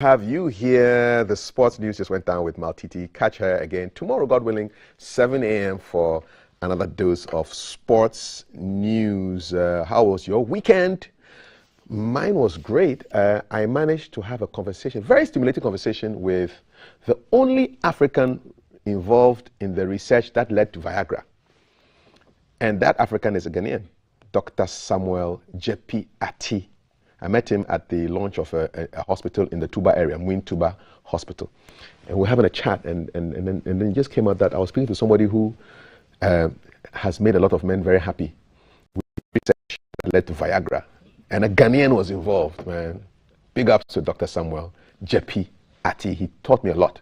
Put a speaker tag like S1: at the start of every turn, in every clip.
S1: have you here. The sports news just went down with Maltiti. Catch her again tomorrow, God willing, 7 a.m. for another dose of sports news. How was your weekend? Mine was great. I managed to have a conversation, very stimulating conversation with the only African involved in the research that led to Viagra. And that African is a Ghanaian, Dr. Samuel Jepi Ati. I met him at the launch of a hospital in the Tuba area, Mwin Tuba Hospital. And we're having a chat, and then it just came out that I was speaking to somebody who has made a lot of men very happy with research that led to Viagra. And a Ghanaian was involved, man. Big ups to Dr. Samuel Jepi Ati. He taught me a lot.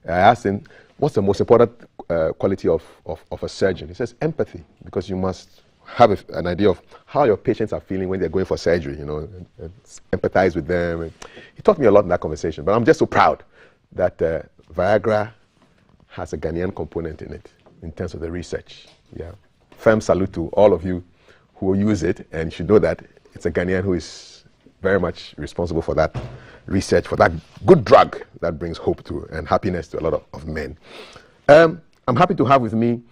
S1: I asked him, what's the most important quality of a surgeon? He says empathy, because you must have an idea of how your patients are feeling when they're going for surgery, you know, and empathize with them. And he taught me a lot in that conversation, but I'm just so proud that Viagra has a Ghanaian component in it, in terms of the research. Yeah. Firm salute to all of you who use it, and you should know that it's a Ghanaian who is very much responsible for that research, for that good drug that brings hope to and happiness to a lot of men. I'm happy to have with me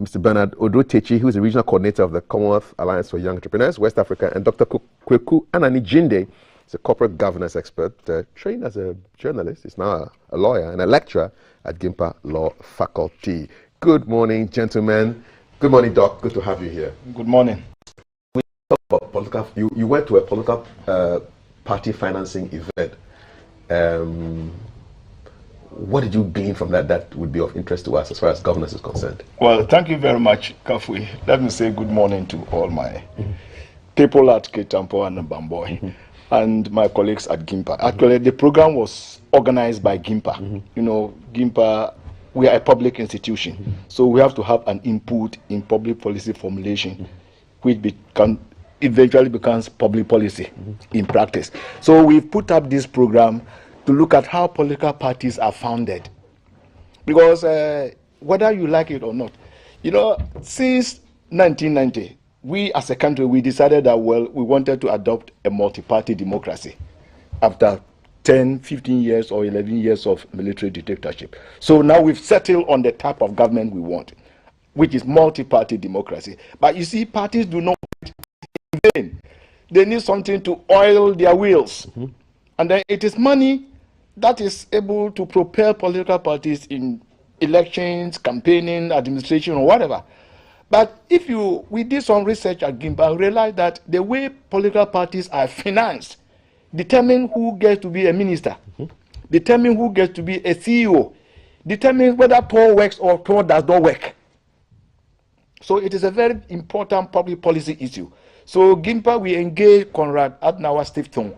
S1: Mr. Bernard Odotechi, who is the regional coordinator of the Commonwealth Alliance for Young Entrepreneurs, West Africa, and Dr. Kweku Anani Jinde. He's a corporate governance expert, trained as a journalist. He's now a lawyer and a lecturer at GIMPA Law Faculty. Good morning, gentlemen. Good morning, Doc. Good to have you here.
S2: Good morning.
S1: We talk about political. You went to a political party financing event. What did you glean from that would be of interest to us as far as governance is concerned?
S2: Well, thank you very much, Kafui. Let me say good morning to all my people at Ketampo and Bamboy and my colleagues at GIMPA. Actually, the program was organized by GIMPA. You know, GIMPA, we are a public institution, so we have to have an input in public policy formulation, which eventually becomes public policy in practice. So we've put up this program to look at how political parties are founded. Because whether you like it or not, you know, since 1990, we as a country, we decided that, well, we wanted to adopt a multi-party democracy after 10, 15 years or 11 years of military dictatorship. So now we've settled on the type of government we want, which is multi-party democracy. But you see, parties do not work in vain. They need something to oil their wheels. And then it is money that is able to propel political parties in elections, campaigning, administration, or whatever. But we did some research at GIMPA and realized that the way political parties are financed determine who gets to be a minister, determine who gets to be a CEO, determine whether TOR works or TOR does not work. So it is a very important public policy issue. So GIMPA, we engaged Konrad Adenauer Stiftung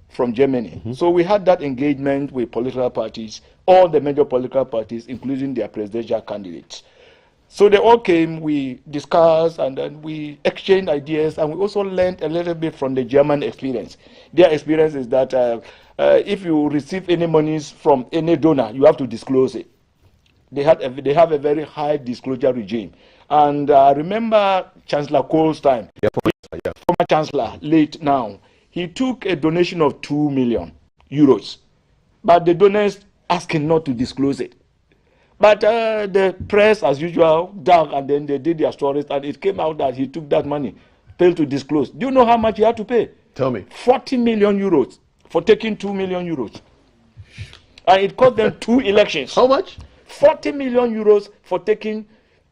S2: from Germany. So we had that engagement with political parties, all the major political parties, including their presidential candidates. So they all came, we discussed, and then we exchanged ideas, and we also learned a little bit from the German experience. Their experience is that if you receive any monies from any donor, you have to disclose it. They have a very high disclosure regime. And I remember Chancellor Kohl's time, former Chancellor, late now, he took a donation of 2 million euros, but the donors asked him not to disclose it. But the press, as usual, dug, and then they did their stories, and it came out that he took that money, failed to disclose. Do you know how much he had to pay?
S1: Tell me.
S2: 40 million euros for taking 2 million euros. And it cost them 2 elections.
S1: How much?
S2: 40 million euros for taking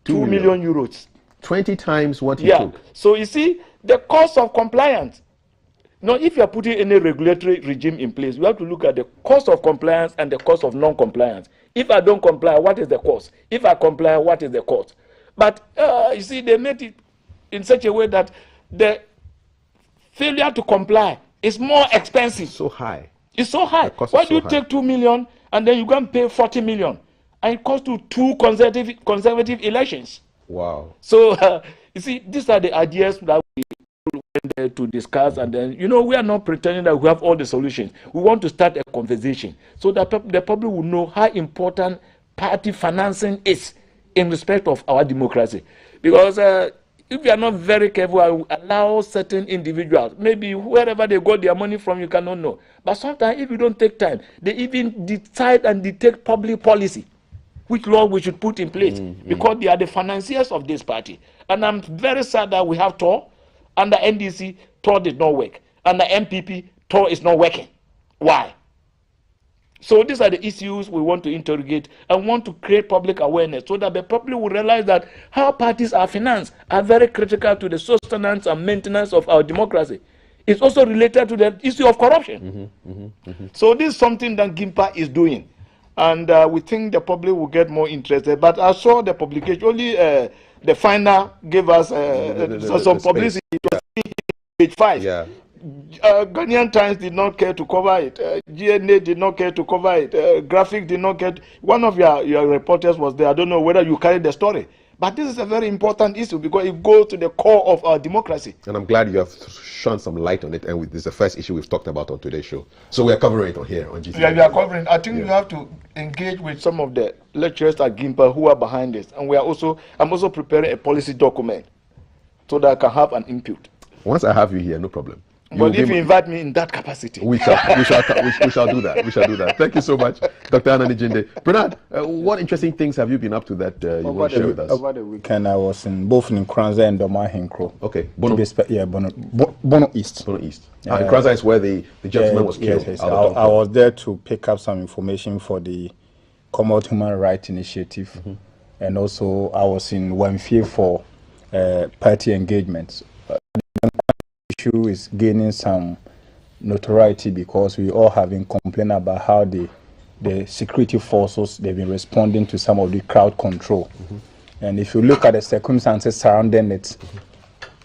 S2: 2 million euros.
S1: 20 times what he took.
S2: So you see, the cost of compliance. Now, if you are putting any regulatory regime in place, we have to look at the cost of compliance and the cost of non-compliance. If I don't comply, what is the cost? If I comply, what is the cost? But you see, they made it in such a way that the failure to comply is more expensive.
S1: So high.
S2: It's so high. Why do you take 2 million and then you go and pay 40 million? And it costs you 2 conservative elections.
S1: Wow.
S2: So, you see, these are the ideas that we went there to discuss, and then, you know, we are not pretending that we have all the solutions. We want to start a conversation so that the public will know how important party financing is in respect of our democracy. Because
S3: if you are not very careful, I will allow certain individuals, maybe wherever they got their money from, you cannot know. But sometimes if you don't take time, they even decide and dictate public policy, which law we should put in place, because they are the financiers of this party. And I'm very sad that we have TOR. Under NDC, TOR did not work. Under MPP, TOR is not working. Why? So these are the issues we want to interrogate and want to create public awareness so that the public will realize that how parties are financed are very critical to the sustenance and maintenance of our democracy. It's also related to the issue of corruption. So this is something that GIMPA is doing. And we think the public will get more interested. But I saw the publication, only the finder gave us some publicity. It was page 5.
S1: Yeah.
S3: Ghanaian Times did not care to cover it. GNA did not care to cover it. Graphic did not care. One of your reporters was there. I don't know whether you carried the story. But this is a very important issue because it goes to the core of our democracy.
S1: And I'm glad you have shone some light on it. And this is the first issue we've talked about on today's show. So we are covering it on here on GT.
S3: Yeah, we are covering. I think you have to engage with some of the lecturers at GIMPA who are behind this. And I'm also preparing a policy document so that I can have an input.
S1: Once I have you here, no problem.
S3: But if you invite me in that capacity,
S1: we shall do that. We shall do that. Thank you so much, Dr. Anani Jinde. Bernard, what interesting things have you been up to that you want to share with us?
S4: Over the weekend, I was both in Nkranza and Domahinkro.
S1: Okay,
S4: Bono East.
S1: Bono East. Nkranza is where the gentleman was killed.
S4: Yes. I was there to pick up some information for the Commonwealth Human Rights Initiative, and also I was in Wemfie for party engagements. Issue is gaining some notoriety because we all have been complaining about how the security forces, they've been responding to some of the crowd control. And if you look at the circumstances surrounding it,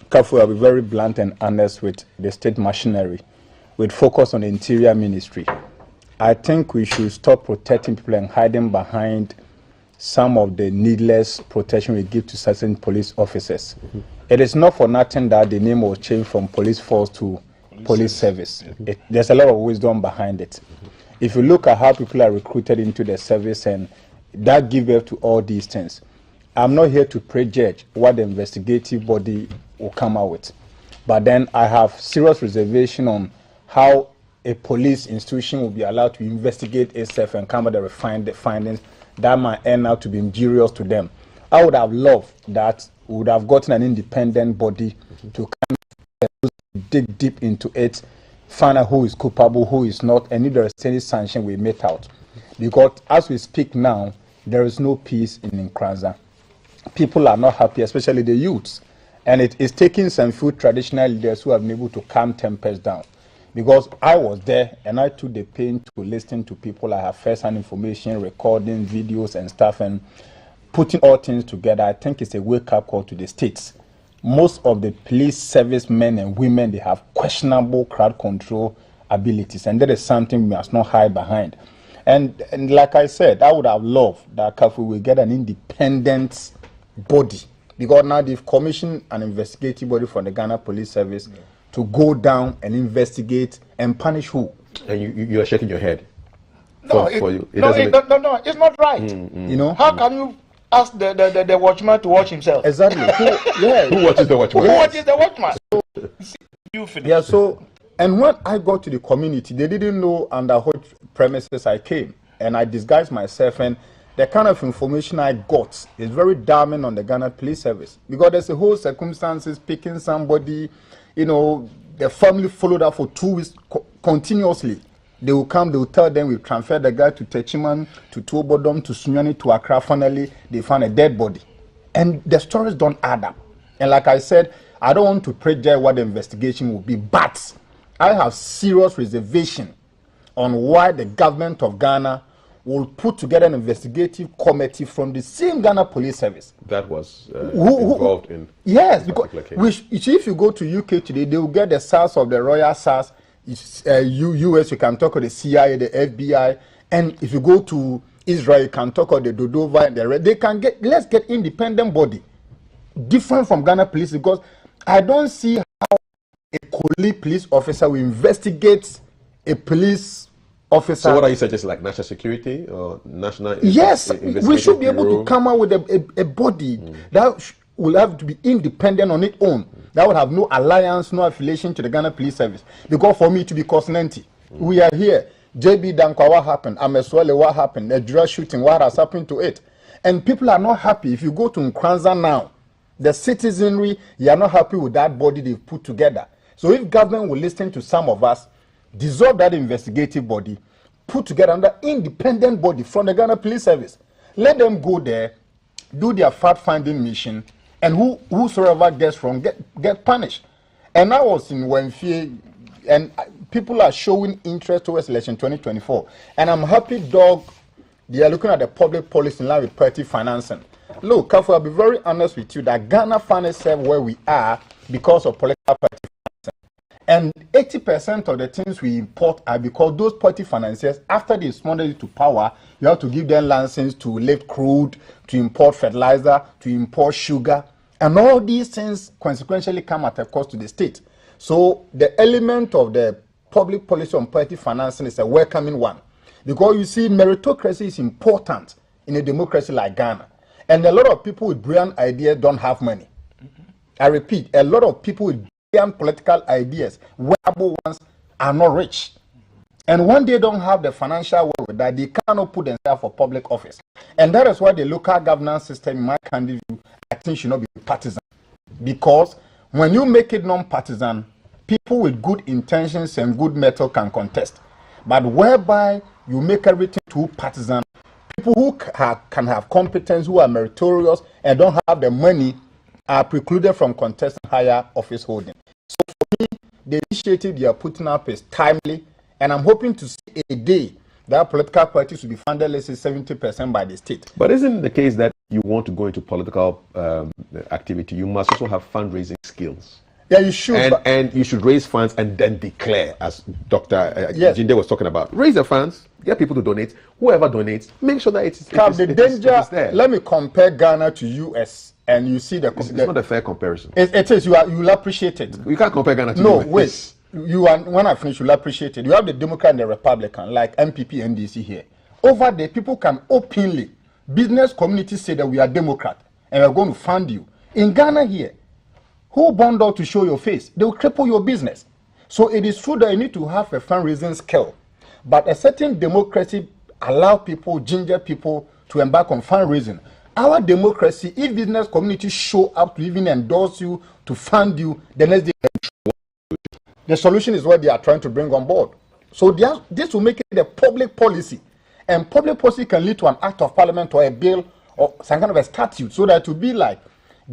S4: Kafu will be very blunt and honest with the state machinery, with focus on the interior ministry. I think we should stop protecting people and hiding behind some of the needless protection we give to certain police officers. It is not for nothing that the name was changed from police force to police service. There's a lot of wisdom behind it. If you look at how people are recruited into the service and that give birth to all these things, I'm not here to prejudge what the investigative body will come out with. But then I have serious reservation on how a police institution will be allowed to investigate itself and come out with the findings that might end up to be injurious to them. I would have loved that we would have gotten an independent body to kind of dig deep into it, find out who is culpable, who is not, and if there is any sanction we made out. Because as we speak now, there is no peace in Nkranza. People are not happy, especially the youths. And it is taking some few traditional leaders who have been able to calm tempers down. Because I was there and I took the pain to listen to people. I have first-hand information, recording videos and stuff, and putting all things together. I think it's a wake-up call to the states. Most of the police service men and women, they have questionable crowd control abilities, and that is something we must not hide behind. And like I said, I would have loved that Kafu will get an independent body, because now they've commissioned an investigative body from the Ghana Police Service to go down and investigate and punish who.
S1: And you are shaking your head.
S3: No, it's not right.
S4: You know,
S3: how can you ask the watchman to watch himself?
S4: Exactly.
S1: Who watches the watchman?
S3: Who watches the watchman? You finish.
S4: Yeah, so, and when I got to the community, they didn't know under what premises I came. And I disguised myself, and the kind of information I got is very damning on the Ghana Police Service. Because there's a whole circumstances picking somebody, you know, the family followed up for 2 weeks continuously. They will come, they will tell them we transfer the guy to Techiman, to Tuobodom, to Sunyani, to Accra. Finally, they found a dead body. And the stories don't add up. And like I said, I don't want to prejudge what the investigation will be, but I have serious reservation on why the government of Ghana will put together an investigative committee from the same Ghana Police Service.
S1: That was involved in.
S4: Yes, because if you go to UK today, they will get the SARS of the Royal SARS. US, you can talk of the CIA, the FBI, and if you go to Israel, you can talk of the Dodova and the Red. They can get, let's get independent body, different from Ghana Police, because I don't see how a police officer will investigate a police officer.
S1: So what are you suggesting, like national security or national?
S4: Yes, we should be able to come out with a body that will have to be independent on its own. That would have no alliance, no affiliation to the Ghana Police Service. Because for me to be Cosnenti, we are here. JB Dankwa, what happened? Ameswele, what happened? The Jura shooting, what has happened to it? And people are not happy. If you go to Nkranza now, the citizenry, you are not happy with that body they've put together. So if government will listen to some of us, dissolve that investigative body, put together another independent body from the Ghana Police Service, let them go there, do their fact-finding mission, and whosoever gets wrong get punished. And I was in Wemfie, and people are showing interest towards election 2024. And I'm happy, dog, they are looking at the public policy in line with party financing. Look, Kafu, I'll be very honest with you that Ghana finds itself where we are because of political party financing. And 80% of the things we import are because those party financiers, after they responded it to power, you have to give them license to lift crude, to import fertilizer, to import sugar. And all these things consequentially come at a cost to the state. So the element of the public policy on party financing is a welcoming one. Because you see, meritocracy is important in a democracy like Ghana. And a lot of people with brilliant ideas don't have money. I repeat, a lot of people with brilliant political ideas, wearable ones, are not rich. And when they don't have the financial wherewithal, they cannot put themselves for public office. And that is why the local governance system, in my candid view, I think should not be partisan. Because when you make it non-partisan, people with good intentions and good mettle can contest. But whereby you make everything too partisan, people who can have competence, who are meritorious and don't have the money are precluded from contesting higher office holding. So for me, the initiative they are putting up is timely, and I'm hoping to see a day that political parties will be funded, let's say 70% by the state.
S1: But isn't the case that you want to go into political activity, you must also have fundraising skills?
S4: Yeah, you should.
S1: And you should raise funds and then declare, as Dr.
S4: Yes.
S1: Jinde was talking about. Raise the funds, get people to donate. Whoever donates, make sure that it's
S4: there. Let me compare Ghana to US, and you see
S1: it's not a fair comparison.
S4: It is. You'll appreciate it.
S1: You can't compare Ghana to US.
S4: No, wait. When I finish, you'll appreciate it. You have the Democrat and the Republican, like MPP, NDC here. Over there, people can openly, business communities say that we are Democrat and we're going to fund you. In Ghana here, who bundle to show your face? They will cripple your business. So it is true that you need to have a fundraising skill. But a certain democracy allow people, ginger people to embark on fundraising. Our democracy, if business communities show up to even endorse you, to fund you, the next day, the solution is what they are trying to bring on board. So this will make it a public policy. And public policy can lead to an act of parliament or a bill or some kind of a statute, so that it will be like,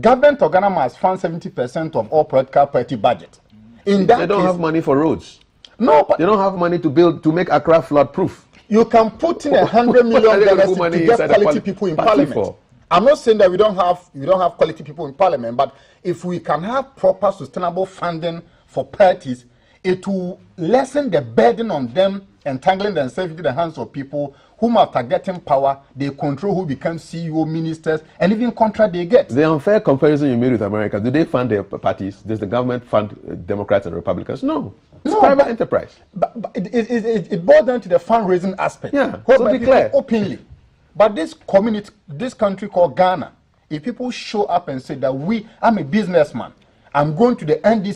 S4: government of Ghana must fund 70% of all political party budget. In that
S1: they don't have money for roads.
S4: No, but
S1: they don't have money to make Accra flood proof.
S4: You can put in $100 million to get quality people in parliament. I'm not saying that we don't have quality people in parliament, but if we can have proper sustainable funding for parties, it will lessen the burden on them, entangling themselves into the hands of people whom after getting power, they control who becomes CEO, ministers, and even contract they get.
S1: The unfair comparison you made with America, do they fund their parties? Does the government fund Democrats and Republicans? No. It's private enterprise.
S4: But it boils down to the fundraising aspect.
S1: Yeah, so declare
S4: openly. But this community, this country called Ghana, if people show up and say that I'm a businessman, I'm going to the NDC,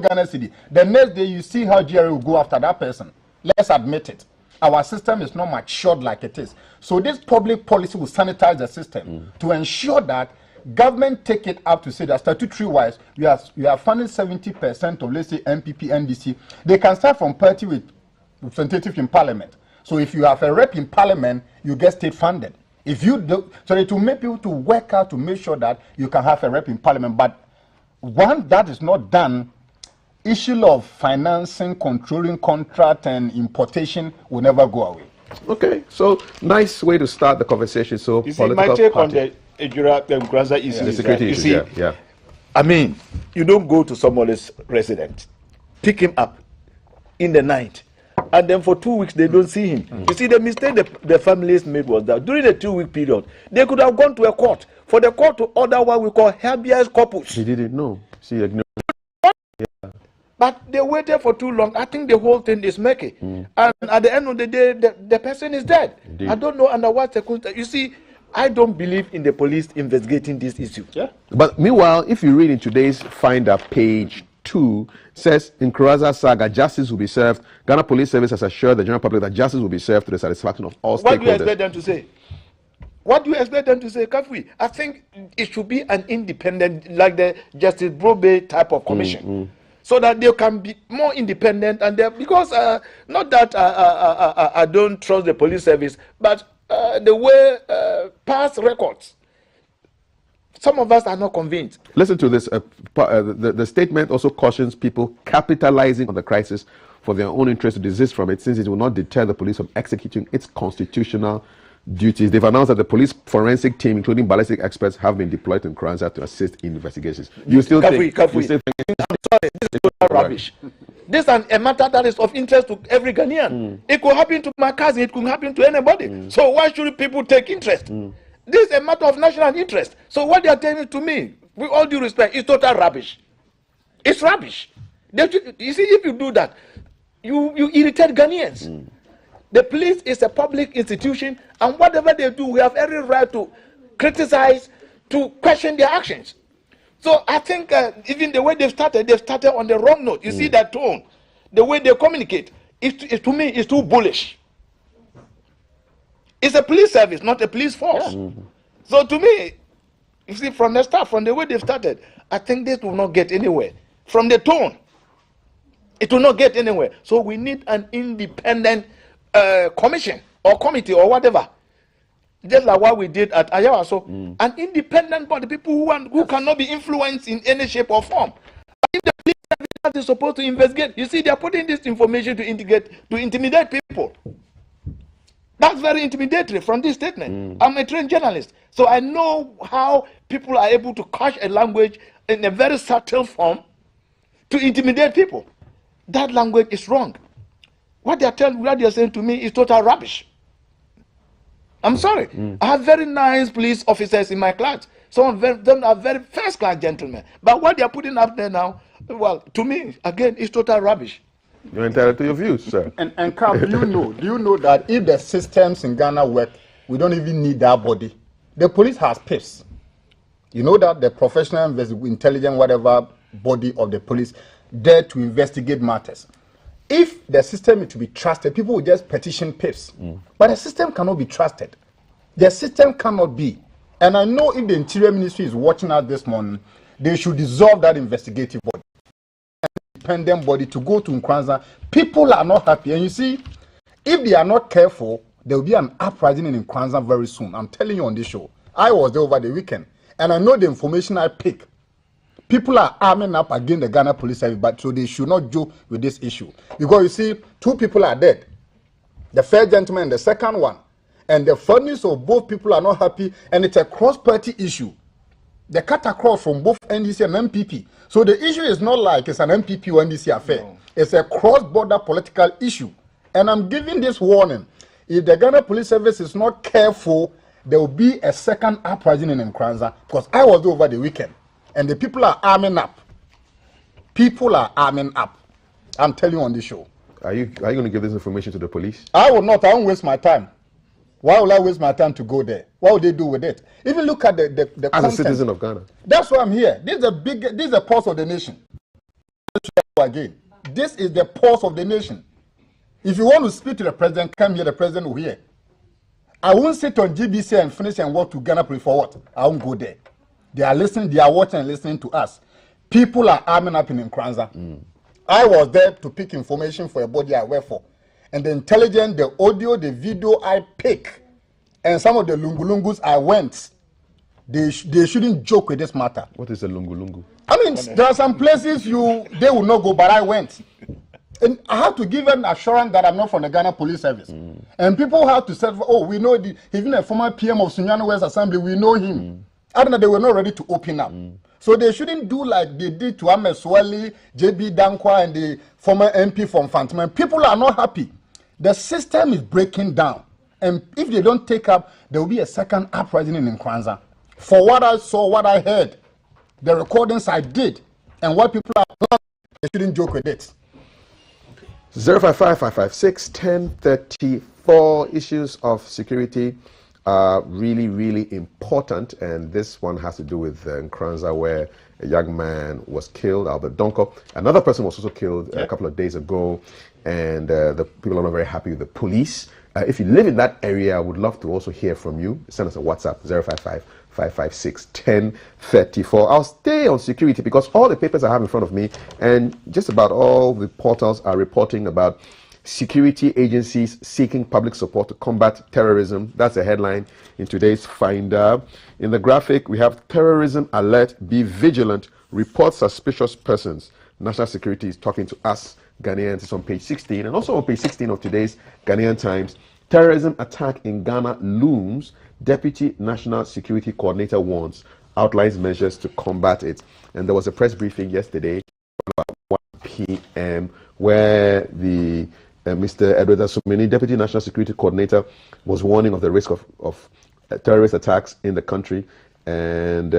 S4: Ghana City, the next day you see how GRA will go after that person. Let's admit it. Our system is not matured like it is. So this public policy will sanitize the system to ensure that government take it up to say that statutory-wise, we are funding 70% of, let's say, MPP, NDC. They can start from party with representative in parliament. So if you have a rep in parliament, you get state funded. If you do, so it will make people to work out to make sure that you can have a rep in parliament. But once that is not done, issue of financing, controlling contract and importation will never go away.
S1: Okay, so nice way to start the conversation. So
S2: you see, my take on the Ejura issue
S1: the security issue, yeah.
S3: I mean, you don't go to somebody's residence, pick him up in the night, and then for 2 weeks they don't see him. You see, the mistake the families made was that during the 2-week period, they could have gone to a court for the court to order what we call habeas corpus.
S1: They didn't know. See,
S3: but they waited for too long. I think the whole thing is murky. And at the end of the day, the person is dead.
S1: Indeed.
S3: I don't know under what circumstances. You see, I don't believe in the police investigating this issue.
S2: Yeah.
S1: But meanwhile, if you read in today's Finder, page 2, says in Kuraza saga, justice will be served. Ghana Police Service has assured the general public that justice will be served to the satisfaction of all
S3: What do you
S1: stakeholders.
S3: expect them to say? What do you expect them to say, Kafui? I think it should be an independent, like the Justice Brobe type of commission, so that they can be more independent. And because not that I don't trust the police service, but the way past records, some of us are not convinced.
S1: Listen to this. The statement also cautions people capitalizing on the crisis for their own interest to desist from it, since it will not deter the police from executing its constitutional duties. They've announced that the police forensic team, including ballistic experts, have been deployed in Kranza to assist in investigations. You still think?
S3: I'm sorry, this is total rubbish. This is a matter that is of interest to every Ghanaian. It could happen to my cousin. It could happen to anybody. So why should people take interest? This is a matter of national interest. So what they are telling to me, with all due respect, is total rubbish. It's rubbish. You see, if you do that, you irritate Ghanaians. The police is a public institution, and whatever they do, we have every right to criticize, to question their actions. So I think even the way they've started on the wrong note. You see that tone, the way they communicate, to me, is too bullish. It's a police service, not a police force. So to me, you see, from the start, from the way they've started, I think this will not get anywhere. From the tone, it will not get anywhere. So we need an independent commission or committee or whatever, just like what we did at Ayawaso, an independent body, people who cannot be influenced in any shape or form. If the police service is supposed to investigate, you see, they are putting this information to intimidate people. That's very intimidatory from this statement. I'm a trained journalist, so I know how people are able to couch a language in a very subtle form to intimidate people. That language is wrong. What they are saying to me is total rubbish. I'm sorry. I have very nice police officers in my class. Some of them are very first-class gentlemen. But what they are putting up there now, well, to me, again, is total rubbish.
S1: You're entitled to your views, sir.
S4: And Cap, do you know that if the systems in Ghana work, we don't even need that body. The police has PIPs. You know that the professional intelligence, whatever body of the police, there to investigate matters. If the system is to be trusted, people will just petition PIPs. But the system cannot be trusted. The system cannot be. And I know if the Interior Ministry is watching us this morning, they should dissolve that investigative body. Independent body to go to Nkranza. People are not happy. And you see, if they are not careful, there will be an uprising in Nkranza very soon. I'm telling you on this show. I was there over the weekend. And I know the information I pick. People are arming up against the Ghana Police Service, but so they should not joke with this issue. Because you see, 2 people are dead. The first gentleman and the second one. And the furnace of both people are not happy, and it's a cross-party issue. They cut across from both NDC and MPP. So the issue is not like it's an MPP or NDC affair. No. It's a cross-border political issue. And I'm giving this warning. If the Ghana Police Service is not careful, there will be a second uprising in Nkranza. Because I was there over the weekend. And the people are arming up. People are arming up. I'm telling you on this show.
S1: Are you going to give this information to the police?
S4: I will not. I won't waste my time. Why will I waste my time to go there? What will they do with it? Even look at the
S1: as
S4: content.
S1: A citizen of Ghana.
S4: That's why I'm here. This is the pulse of the nation. Again, this is the pulse of the nation. If you want to speak to the president, come here. The president will hear. I won't sit on GBC and finish and walk to Ghana for what? I won't go there. They are listening. They are watching and listening to us. People are arming up in Nkranza. I was there to pick information for a body I work for. And the intelligence, the audio, the video I pick, and some of the lungulungus I went, they shouldn't joke with this matter.
S1: What is a lungulungu?
S4: I mean, there are some places they will not go, but I went. And I have to give an assurance that I'm not from the Ghana Police Service. And people have to say, oh, we know even a former PM of Sunyani West Assembly, we know him. I don't know, they were not ready to open up. So they shouldn't do like they did to Ahmed Swali, JB Dankwa, and the former MP from Fantiman. People are not happy. The system is breaking down. And if they don't take up, there will be a second uprising in Nkranza. For what I saw, what I heard, the recordings I did, and what people are planning, they shouldn't joke with it.
S1: 055-556-1034, issues of security are really, really important, and this one has to do with Nkranza, where a young man was killed, Albert Donko. Another person was also killed a couple of days ago, and the people are not very happy with the police. If you live in that area, I would love to also hear from you. Send us a WhatsApp, 055-556-1034. I'll stay on security because all the papers I have in front of me and just about all the portals are reporting about security agencies seeking public support to combat terrorism. That's the headline in today's Finder. In the graphic, we have terrorism alert, be vigilant, report suspicious persons. National Security is talking to us Ghanaians. It's on page 16, and also on page 16 of today's Ghanaian Times. Terrorism attack in Ghana looms. Deputy National Security Coordinator warns, outlines measures to combat it. And there was a press briefing yesterday about 1 p.m. where the Mr. Edward Asumeni, Deputy National Security Coordinator, was warning of the risk of terrorist attacks in the country, and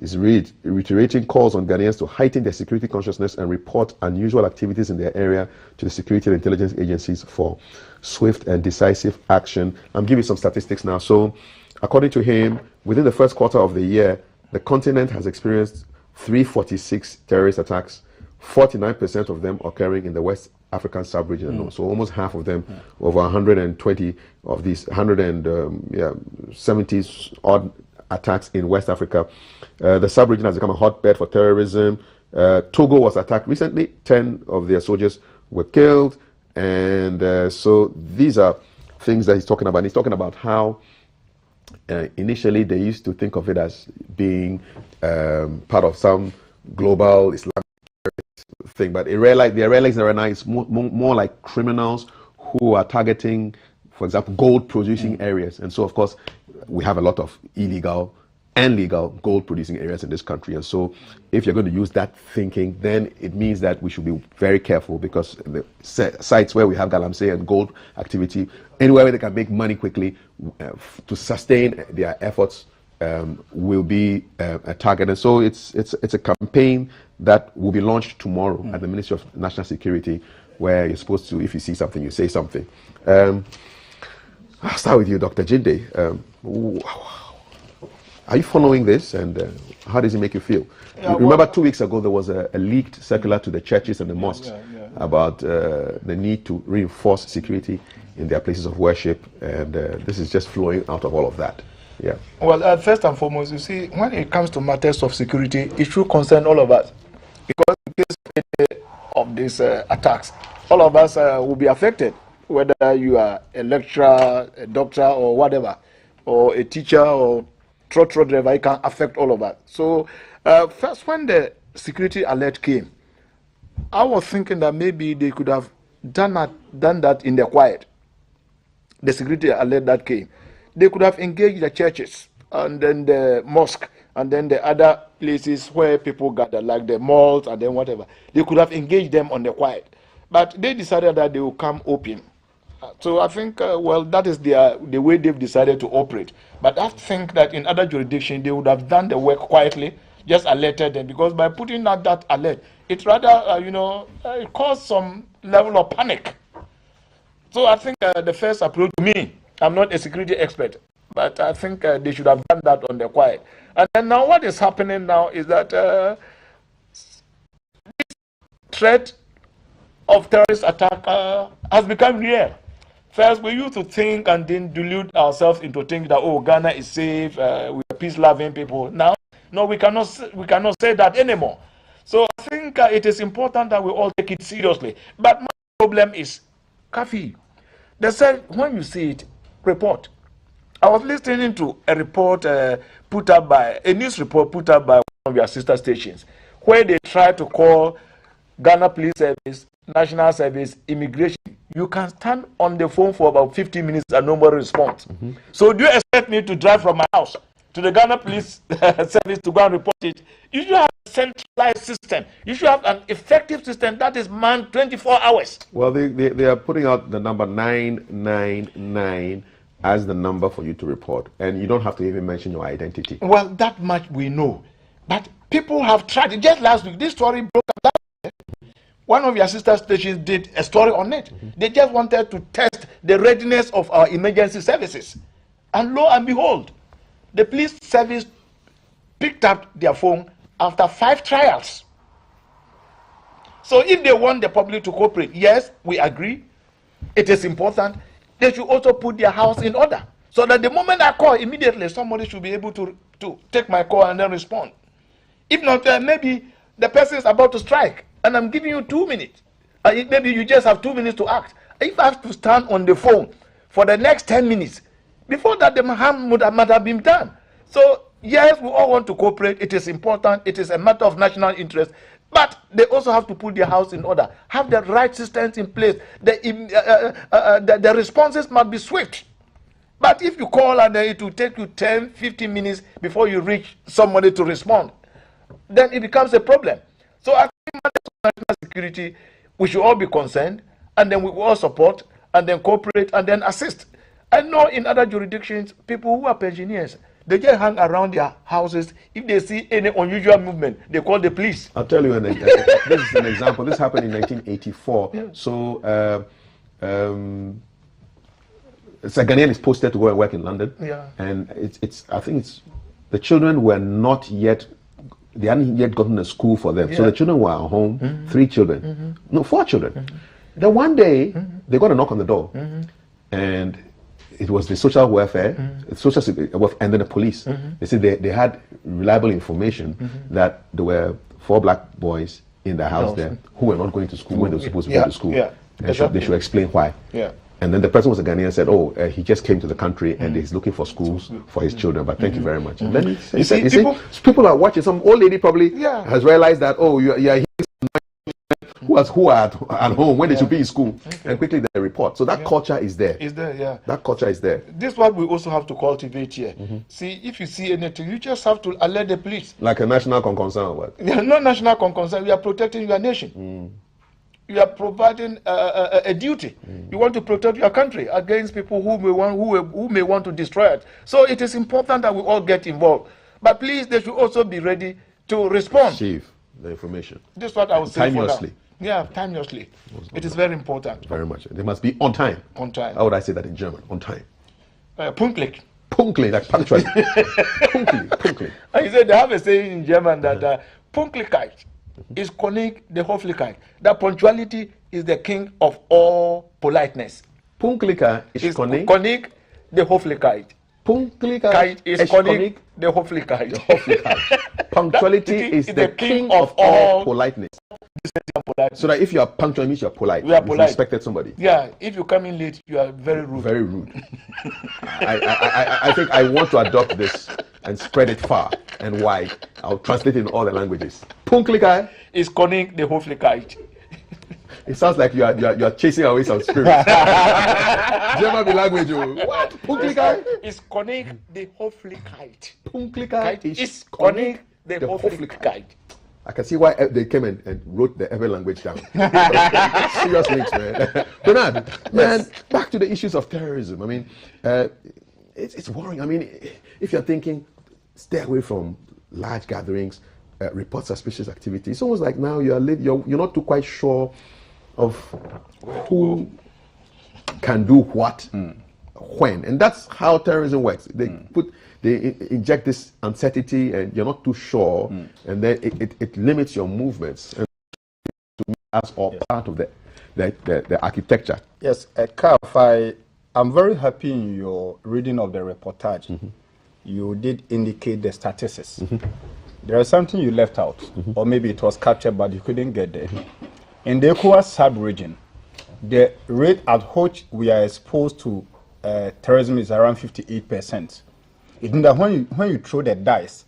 S1: is reiterating calls on Ghanaians to heighten their security consciousness and report unusual activities in their area to the security and intelligence agencies for swift and decisive action. I'm giving you some statistics now. So, according to him, within the first quarter of the year, the continent has experienced 346 terrorist attacks, 49% of them occurring in the West African sub-region. So almost half of them, over 120 of these 170 odd attacks in West Africa. The sub-region has become a hotbed for terrorism. Togo was attacked recently. 10 of their soldiers were killed. And so these are things that he's talking about. And he's talking about how initially they used to think of it as being part of some global Islamic thing, but they realize now it's more like criminals who are targeting, for example, gold producing areas. And so, of course, we have a lot of illegal and legal gold producing areas in this country. And so if you're going to use that thinking, then it means that we should be very careful, because the sites where we have galamsey and gold activity, anywhere where they can make money quickly to sustain their efforts, will be a target. And so it's a campaign that will be launched tomorrow at the Ministry of National Security, where you're supposed to, if you see something, you say something. I'll start with you, Dr. Jinde. Are you following this, and how does it make you feel? Remember 2 weeks ago there was a leaked circular to the churches and the mosques about the need to reinforce security in their places of worship, and this is just flowing out of all of that. Yeah.
S2: Well, first and foremost, you see, when it comes to matters of security, it should concern all of us, because in case of these attacks, all of us will be affected, whether you are a lecturer, a doctor, or whatever, or a teacher, or trotro driver. It can affect all of us. So, first, when the security alert came, I was thinking that maybe they could have done that in the quiet. The security alert that came, they could have engaged the churches and then the mosque and then the other places where people gather, like the malls and then whatever. They could have engaged them on the quiet, but they decided that they will come open. So I think, well, that is the way they've decided to operate. But I think that in other jurisdictions, they would have done the work quietly, just alerted them, because by putting out that alert, it rather, it caused some level of panic. So I think the first approach, to me, I'm not a security expert, but I think they should have done that on the quiet. And then now what is happening now is that this threat of terrorist attack has become real. First, we used to think and then delude ourselves into thinking that, oh, Ghana is safe, we are peace-loving people. Now, no, we cannot say that anymore. So I think it is important that we all take it seriously. But my problem is, Kafi, they said when you see it, report. I was listening to a report put up by a news report put up by one of your sister stations, where they try to call Ghana Police Service, National Service, Immigration. You can stand on the phone for about 15 minutes and nobody responds. So do you expect me to drive from my house to the Ghana Police Service to go and report it? You should have a centralized system. You should have an effective system that is manned 24 hours.
S1: Well, they are putting out the number 999 as the number for you to report, and you don't have to even mention your identity.
S2: Well, that much we know. But people have tried it. Just last week, this story broke up. One of your sister stations did a story on it. They just wanted to test the readiness of our emergency services.
S3: And lo and behold, the police service picked up their phone after 5 trials. So if they want the public to cooperate, yes, we agree, it is important. They should also put their house in order, so that the moment I call, immediately somebody should be able to take my call and then respond. If not, maybe the person is about to strike and I'm giving you 2 minutes. Maybe you just have 2 minutes to act. If I have to stand on the phone for the next 10 minutes, before that the harm might have been done. So yes, we all want to cooperate. It is important. It is a matter of national interest. But they also have to put their house in order, have the right systems in place. The responses must be swift. But if you call and it will take you 10, 15 minutes before you reach somebody to respond, then it becomes a problem. So I think national security, we should all be concerned, and then we will all support, and then cooperate, and then assist. I know in other jurisdictions, people who are pensioners, they just hang around their houses. If they see any unusual movement, they call the police.
S1: I'll tell you, this is an example. This happened in 1984. Yeah. So it's a Ghanaian is posted to go and work in London.
S3: Yeah.
S1: And I think the children were not yet, they hadn't yet gotten a school for them. Yeah. So the children were at home, 3 children, no, 4 children. Then one day, they got a knock on the door. And it was the social welfare, and then the police. They said they had reliable information that there were 4 black boys in the house there who were not going to school when they were supposed to go to school.
S3: Yeah.
S1: And they should explain why.
S3: Yeah.
S1: And then the person was a Ghanaian and said, "Oh, he just came to the country and he's looking for schools for his children. But thank you very much." And then he said, people are watching. Some old lady probably has realized that, oh, you're here. Who are at home when they should be in school, and quickly they report. So that culture is there.
S3: Is there, yeah.
S1: That culture is there.
S3: This is what we also have to cultivate here. See, if you see anything, you just have to alert the police.
S1: Like a national concern or what?
S3: Yeah, not national concern. We are protecting your nation. You are providing a duty. You want to protect your country against people who may want to destroy it. So it is important that we all get involved. But please, they should also be ready to respond.
S1: Receive the information.
S3: This is what I would say.
S1: Timelessly.
S3: Yeah, timelessly. It is very important.
S1: Very much. They must be on time.
S3: On time.
S1: How would I say that in German? On time.
S3: Pünktlich.
S1: Pünktlich, like punctually. Pünktlich.
S3: And you said they have a saying in German that Pünktlichkeit is König der Höflichkeit. That punctuality is the king of all politeness.
S1: Pünktlichkeit is
S3: König der Höflichkeit.
S1: Pünktlichkeit
S3: is König der Höflichkeit.
S1: Punctuality is the king of all politeness. So that if you are punctual, it means you are polite.
S3: You are polite.
S1: Respected somebody.
S3: Yeah, if you come in late, you are very rude.
S1: Very rude. I think I want to adopt this and spread it far and wide. I'll translate it in all the languages. Pünktlichkeit
S3: is König der Höflichkeit.
S1: It sounds like you are chasing away some spirits. German language. What? Pünktlichkeit
S3: is König der Höflichkeit.
S1: Pünktlichkeit
S3: is König der Höflichkeit.
S1: I can see why they came and wrote the every language down. Serious links, man. Bernard, man, back to the issues of terrorism. I mean, it's worrying. I mean, if you're thinking, stay away from large gatherings, report suspicious activity. It's almost like now you're not too quite sure of who can do what, when, and that's how terrorism works. They inject this uncertainty, and you're not too sure, and then it limits your movements. And as all part of the architecture.
S4: Yes, Kaf, I'm very happy in your reading of the reportage. You did indicate the statistics. There is something you left out, or maybe it was captured but you couldn't get there. In the ECOWAS sub-region, the rate at which we are exposed to terrorism is around 58%. It means that when you throw the dice,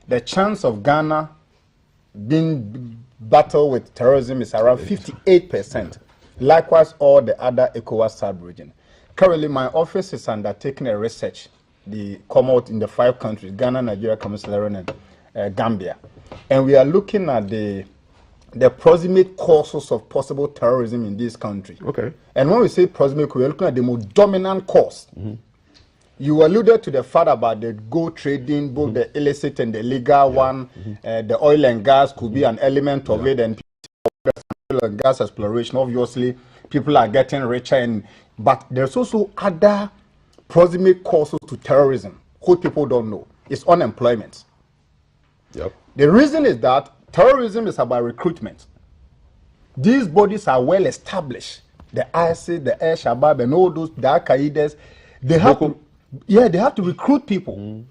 S4: the chance of Ghana being battled with terrorism is around 58%. Likewise, all the other ECOWAS sub-region. Currently, my office is undertaking a research, the come out in the 5 countries, Ghana, Nigeria, Cameroon, Sierra Leone, and Gambia. And we are looking at the proximate causes of possible terrorism in this country.
S1: Okay.
S4: And when we say proximate, we are looking at the most dominant cause. You alluded to the fact about the gold trading, both the illicit and the legal one. The oil and gas could be an element of it, and oil and gas exploration. Obviously, people are getting richer, but there's also other proximate causes to terrorism, what people don't know, is unemployment.
S1: Yep.
S4: The reason is that terrorism is about recruitment. These bodies are well established. The ISIS, the Al Shabaab, and all those, the Al Qaedas, they have to recruit people.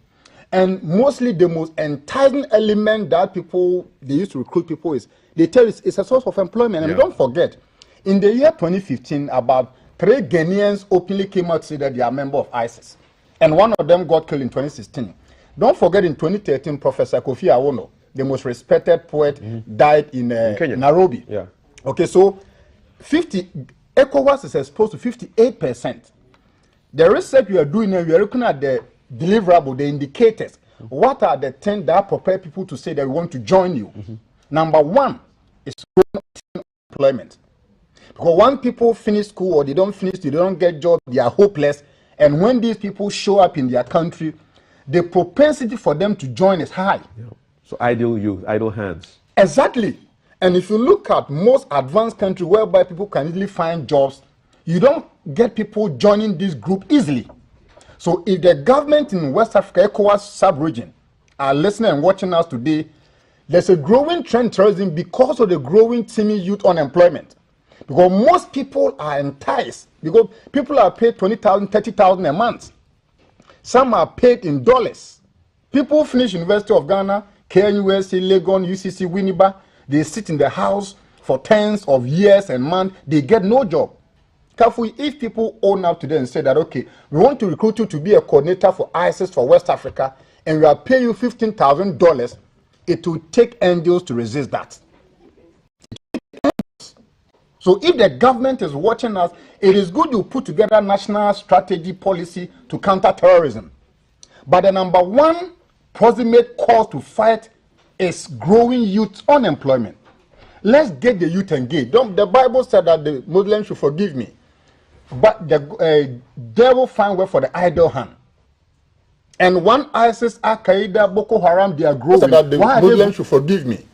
S4: And mostly the most enticing element that they use to recruit people is they tell it's a source of employment. And don't forget, in the year 2015, about 3 Ghanaians openly came out to say that they are a member of ISIS. And one of them got killed in 2016. Don't forget, in 2013, Professor Kofi Awono, the most respected poet, died in Nairobi.
S1: Yeah.
S4: Okay, so ECOWAS is exposed to 58%. The research we are doing, we are looking at the deliverable, the indicators. What are the 10 that prepare people to say they want to join you? Number 1 is employment. Because when people finish school or they don't finish, they don't get jobs, they are hopeless. And when these people show up in their country, the propensity for them to join is high.
S1: Yeah. So idle youth, idle hands.
S4: Exactly. And if you look at most advanced countries whereby people can easily find jobs, you don't get people joining this group easily. So if the government in West Africa, ECOWAS sub-region, are listening and watching us today, there's a growing trend in terrorism because of the growing teeming youth unemployment. Because most people are enticed, because people are paid $20,000, $30,000 a month. Some are paid in dollars. People finish University of Ghana, KNUST, Legon, UCC, Winneba. They sit in the house for tens of years and months. They get no job. Carefully, if people own up to them and say that, okay, we want to recruit you to be a coordinator for ISIS for West Africa, and we are paying you $15,000, it will take angels to resist that. So if the government is watching us, it is good you put together national strategy policy to counter terrorism. But the number 1 proximate cause to fight is growing youth unemployment. Let's get the youth engaged. The Bible said that the Muslims should forgive me, but the devil find way for the idle hand. And one ISIS, Al Qaeda, Boko Haram, they are growing. That the Muslims should forgive me,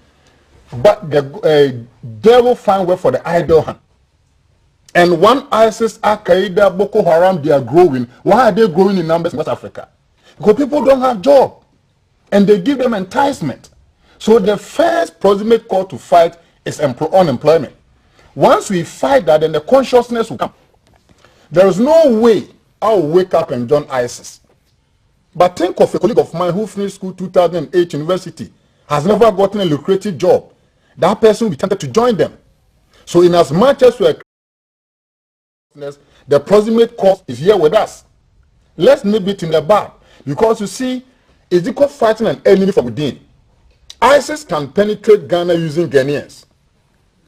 S4: but the devil find way for the idle hand. And one ISIS, Al Qaeda, Boko Haram, they are growing. Why are they growing in numbers in West Africa? Because people don't have job, and they give them enticement. So the first proximate cause to fight is unemployment. Once we fight that, then the consciousness will come. There is no way I'll wake up and join ISIS. But think of a colleague of mine who finished school 2008 university, has never gotten a lucrative job. That person will be tempted to join them. So in as much as we are, the proximate cause is here with us. Let's nip it in the bud. Because you see, it's equal fighting an enemy from within. ISIS can penetrate Ghana using Ghanaians.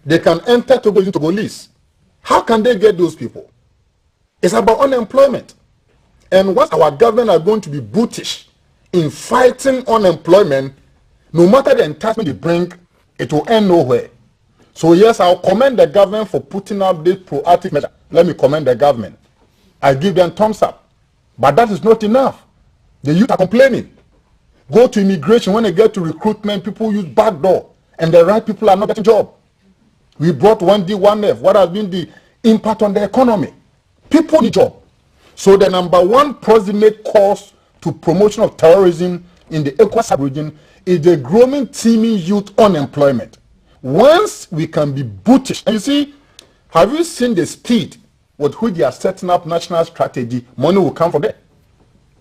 S4: They can enter Togo using Togolese. How can they get those people? It's about unemployment. And once our government are going to be brutish in fighting unemployment, no matter the enticement they bring, it will end nowhere. So yes, I'll commend the government for putting up this proactive measure. Let me commend the government. I give them thumbs up. But that is not enough. The youth are complaining. Go to immigration, when they get to recruitment, people use backdoor, and the right people are not getting job. We brought 1D, 1F. What has been the impact on the economy? People need job. So the number 1 proximate cause to promotion of terrorism in the ECOWAS sub-region is the growing teeming youth unemployment. Once we can be brutish, and you see, have you seen the speed with which they are setting up national strategy? Money will come from there.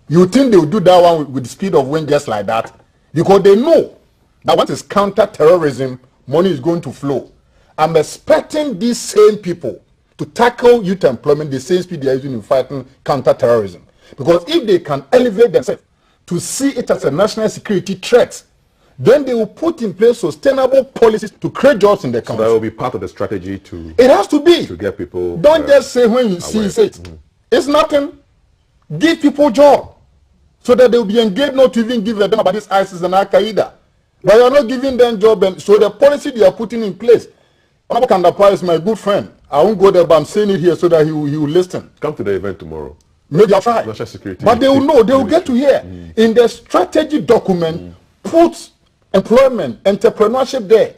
S4: You think they will do that one with the speed of wind just like that? Because they know that once it's counter-terrorism, money is going to flow. I'm expecting these same people to tackle youth employment the same speed they are using in fighting counter-terrorism. Because if they can elevate themselves to see it as a national security threat, then they will put in place sustainable policies to create jobs in the country.
S1: So that will be part of the strategy to...
S4: It has to be.
S1: To get people...
S4: Don't just say when you see it. It's nothing. Give people job, so that they will be engaged, not to even give a damn about this ISIS and Al Qaeda. But you are not giving them job, and so the policy they are putting in place. Honorable Kandapa is my good friend. I won't go there, but I'm saying it here so that he will listen.
S1: Come to the event tomorrow.
S4: Maybe I'll try.
S1: National security.
S4: But they will know. They will get to hear. In the strategy document, put employment, entrepreneurship there.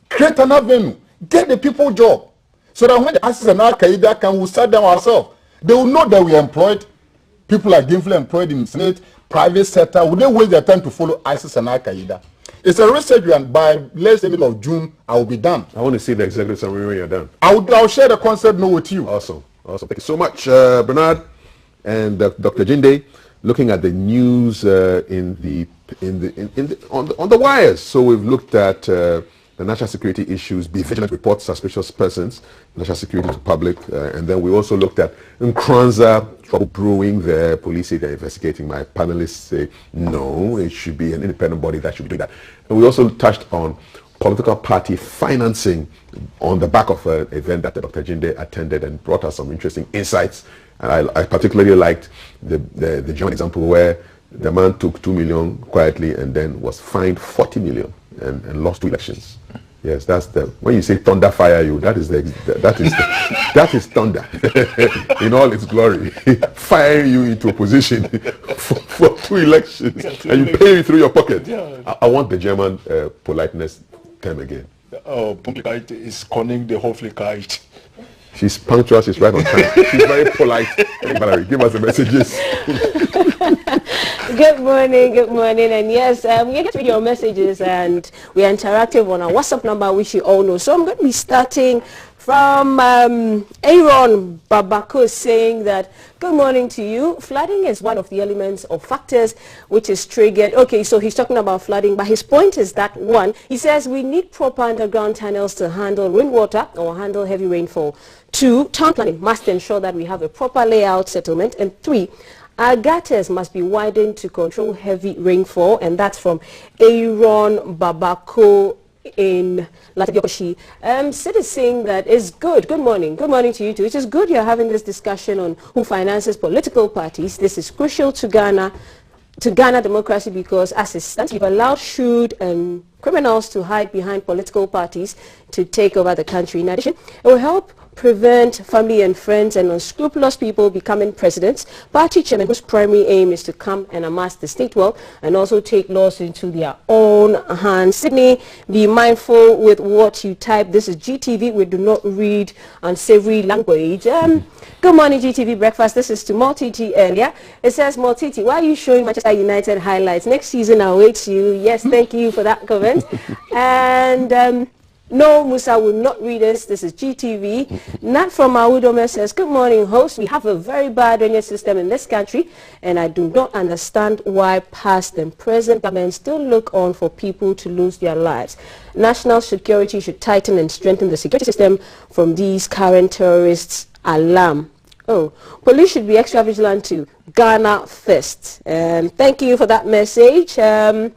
S4: Create an avenue. Get the people job. So that when the ISIS and Al Qaeda can, we'll start them ourselves. They will know that we are employed. people are gainfully employed in Senate, private sector, would they waste their time to follow ISIS and Al-Qaeda? It's a research, and by let's say middle of June, I will be done.
S1: I want to see the executive summary when you're done.
S4: I'll share the concept note with you.
S1: Awesome. Thank you so much, Bernard and Dr. Jinde, looking at the news on the wires. So we've looked at the national security issues, be vigilant, report suspicious persons, national security to public, and then we also looked at Nkranza, trouble brewing there, police say they're investigating. My panelists say no, it should be an independent body that should be doing that. And we also touched on political party financing on the back of an event that Dr. Jinde attended and brought us some interesting insights. And I particularly liked the German example where the man took 2 million quietly and then was fined 40 million and lost 2 elections. Yes, that's when you say thunder fire you, that is thunder in all its glory. Firing you into opposition for 2 elections and you pay it through your pocket. Yeah. I want the German politeness term again.
S2: Pünktlichkeit is conning the Höflichkeit.
S1: She's punctual, she's right on time. She's very polite. Valerie, give us the messages.
S5: Good morning, and yes, we get to read your messages, and we are interactive on our WhatsApp number, which you all know. So I'm going to be starting from Aaron Babako saying that, good morning to you. Flooding is one of the elements or factors which is triggered. Okay, so he's talking about flooding, but his point is that, one, he says we need proper underground tunnels to handle rainwater or handle heavy rainfall. 2, town planning must ensure that we have a proper layout settlement. And 3, our gutters must be widened to control heavy rainfall. And that's from Aaron Babako in Latibiokoshi. Sid is saying that it's good. Good morning to you too. It is good you're having this discussion on who finances political parties. This is crucial to Ghana democracy, because as it stands, we've allowed shrewd and criminals to hide behind political parties to take over the country. In addition, it will help prevent family and friends and unscrupulous people becoming presidents, party chairmen whose primary aim is to come and amass the state wealth and also take laws into their own hands. Sydney, be mindful with what you type. This is GTV. We do not read unsavory language. Good morning, GTV Breakfast. This is to Multiti earlier. It says, Multiti, why are you showing Manchester United highlights? Next season awaits you. Yes, thank you for that comment. And no, Musa will not read this. This is GTV. Nat from Awudome says, good morning, host. We have a very bad drainage system in this country, and I do not understand why past and present governments still look on for people to lose their lives. National security should tighten and strengthen the security system from these current terrorists. Alarm. Oh, police should be extra vigilant to Ghana first. Thank you for that message. This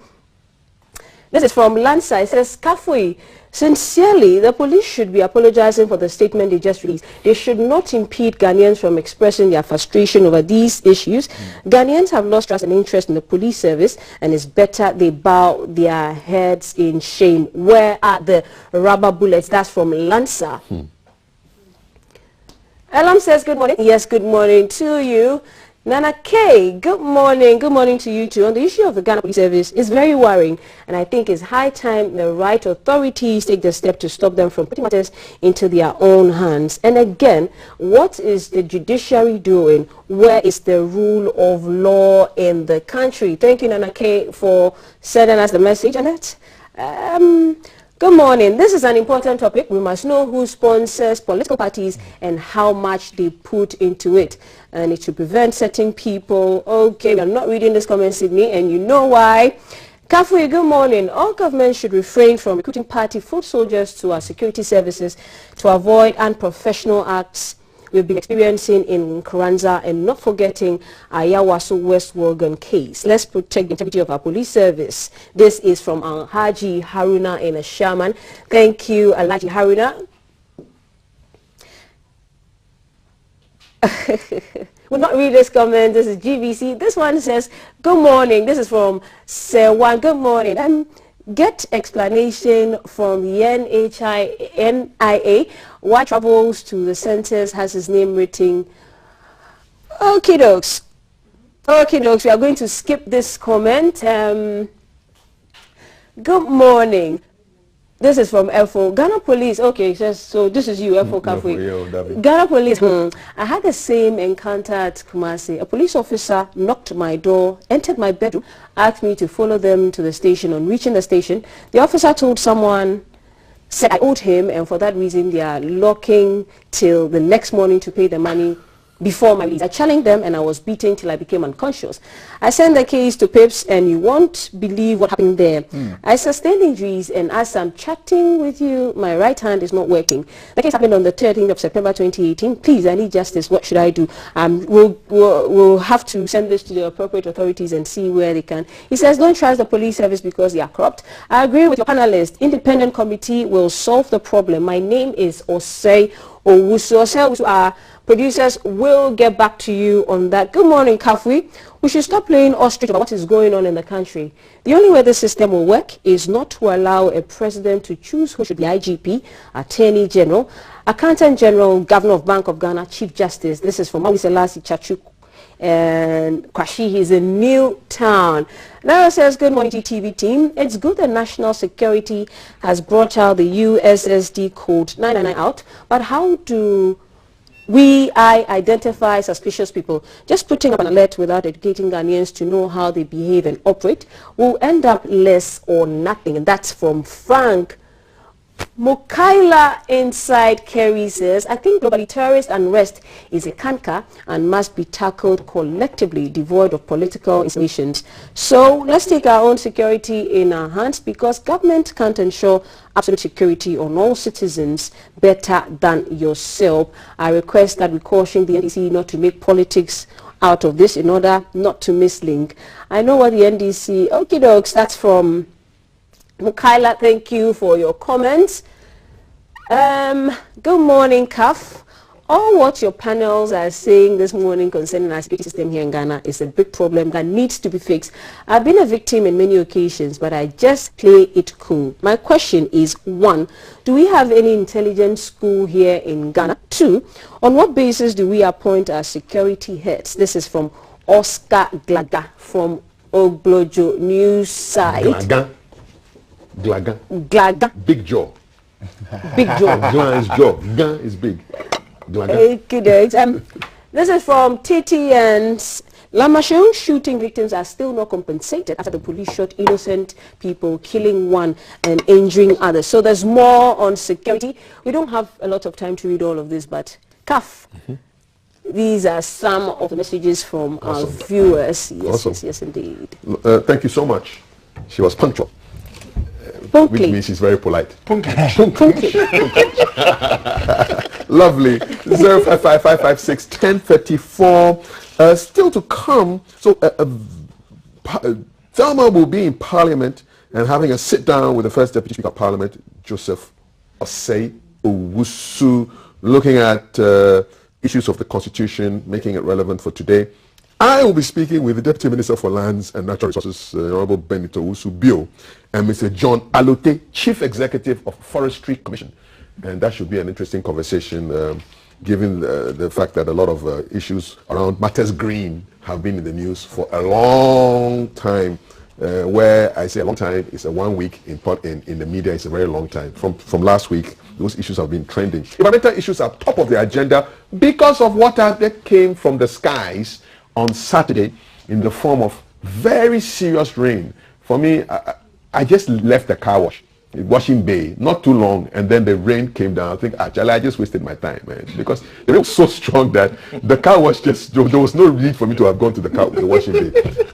S5: is from Lansa. It says, Kafui, sincerely, the police should be apologizing for the statement they just released. They should not impede Ghanaians from expressing their frustration over these issues. Ghanaians have lost trust and interest in the police service, and it's better they bow their heads in shame. Where are the rubber bullets? That's from Lansa. Elam says, good morning. Yes, good morning to you. Nana K, good morning to you too. On the issue of the Ghana Police Service, it's very worrying, and I think it's high time the right authorities take the step to stop them from putting matters into their own hands. And again, what is the judiciary doing? Where is the rule of law in the country? Thank you, Nana K, for sending us the message, Annette. Good morning. This is an important topic. We must know who sponsors political parties and how much they put into it. And it should prevent certain people. Okay, we are not reading this comment, Sydney, and you know why. Kafui, good morning. All governments should refrain from recruiting party foot soldiers to our security services to avoid unprofessional acts we've been experiencing in Nkranza, and not forgetting Ayawaso West Wolgan case. Let's protect the integrity of our police service. This is from Haji Haruna in a Shaman. Thank you, Alhaji Haruna. We'll not read this comment. This is GVC. This one says, good morning. This is from Sewan. Good morning. Get explanation from the NIA why travels to the centers has his name written. Okay, dokes. We are going to skip this comment. Good morning. This is from FO. Ghana Police, okay, says, so this is you, FO Cafe. Ghana Police, I had the same encounter at Kumasi. A police officer knocked my door, entered my bedroom, asked me to follow them to the station. On reaching the station, the officer told someone, said I owed him, and for that reason they are locking till the next morning to pay the money before my release. I challenged them and I was beaten till I became unconscious. I sent the case to PIPS and you won't believe what happened there. I sustained injuries, and as I'm chatting with you, my right hand is not working. The case happened on the 13th of September 2018. Please, I need justice. What should I do? We'll have to send this to the appropriate authorities and see where they can. He says, don't trust the police service because they are corrupt. I agree with your panelist. Independent committee will solve the problem. My name is Osei Owusu. Osei Owusu, producers will get back to you on that. Good morning, Kafui. We should stop playing ostrich about what is going on in the country. The only way this system will work is not to allow a president to choose who should be IGP, Attorney General, Accountant General, Governor of Bank of Ghana, Chief Justice. This is from Mawiselasi Chachuk and Kwashi. He's in Newtown. Nara says, good morning GTV team. It's good that national security has brought out the USSD code 999 out, but how do I identify suspicious people? Just putting up an alert without educating Ghanaians to know how they behave and operate will end up less or nothing. And that's from Frank. Mukaila inside Kerry says, I think globally terrorist unrest is a canker and must be tackled collectively, devoid of political installations. So let's take our own security in our hands, because government can't ensure absolute security on all citizens better than yourself. I request that we caution the NDC not to make politics out of this in order not to mislink. I know what the NDC, okie dokes, that's from Mukaila. Thank you for your comments. Good morning, Kaf. All what your panels are saying this morning concerning our security system here in Ghana is a big problem that needs to be fixed. I've been a victim in many occasions, but I just play it cool. My question is, 1, do we have any intelligence school here in Ghana? 2, on what basis do we appoint our security heads? This is from Oscar Glaga from Oglojo News site. Glaga.
S1: Big jaw.
S5: Big jaw.
S1: Jaw is jaw. Gun is big.
S5: This is from TTN's. Lamashon shooting victims are still not compensated after the police shot innocent people, killing one and injuring others. So there's more on security. We don't have a lot of time to read all of this, but CAF. These are some of the messages from our viewers. Yes, yes, indeed.
S1: Thank you so much. She was punctual. Which means she's very polite. Lovely. 0555561034. Still to come. So Thelma will be in Parliament and having a sit down with the first Deputy Speaker of Parliament, Joseph Osei Owusu, looking at issues of the Constitution, making it relevant for today. I will be speaking with the Deputy Minister for Lands and Natural Resources, Honorable Benito Owusu-Bio, and Mr. John Alote, Chief Executive of Forestry Commission. And that should be an interesting conversation, given the fact that a lot of issues around matters green have been in the news for a long time. Where I say a long time, it's a 1 week. In the media, it's a very long time. From last week, those issues have been trending. Environmental issues are top of the agenda because of water that came from the skies on Saturday in the form of very serious rain. For me, I just left the car wash, washing bay, not too long, and then the rain came down. I think, actually, I just wasted my time, man, because the rain was so strong that the car wash just, there was no need for me to have gone to the washing bay.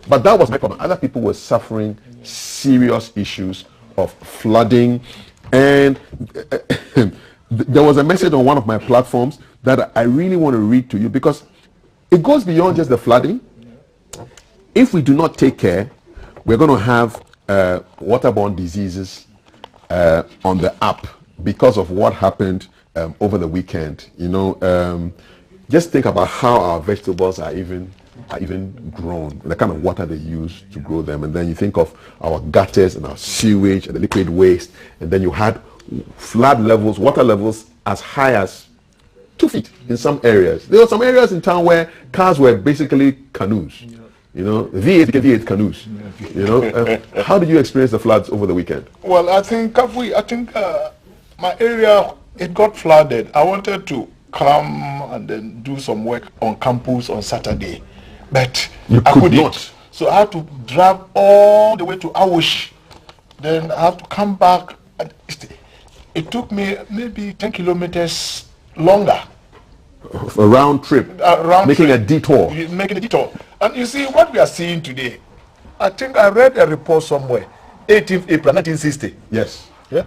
S1: But that was my problem. Other people were suffering serious issues of flooding, and there was a message on one of my platforms that I really want to read to you, because it goes beyond just the flooding. If we do not take care, we're going to have waterborne diseases on the up because of what happened over the weekend. You know, just think about how our vegetables are even grown, the kind of water they use to grow them, and then you think of our gutters and our sewage and the liquid waste, and then you had flood levels, water levels as high as 2 feet in some areas. There were some areas in town where cars were basically canoes. You know, V8 canoes. You know, how did you experience the floods over the weekend?
S2: Well, I think my area, it got flooded. I wanted to come and then do some work on campus on Saturday, but
S1: I couldn't. Not.
S2: So I had to drive all the way to Awash. Then I have to come back. And it took me maybe 10 kilometers longer.
S1: A round trip. Making a detour.
S2: Making a detour. And you see, what we are seeing today, I think I read a report somewhere, 18th April 1960.
S1: Yes.
S2: Yeah.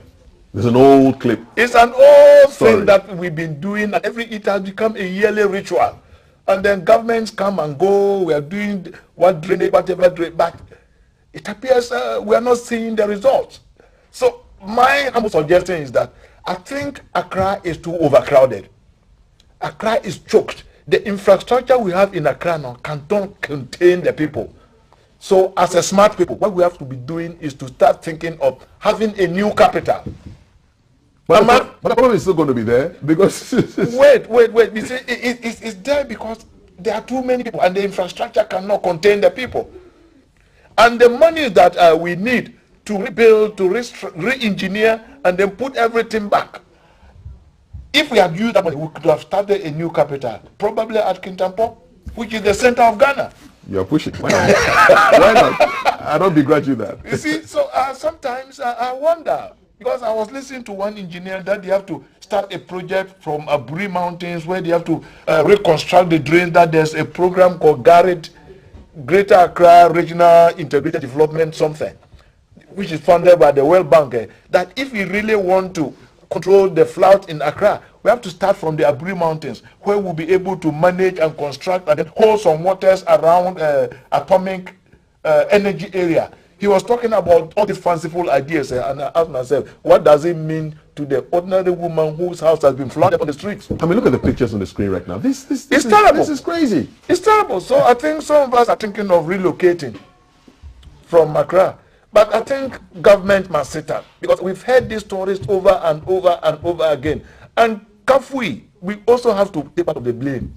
S1: There's an old clip.
S2: It's an old thing that we've been doing, and it has become a yearly ritual. And then governments come and go, we are doing what drainage, whatever drainage, but it appears we are not seeing the results. So my humble suggestion is that I think Accra is too overcrowded. Accra is choked. The infrastructure we have in Accra now cannot contain the people. So as a smart people, what we have to be doing is to start thinking of having a new capital.
S1: But the problem is still going to be there because...
S2: wait. You see, it's there because there are too many people and the infrastructure cannot contain the people. And the money that we need to rebuild, to re-engineer, and then put everything back. If we had used that money, we could have started a new capital, probably at Kintampo, which is the center of Ghana.
S1: You're pushing. Why not? Why not? I don't begrudge you that.
S2: You see, so sometimes I wonder, because I was listening to one engineer that they have to start a project from Aburi Mountains where they have to reconstruct the drains, that there's a program called Greater Accra Regional Integrated Development something, which is funded by the World Bank, that if we really want to control the flood in Accra, we have to start from the Aburi Mountains, where we'll be able to manage and construct and then hold some waters around atomic energy area. He was talking about all these fanciful ideas, and I asked myself, what does it mean to the ordinary woman whose house has been flooded on the streets?
S1: I mean, look at the pictures on the screen right now. This
S2: is terrible.
S1: This is crazy.
S2: It's terrible. So I think some of us are thinking of relocating from Accra. But I think government must sit up, because we've heard these stories over and over and over again. And Kafui, we also have to take part of the blame,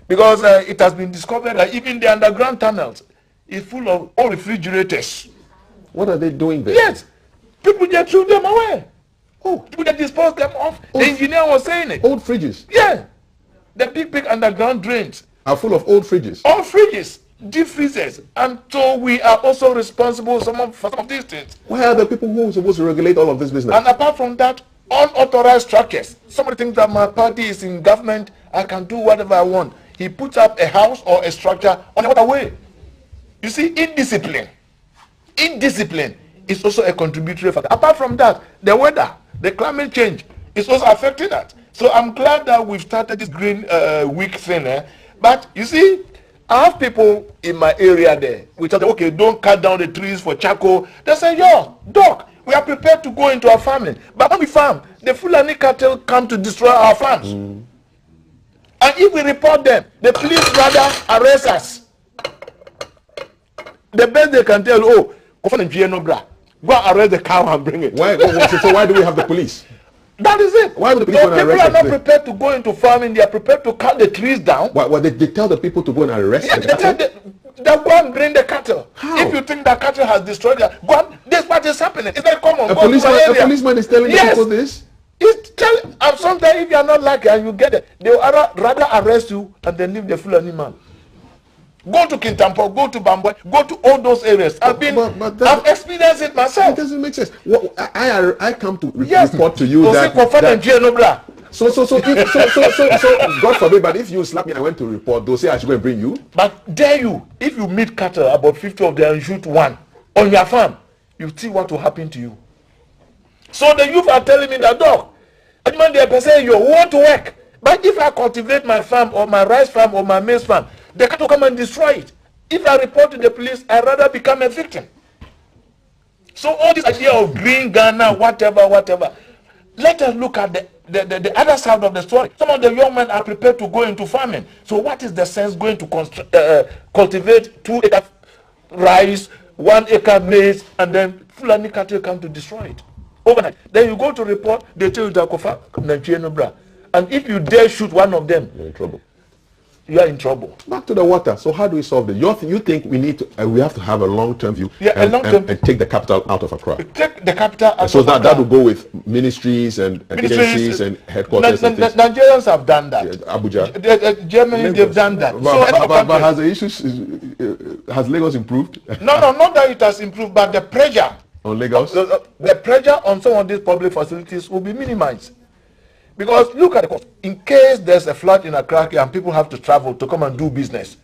S2: because it has been discovered that even the underground tunnels is full of old refrigerators.
S1: What are they doing there?
S2: Yes, people just threw them away. Oh, people just disposed them off. The engineer was saying it.
S1: Old fridges.
S2: Yeah, the big underground drains
S1: are full of old fridges.
S2: Old fridges. Deep freezers, and so we are also responsible for some of these things.
S1: Why are the people who are supposed to regulate all of this business?
S2: And apart from that, unauthorized structures. Somebody thinks that my party is in government, I can do whatever I want. He puts up a house or a structure on the waterway. You see, indiscipline is also a contributory factor. Apart from that, the weather, the climate change is also affecting that. So I'm glad that we've started this green week thing. But you see, I have people in my area there. We tell them, okay, don't cut down the trees for charcoal. They say, yo, Doc, we are prepared to go into our farming. But when we farm, the Fulani cattle come to destroy our farms. And if we report them, the police rather arrest us. The best they can tell, oh, go and arrest the cow and bring it.
S1: Why? So why do we have the police?
S2: That is it.
S1: Why would the
S2: people are not prepared to go into farming. They are prepared to cut the trees down.
S1: Why? Well, they tell the people to go and arrest
S2: the cattle? They go and bring the cattle. How? If you think that cattle has destroyed them, go on. This is what is happening. It's not common.
S1: A policeman is telling the people this?
S2: And sometimes if you are not lucky and you get it, they will rather arrest you and then leave the full animal. Go to Kintampo, go to Bamboy, go to all those areas. I've experienced it myself.
S1: It doesn't make sense. Well, I come to report to you that so God forbid, but if you slap me and I went to report, they'll say I should go and bring you.
S2: But dare you, if you meet cattle, about 50 of them, and shoot one on your farm, you see what will happen to you. So the youth are telling me that, Dog, they say you want to work, but if I cultivate my farm or my rice farm or my maize farm, the cattle come and destroy it. If I report to the police, I'd rather become a victim. So all this idea of green Ghana, whatever, let us look at the other side of the story. Some of the young men are prepared to go into farming. So what is the sense going to cultivate 2 acre rice, 1 acre maize, and then Fulani cattle come to destroy it overnight? Then you go to report, they tell you that and if you dare shoot one of them,
S1: you're in trouble.
S3: you are in trouble.
S1: Back to the water. So how do we solve this? You think we need to? We have to have a long-term view.
S3: Yeah, a long-term.
S1: And take the capital out of Accra.
S3: Take the capital out
S1: so
S3: of Accra.
S1: that will go with ministries and agencies and headquarters.
S3: Nigerians have done that.
S1: Yeah, Abuja.
S3: Germany,
S1: Lagos.
S3: they've done that.
S1: But has the issues? Has Lagos improved?
S3: No, not that it has improved, but the pressure
S1: on Lagos.
S3: The pressure on some of these public facilities will be minimized. Because look at the cost. In case there's a flood in Accra and people have to travel to come and do business,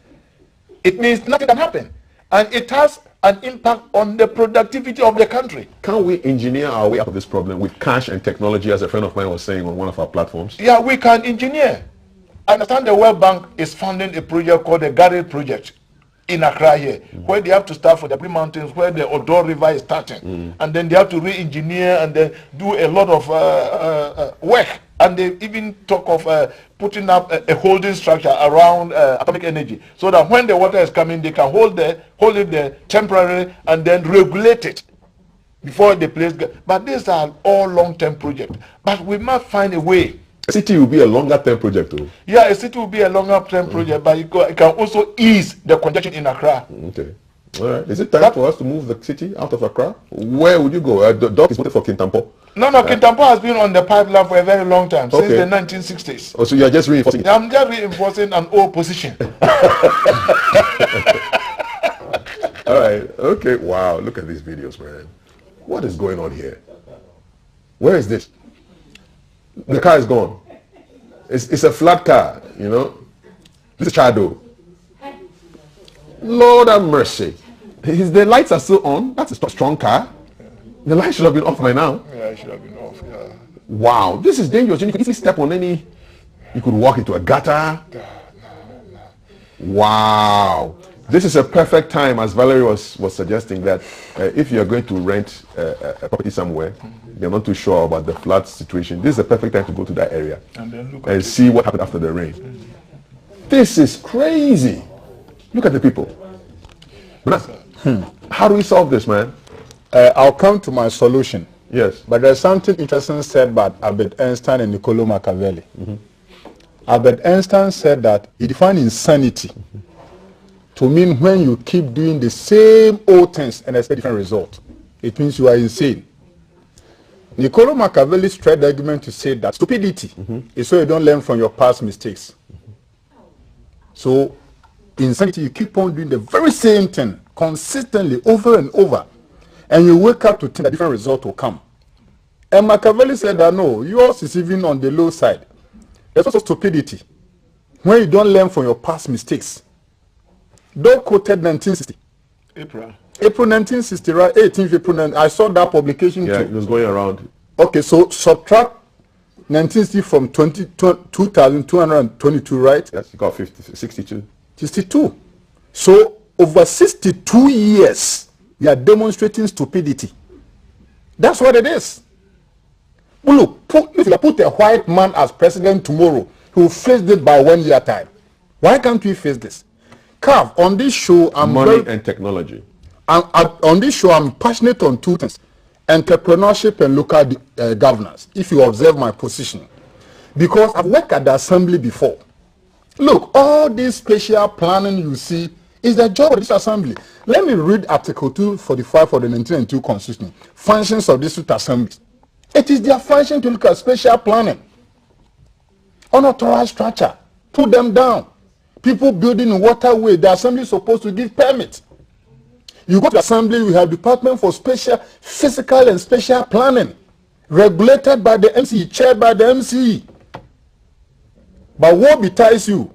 S3: it means nothing can happen. And it has an impact on the productivity of the country.
S1: Can we engineer our way out of this problem with cash and technology, as a friend of mine was saying on one of our platforms?
S3: Yeah, we can engineer. I understand the World Bank is funding a project called the Garden Project in Accra here, where they have to start for the Blue Mountains, where the Odo River is starting. And then they have to re-engineer and then do a lot of work. And they even talk of putting up a holding structure around atomic energy, so that when the water is coming, they can hold it there temporarily and then regulate it before the place. But these are all long-term projects. But we must find a way.
S1: A city will be a longer-term project, though.
S3: Yeah, a city will be a longer-term project, but it can also ease the congestion in Accra.
S1: Okay. All right. Is it time for us to move the city out of Accra? Where would you go? Doc is voted for Kintampo.
S3: No, Kintampo has been on the pipeline for a very long time, since the 1960s.
S1: Oh, so you are just reinforcing it?
S3: I'm just reinforcing an old position.
S1: All right. Okay. Wow. Look at these videos, man. What is going on here? Where is this? The car is gone. It's a flat car, you know. This is Chado. Lord have mercy. The lights are still on. That's a strong car. The light should have been off by now.
S3: Yeah, it should have been off, yeah.
S1: Wow, this is dangerous. You could easily step on any... You could walk into a gutter. Wow. This is a perfect time, as Valerie was suggesting, that if you're going to rent a property somewhere, you're not too sure about the flood situation, this is a perfect time to go to that area
S3: and then look
S1: and see what happened after the rain. This is crazy. Look at the people. How do we solve this, man?
S4: I'll come to my solution.
S1: Yes.
S4: But there's something interesting said by Albert Einstein and Niccolo Machiavelli. Albert Einstein said that he defined insanity to mean when you keep doing the same old things and expect a different result. It means you are insane. Niccolo Machiavelli tried the argument to say that stupidity is so you don't learn from your past mistakes. So, insanity, you keep on doing the very same thing consistently over and over, and you wake up to think a different result will come. And Machiavelli said that no, yours is even on the low side. There's also stupidity when you don't learn from your past mistakes. Doe quoted 1960. April 1960, right? 18th April. I saw that publication too.
S1: Yeah, it was going around.
S4: Okay, so subtract 1960 from 2,222, right?
S1: Yes, you got 62.
S4: 62. So over 62 years, you are demonstrating stupidity. That's what it is. Well, look, if you put a white man as president tomorrow, he will face this by 1 year time. Why can't we face this? Cav, on this show,
S1: money and technology.
S4: On this show, I'm passionate on two things: entrepreneurship and local governance. If you observe my position, because I've worked at the assembly before. Look, all this spatial planning you see is the job of this assembly. Let me read Article 245 for the 1992 Constitution. Functions of district assemblies. It is their function to look at spatial planning. Unauthorized structure. Put them down. People building in waterway, the assembly is supposed to give permits. You go to assembly, we have Department for Spatial, Physical and Spatial Planning, regulated by the MCE, chaired by the MCE. But what betides you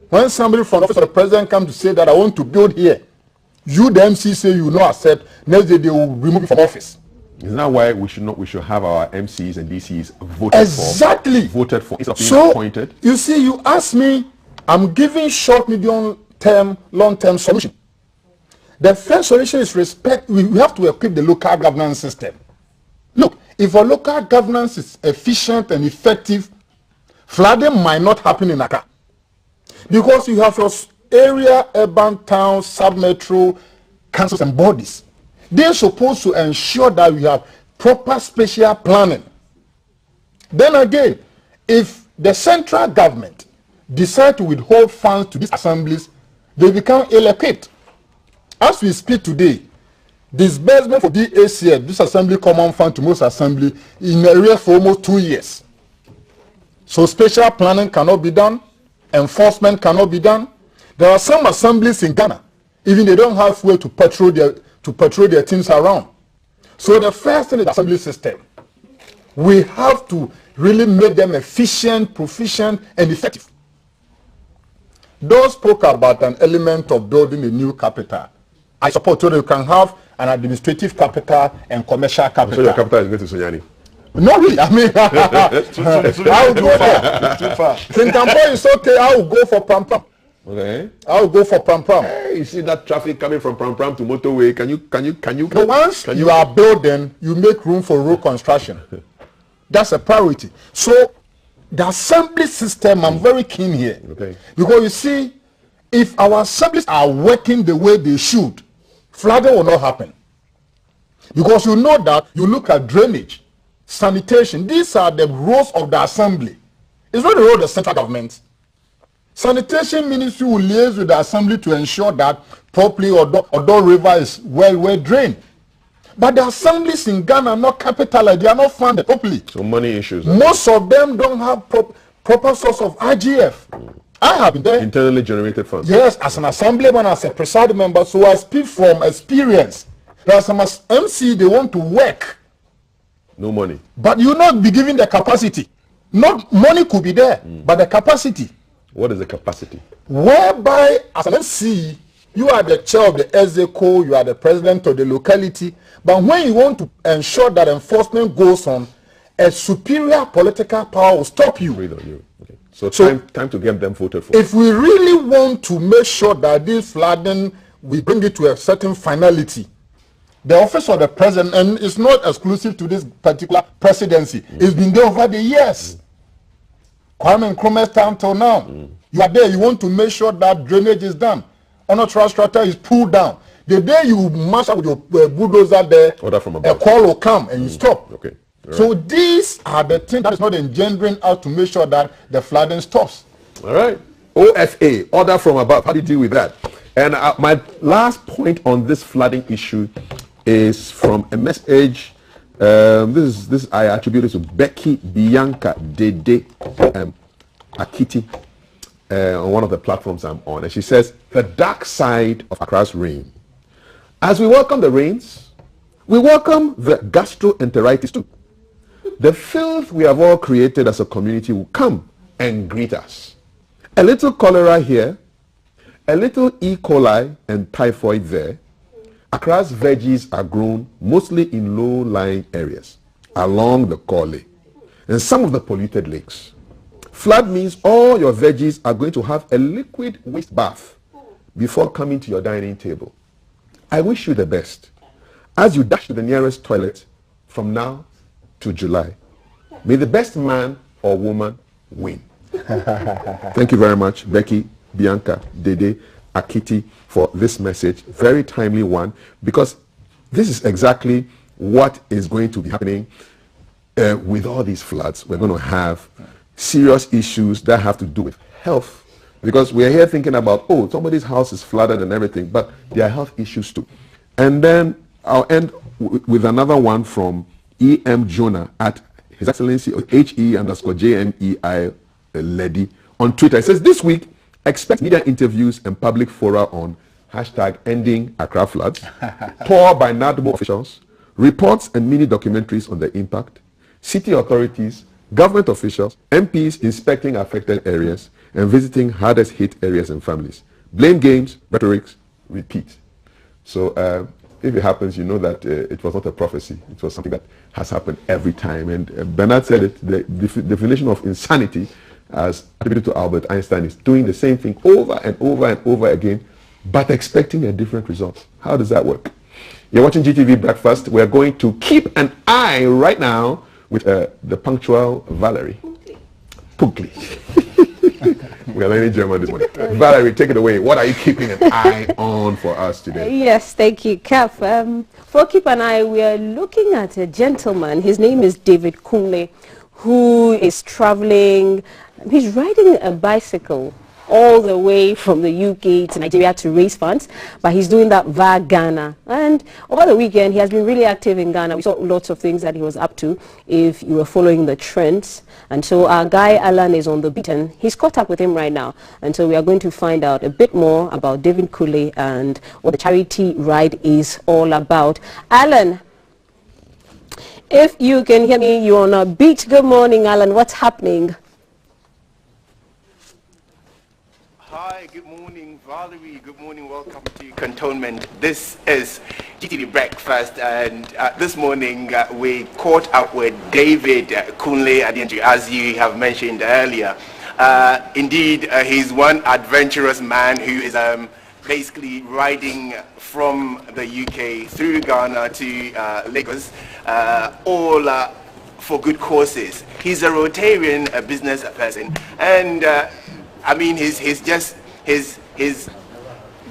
S4: when somebody from the office of the president comes to say that I want to build here? You, the MCE, say you will not accept. Next day they will remove you from office.
S1: Isn't that why we should have our MCs and DCs voted for instead of being appointed?
S4: You see, you ask me, I'm giving short, medium term, long term solution. The first solution is respect. We have to equip the local governance system. Look, if our local governance is efficient and effective, flooding might not happen in Accra. Because you have your area, urban towns, sub-metro, councils and bodies. They're supposed to ensure that we have proper spatial planning. Then again, if the central government
S6: decide to withhold funds to these assemblies, they become ill-equipped. As we speak today, disbursement for DACF, this Assembly Common Fund to most assembly, in arrears for almost 2 years. So spatial planning cannot be done, enforcement cannot be done. There are some assemblies in Ghana, even they don't have way to patrol their teams around. So the first thing is the assembly system. We have to really make them efficient, proficient, and effective. Those spoke about an element of building a new capital. I support you can have an administrative capital and commercial capital.
S1: So your capital is going to Sunyani?
S6: Not really. I mean, I will go there.
S2: Too far.
S6: Kintampo is okay. I will go for Pram Pram.
S1: Okay.
S6: I will go for Pram Pram.
S1: Hey, you see that traffic coming from Pram Pram to motorway?
S6: Once you are building, you make room for road construction. That's a priority. So the assembly system, I'm very keen here.
S1: Okay.
S6: Because you see, if our assemblies are working the way they should, flooding will not happen. Because you know that you look at drainage, sanitation, these are the roles of the assembly. It's not the role of the central government. Sanitation ministry will liaise with the assembly to ensure that properly Odo River is well drained. But the assemblies in Ghana are not capitalized, they are not funded properly.
S1: So money issues.
S6: Most of them don't have proper source of IGF. I have been there.
S1: Internally generated funds.
S6: Yes, as an assemblyman, as a presiding member, so I speak from experience. There are some MC, they want to work.
S1: No money.
S6: But you not be given the capacity. Not money could be there, but the capacity.
S1: What is the capacity?
S6: Whereby, as an MC, you are the chair of the EZECO, you are the president of the locality, but when you want to ensure that enforcement goes on, a superior political power will stop you.
S1: Read on you. Okay. So time to get them voted for.
S6: If we really want to make sure that this flooding, we bring it to a certain finality, the office of the president, and it's not exclusive to this particular presidency, it's been there over the years. Kwame Nkrumah's time till now. You are there, you want to make sure that drainage is done. Unnatural structure is pulled down. The day you mash up with your bulldozer there,
S1: order from above,
S6: a call will come and you stop.
S1: Okay. All
S6: So
S1: right.
S6: these are the things that is not engendering us to make sure that the flooding stops.
S1: All right. OFA, order from above. How do you deal with that? And my last point on this flooding issue is from a message. This I attribute it to Becky Bianca Dede Akiti on one of the platforms I'm on, and she says the dark side of Accra's rain. As we welcome the rains, we welcome the gastroenteritis too. The filth we have all created as a community will come and greet us. A little cholera here, a little E. coli and typhoid there. Accra's veggies are grown mostly in low-lying areas, along the Korle, and some of the polluted lakes. Flood means all your veggies are going to have a liquid waste bath before coming to your dining table. I wish you the best as you dash to the nearest toilet from now to July. May the best man or woman win. Thank you very much, Becky Bianca Dede Akiti, for this message. Very timely one, because this is exactly what is going to be happening with all these floods. We're going to have serious issues that have to do with health, because we are here thinking about, oh, somebody's house is flooded and everything, but there are health issues too. And then I'll end with another one from E.M. Jonah at His Excellency HE_JNEI Lady on Twitter. It says, this week, expect media interviews and public fora on #ending Accra floods, tour by NADMO officials, reports and mini documentaries on the impact, city authorities, government officials, MPs inspecting affected areas and visiting hardest hit areas and families. Blame games, rhetorics, repeat. So if it happens, you know that it was not a prophecy. It was something that has happened every time. And Bernard said it, the definition of insanity, as attributed to Albert Einstein, is doing the same thing over and over and over again, but expecting a different result. How does that work? You're watching GTV Breakfast. We're going to keep an eye right now with the punctual Valerie. Pünktlich. We are learning German this morning. Valerie, take it away. What are you keeping an eye on for us today?
S5: Yes, thank you, Cap. For Keep an Eye, we are looking at a gentleman. His name is David Kunle, who is traveling He's riding a bicycle all the way from the UK to Nigeria to raise funds, but he's doing that via Ghana. And over the weekend, he has been really active in Ghana. We saw lots of things that he was up to if you were following the trends. And so our guy Alan is on the beat, and he's caught up with him right now. And so we are going to find out a bit more about David Kule and what the charity ride is all about. Alan, if you can hear me, you're on a beat. Good morning, Alan. What's happening?
S7: Hi, good morning, Valerie. Good morning. Welcome to Cantonment. This is GTV Breakfast, and this morning we caught up with David Kunle Adientu, as you have mentioned earlier. Indeed, he's one adventurous man who is basically riding from the UK through Ghana to Lagos, all for good causes. He's a Rotarian business person, and I mean, his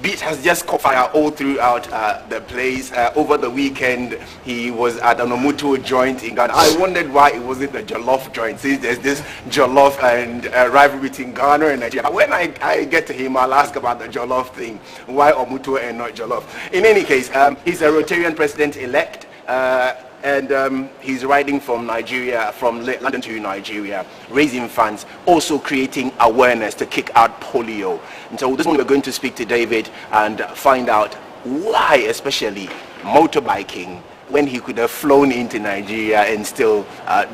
S7: beat has just caught fire all throughout the place. Over the weekend, he was at an Omuto joint in Ghana. I wondered why it wasn't the Jollof joint, since there's this Jollof and rivalry between Ghana and Nigeria. When I get to him, I'll ask about the Jollof thing. Why Omuto and not Jollof? In any case, he's a Rotarian president-elect. And he's riding from Nigeria, from London to Nigeria, raising funds, also creating awareness to kick out polio. And so this morning we're going to speak to David and find out why, especially motorbiking, when he could have flown into Nigeria and still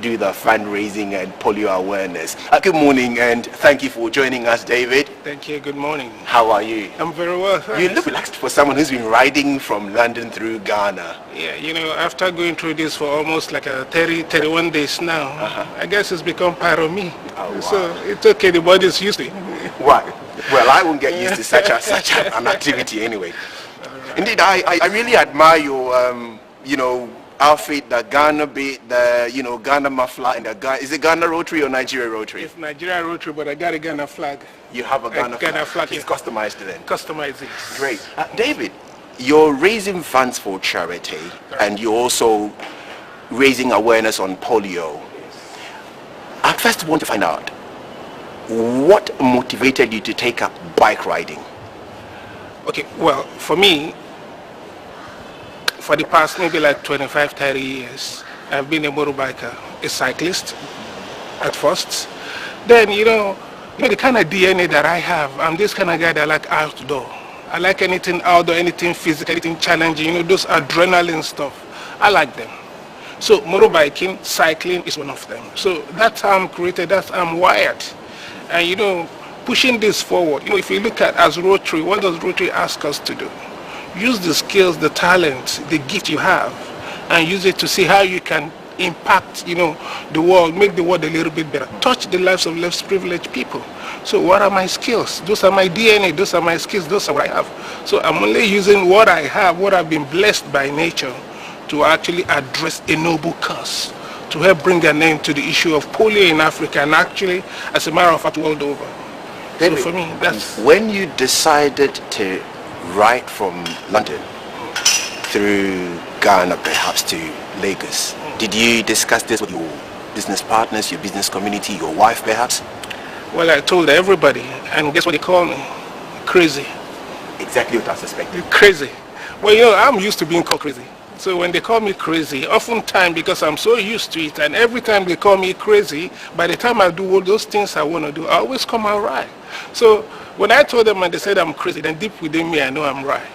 S7: do the fundraising and polio awareness. Good morning, and thank you for joining us, David.
S8: Thank you. Good morning.
S7: How are you?
S8: I'm very well, thanks.
S7: You look relaxed for someone who's been riding from London through Ghana.
S8: Yeah, you know, after going through this for almost like 31 days now, I guess it's become part of me.
S7: Oh, wow.
S8: So it's okay, the body's used to it.
S7: Why? Well, I won't get used to such an activity anyway. Right. Indeed, I really admire your outfit, the Ghana beat, the Ghana muffler, and is it Ghana Rotary or Nigeria Rotary?
S8: It's Nigeria Rotary, but I got a Ghana flag.
S7: You have a Ghana flag. It's customized then.
S8: Customized it.
S7: Great. David, you're raising funds for charity, and you're also raising awareness on polio. I first want to find out what motivated you to take up bike riding.
S8: Okay, well, for me, for the past maybe like 25, 30 years, I've been a motorbiker, a cyclist at first. Then, you know the kind of DNA that I have, I'm this kind of guy that like outdoor. I like anything outdoor, anything physical, anything challenging, those adrenaline stuff. I like them. So motorbiking, cycling is one of them. So that's how I'm created, that's how I'm wired. And pushing this forward, if you look at as Rotary, what does Rotary ask us to do? Use the skills, the talent, the gift you have, and use it to see how you can impact, the world, make the world a little bit better, touch the lives of less privileged people. So what are my skills? Those are my DNA, those are my skills, those are what I have. So I'm only using what I have, what I've been blessed by nature, to actually address a noble cause, to help bring a name to the issue of polio in Africa, and actually, as a matter of fact, world over.
S7: David,
S8: so for me, that's...
S7: When you decided to ride from London through Ghana, perhaps to Lagos, did you discuss this with your business partners, your business community, your wife perhaps?
S8: Well, I told everybody, and guess what they call me? Crazy.
S7: Exactly what I suspected.
S8: Crazy. Well, I'm used to being called crazy. So when they call me crazy, oftentimes because I'm so used to it, and every time they call me crazy, by the time I do all those things I want to do, I always come out right. So when I told them and they said I'm crazy, then deep within me I know I'm right.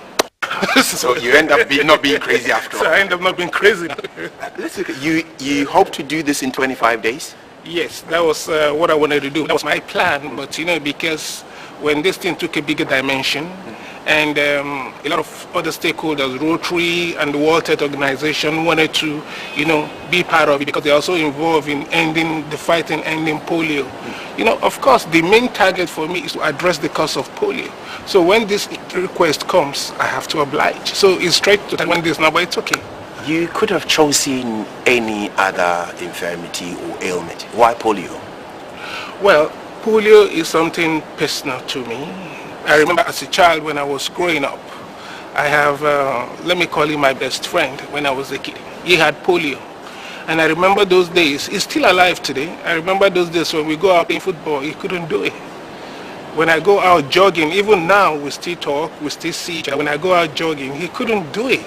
S7: So you end up not being crazy after all.
S8: So I end up not being crazy.
S7: Let's look at you hope to do this in 25 days?
S8: Yes, that was what I wanted to do. That was my plan, but because when this thing took a bigger dimension, and a lot of other stakeholders, Rotary and the World Health Organization, wanted to, be part of it because they're also involved in ending the fight and ending polio. Of course, the main target for me is to address the cause of polio. So when this request comes, I have to oblige. So it's straight to 21 days now, but it's okay.
S7: You could have chosen any other infirmity or ailment. Why polio?
S8: Well, polio is something personal to me. I remember as a child when I was growing up, I have, let me call him my best friend when I was a kid. He had polio. And I remember those days. He's still alive today. I remember those days when we go out playing football, he couldn't do it. When I go out jogging, even now we still talk, we still see each other. When I go out jogging, he couldn't do it.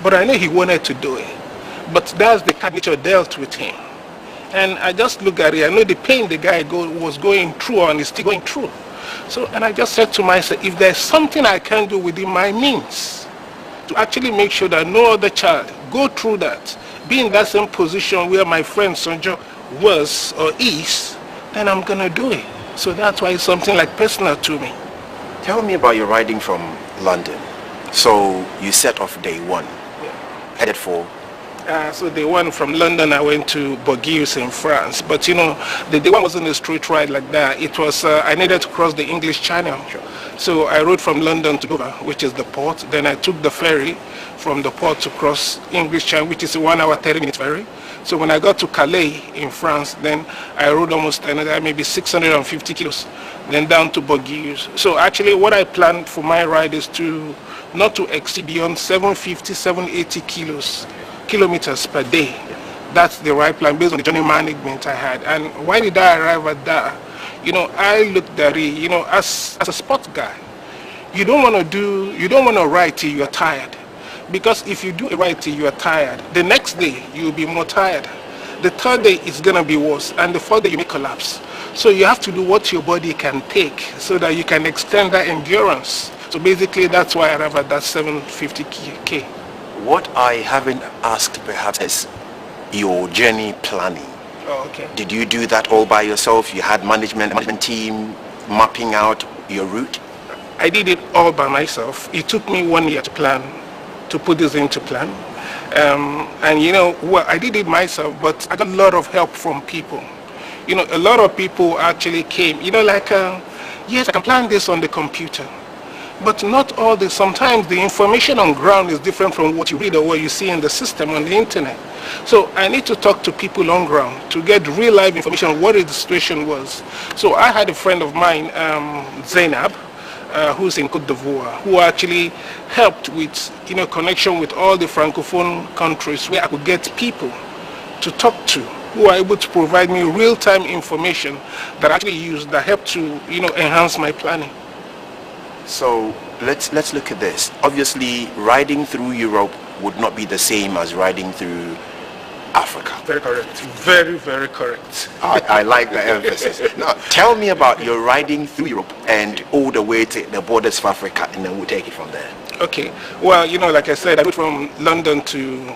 S8: But I know he wanted to do it. But that's the kind of nature dealt with him. And I just look at it, I know the pain the guy was going through and is still going through. So, and I just said to myself, if there's something I can do within my means to actually make sure that no other child go through that, be in that same position where my friend Sonjo was or is, then I'm going to do it. So that's why it's something like personal to me.
S7: Tell me about your riding from London. So you set off day one, headed for?
S8: So the one from London, I went to Bordeaux in France. But you know, the day one wasn't a straight ride like that. It was, I needed to cross the English Channel.
S7: Sure.
S8: So I rode from London to Dover, which is the port. Then I took the ferry from the port to cross English Channel, which is a 1 hour 30 minute ferry. So when I got to Calais in France, then I rode almost another maybe 650 kilos, then down to Bordeaux. So actually what I planned for my ride is to not to exceed beyond 750, 780 kilometers per day. That's the right plan based on the journey management I had. And why did I arrive at that? You know, I looked at it, you know, as a sports guy, you don't want to ride till you're tired. Because if you do a ride till you are tired, the next day you'll be more tired. The third day is going to be worse, and the fourth day you may collapse. So you have to do what your body can take so that you can extend that endurance. So basically that's why I arrived at that 750K.
S7: What I haven't asked perhaps is your journey planning.
S8: Oh, okay.
S7: Did you do that all by yourself? You had management team mapping out your route?
S8: I did it all by myself. It took me 1 year to plan, to put this into plan. And you know, well, I did it myself, but I got a lot of help from people. You know, a lot of people actually came, you know, like, yes, I can plan this on the computer. But not all the, sometimes the information on ground is different from what you read or what you see in the system on the internet. So I need to talk to people on ground to get real life information on what the situation was. So I had a friend of mine, Zainab, who's in Côte d'Ivoire, who actually helped with, you know, connection with all the Francophone countries where I could get people to talk to who are able to provide me real-time information that I actually use that help to, you know, enhance my planning.
S7: So let's look at this. Obviously, riding through Europe would not be the same as riding through Africa.
S8: Very correct. Very, very correct.
S7: I like the emphasis. Now, tell me about your riding through Europe and all the way to the borders of Africa, and then we'll take it from there.
S8: Okay. Well, you know, like I said, I went from London to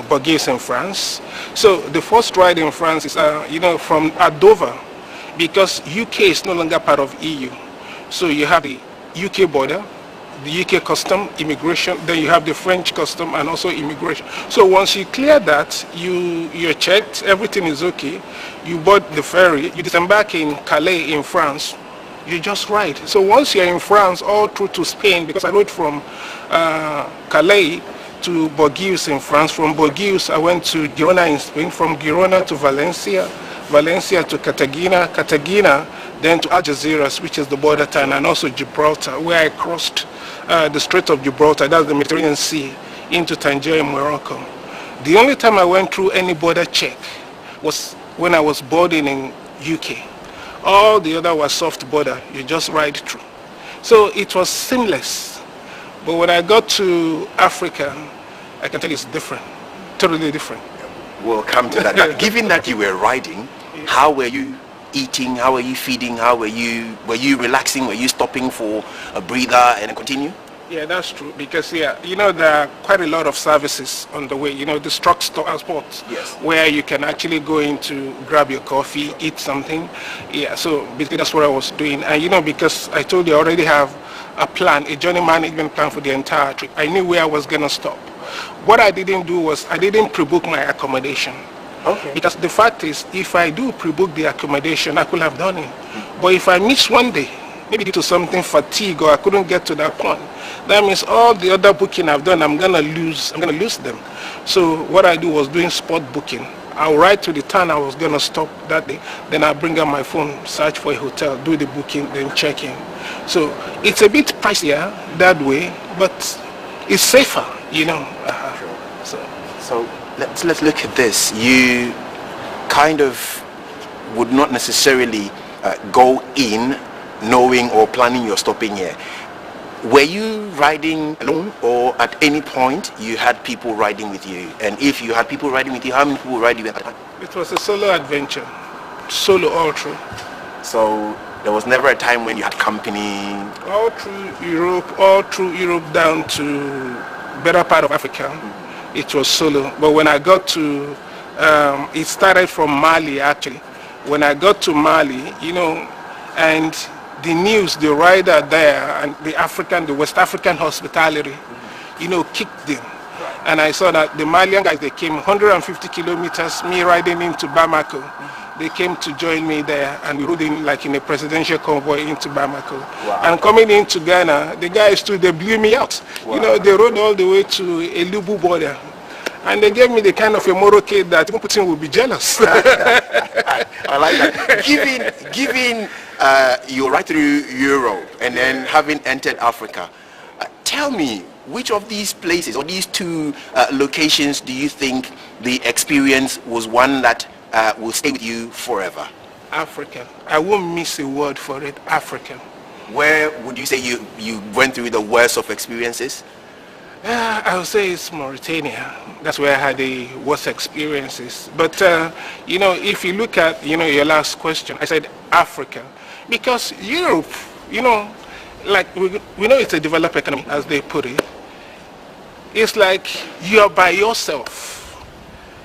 S8: Bordeaux in France. So the first ride in France is, you know, from Dover, because UK is no longer part of EU. So you have the UK border, the UK custom, immigration, then you have the French custom and also immigration. So once you clear that, you're checked, everything is okay, you board the ferry, you disembark in Calais in France, you just ride. So once you're in France, all through to Spain, because I rode from Calais to Bordeaux in France, from Bordeaux I went to Girona in Spain, from Girona to Valencia, Valencia to Cartagena, Cartagena then to Algeciras, which is the border town, and also Gibraltar, where I crossed the Strait of Gibraltar, that's the Mediterranean Sea, into Tangier in Morocco. The only time I went through any border check was when I was boarding in UK. All the other was soft border, you just ride through. So it was seamless. But when I got to Africa, I can tell you it's different, totally different.
S7: We'll come to that. Now, given that you were riding, how were you eating? How were you feeding? How were you relaxing? Were you stopping for a breather and continue?
S8: Yeah, that's true, because yeah, you know, there are quite a lot of services on the way, you know, the truck transport,
S7: yes,
S8: where you can actually go in to grab your coffee, eat something. Yeah, so basically that's what I was doing. And you know, because I told you I already have a plan, a journey management plan for the entire trip. I knew where I was going to stop. What I didn't do was I didn't pre-book my accommodation.
S7: Okay.
S8: Because the fact is, if I do pre-book the accommodation, I could have done it. But if I miss one day, maybe due to something fatigue or I couldn't get to that point, that means all the other booking I've done, I'm gonna lose them. So what I do was doing spot booking. I'll write to the town I was gonna stop that day, then I'll bring out my phone, search for a hotel, do the booking, then check in. So it's a bit pricier that way, but it's safer, you know.
S7: So let's look at this. You kind of would not necessarily go in knowing or planning your stopping here. Were you riding alone, or at any point you had people riding with you? And if you had people riding with you, how many people ride you at a time?
S8: It was a solo adventure, solo all through.
S7: So there was never a time when you had company?
S8: All through Europe down to better part of Africa, it was solo. But when I got to, it started from Mali actually. When I got to Mali, you know, and the news, the rider there, and the West African hospitality, you know, kicked in. And I saw that the Malian guys, they came 150 kilometers, me riding into Bamako. They came to join me there, and we rode in like in a presidential convoy into Bamako. Wow. And coming into Ghana, the guys too, they blew me out. Wow. You know, they rode all the way to Elubu border. And they gave me the kind of a motorcade that even Putin would be jealous.
S7: I like that. Given you right through Europe and then having entered Africa, tell me, which of these places or these two locations do you think the experience was one that will stay with you forever?
S8: Africa. I won't miss a word for it. Africa.
S7: Where would you say you went through the worst of experiences?
S8: I would say it's Mauritania. That's where I had the worst experiences. But, you know, if you look at, you know, your last question, I said Africa. Because Europe, you know, like we know it's a developed economy, as they put it. It's like you're by yourself.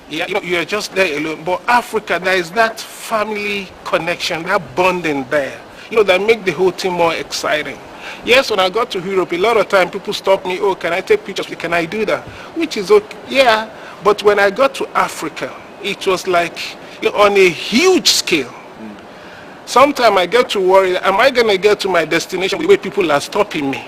S8: Yeah, you know, you're just there alone. But Africa, there is that family connection, that bonding there, you know, that make the whole thing more exciting. Yes, when I got to Europe, a lot of time people stop me, oh, can I take pictures? Can I do that? Which is okay, yeah. But when I got to Africa, it was like, you know, on a huge scale. Sometimes I get to worry, am I going to get to my destination the way people are stopping me?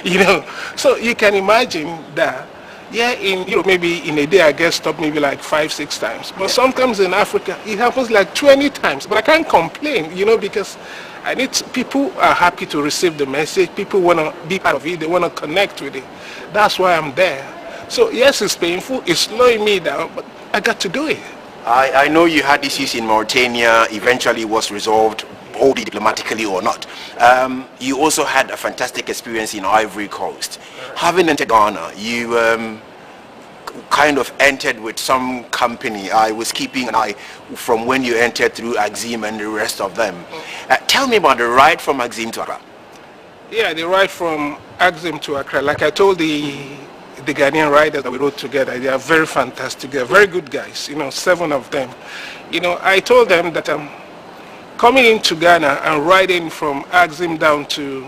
S8: You know, so you can imagine that. Yeah, in Europe, maybe in a day I get stopped maybe like 5-6 times. But sometimes in Africa, it happens like 20 times. But I can't complain, you know, because people are happy to receive the message. People want to be part of it. They want to connect with it. That's why I'm there. So yes, it's painful. It's slowing me down, but I got to do it.
S7: I know you had issues in Mauritania. Eventually was resolved, albeit diplomatically or not. You also had a fantastic experience in Ivory Coast. Having entered Ghana, you kind of entered with some company. I was keeping an eye from when you entered through Axim and the rest of them. Tell me about the ride from Axim to Accra.
S8: Yeah, the ride from Axim to Accra. Like I told the Ghanaian riders that we rode together, they are very fantastic. They are very good guys, you know, 7 of them. You know, I told them that I'm coming into Ghana and riding from Axim down to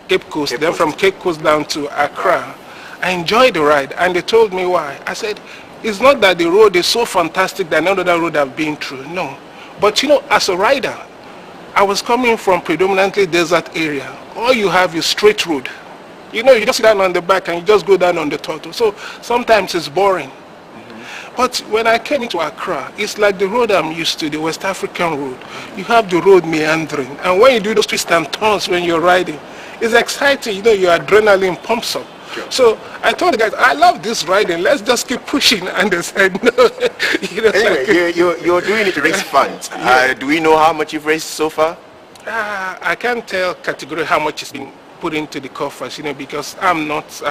S8: Cape Coast, then from Cape Coast down to Accra. I enjoyed the ride, and they told me why. I said, it's not that the road is so fantastic that none other road I've been through, no. But you know, as a rider, I was coming from predominantly desert area. All you have is straight road. You know, you just sit down on the back and you just go down on the throttle. So sometimes it's boring. But when I came into Accra, it's like the road I'm used to, the West African road. You have the road meandering. And when you do those twists and turns when you're riding, it's exciting. You know, your adrenaline pumps up. Sure. So I told the guys, I love this riding. Let's just keep pushing. And they said, no. You know,
S7: anyway, you're doing it to raise funds. Yeah. Do we know how much you've raised so far?
S8: I can't tell categorically how much has been put into the coffers, you know, because I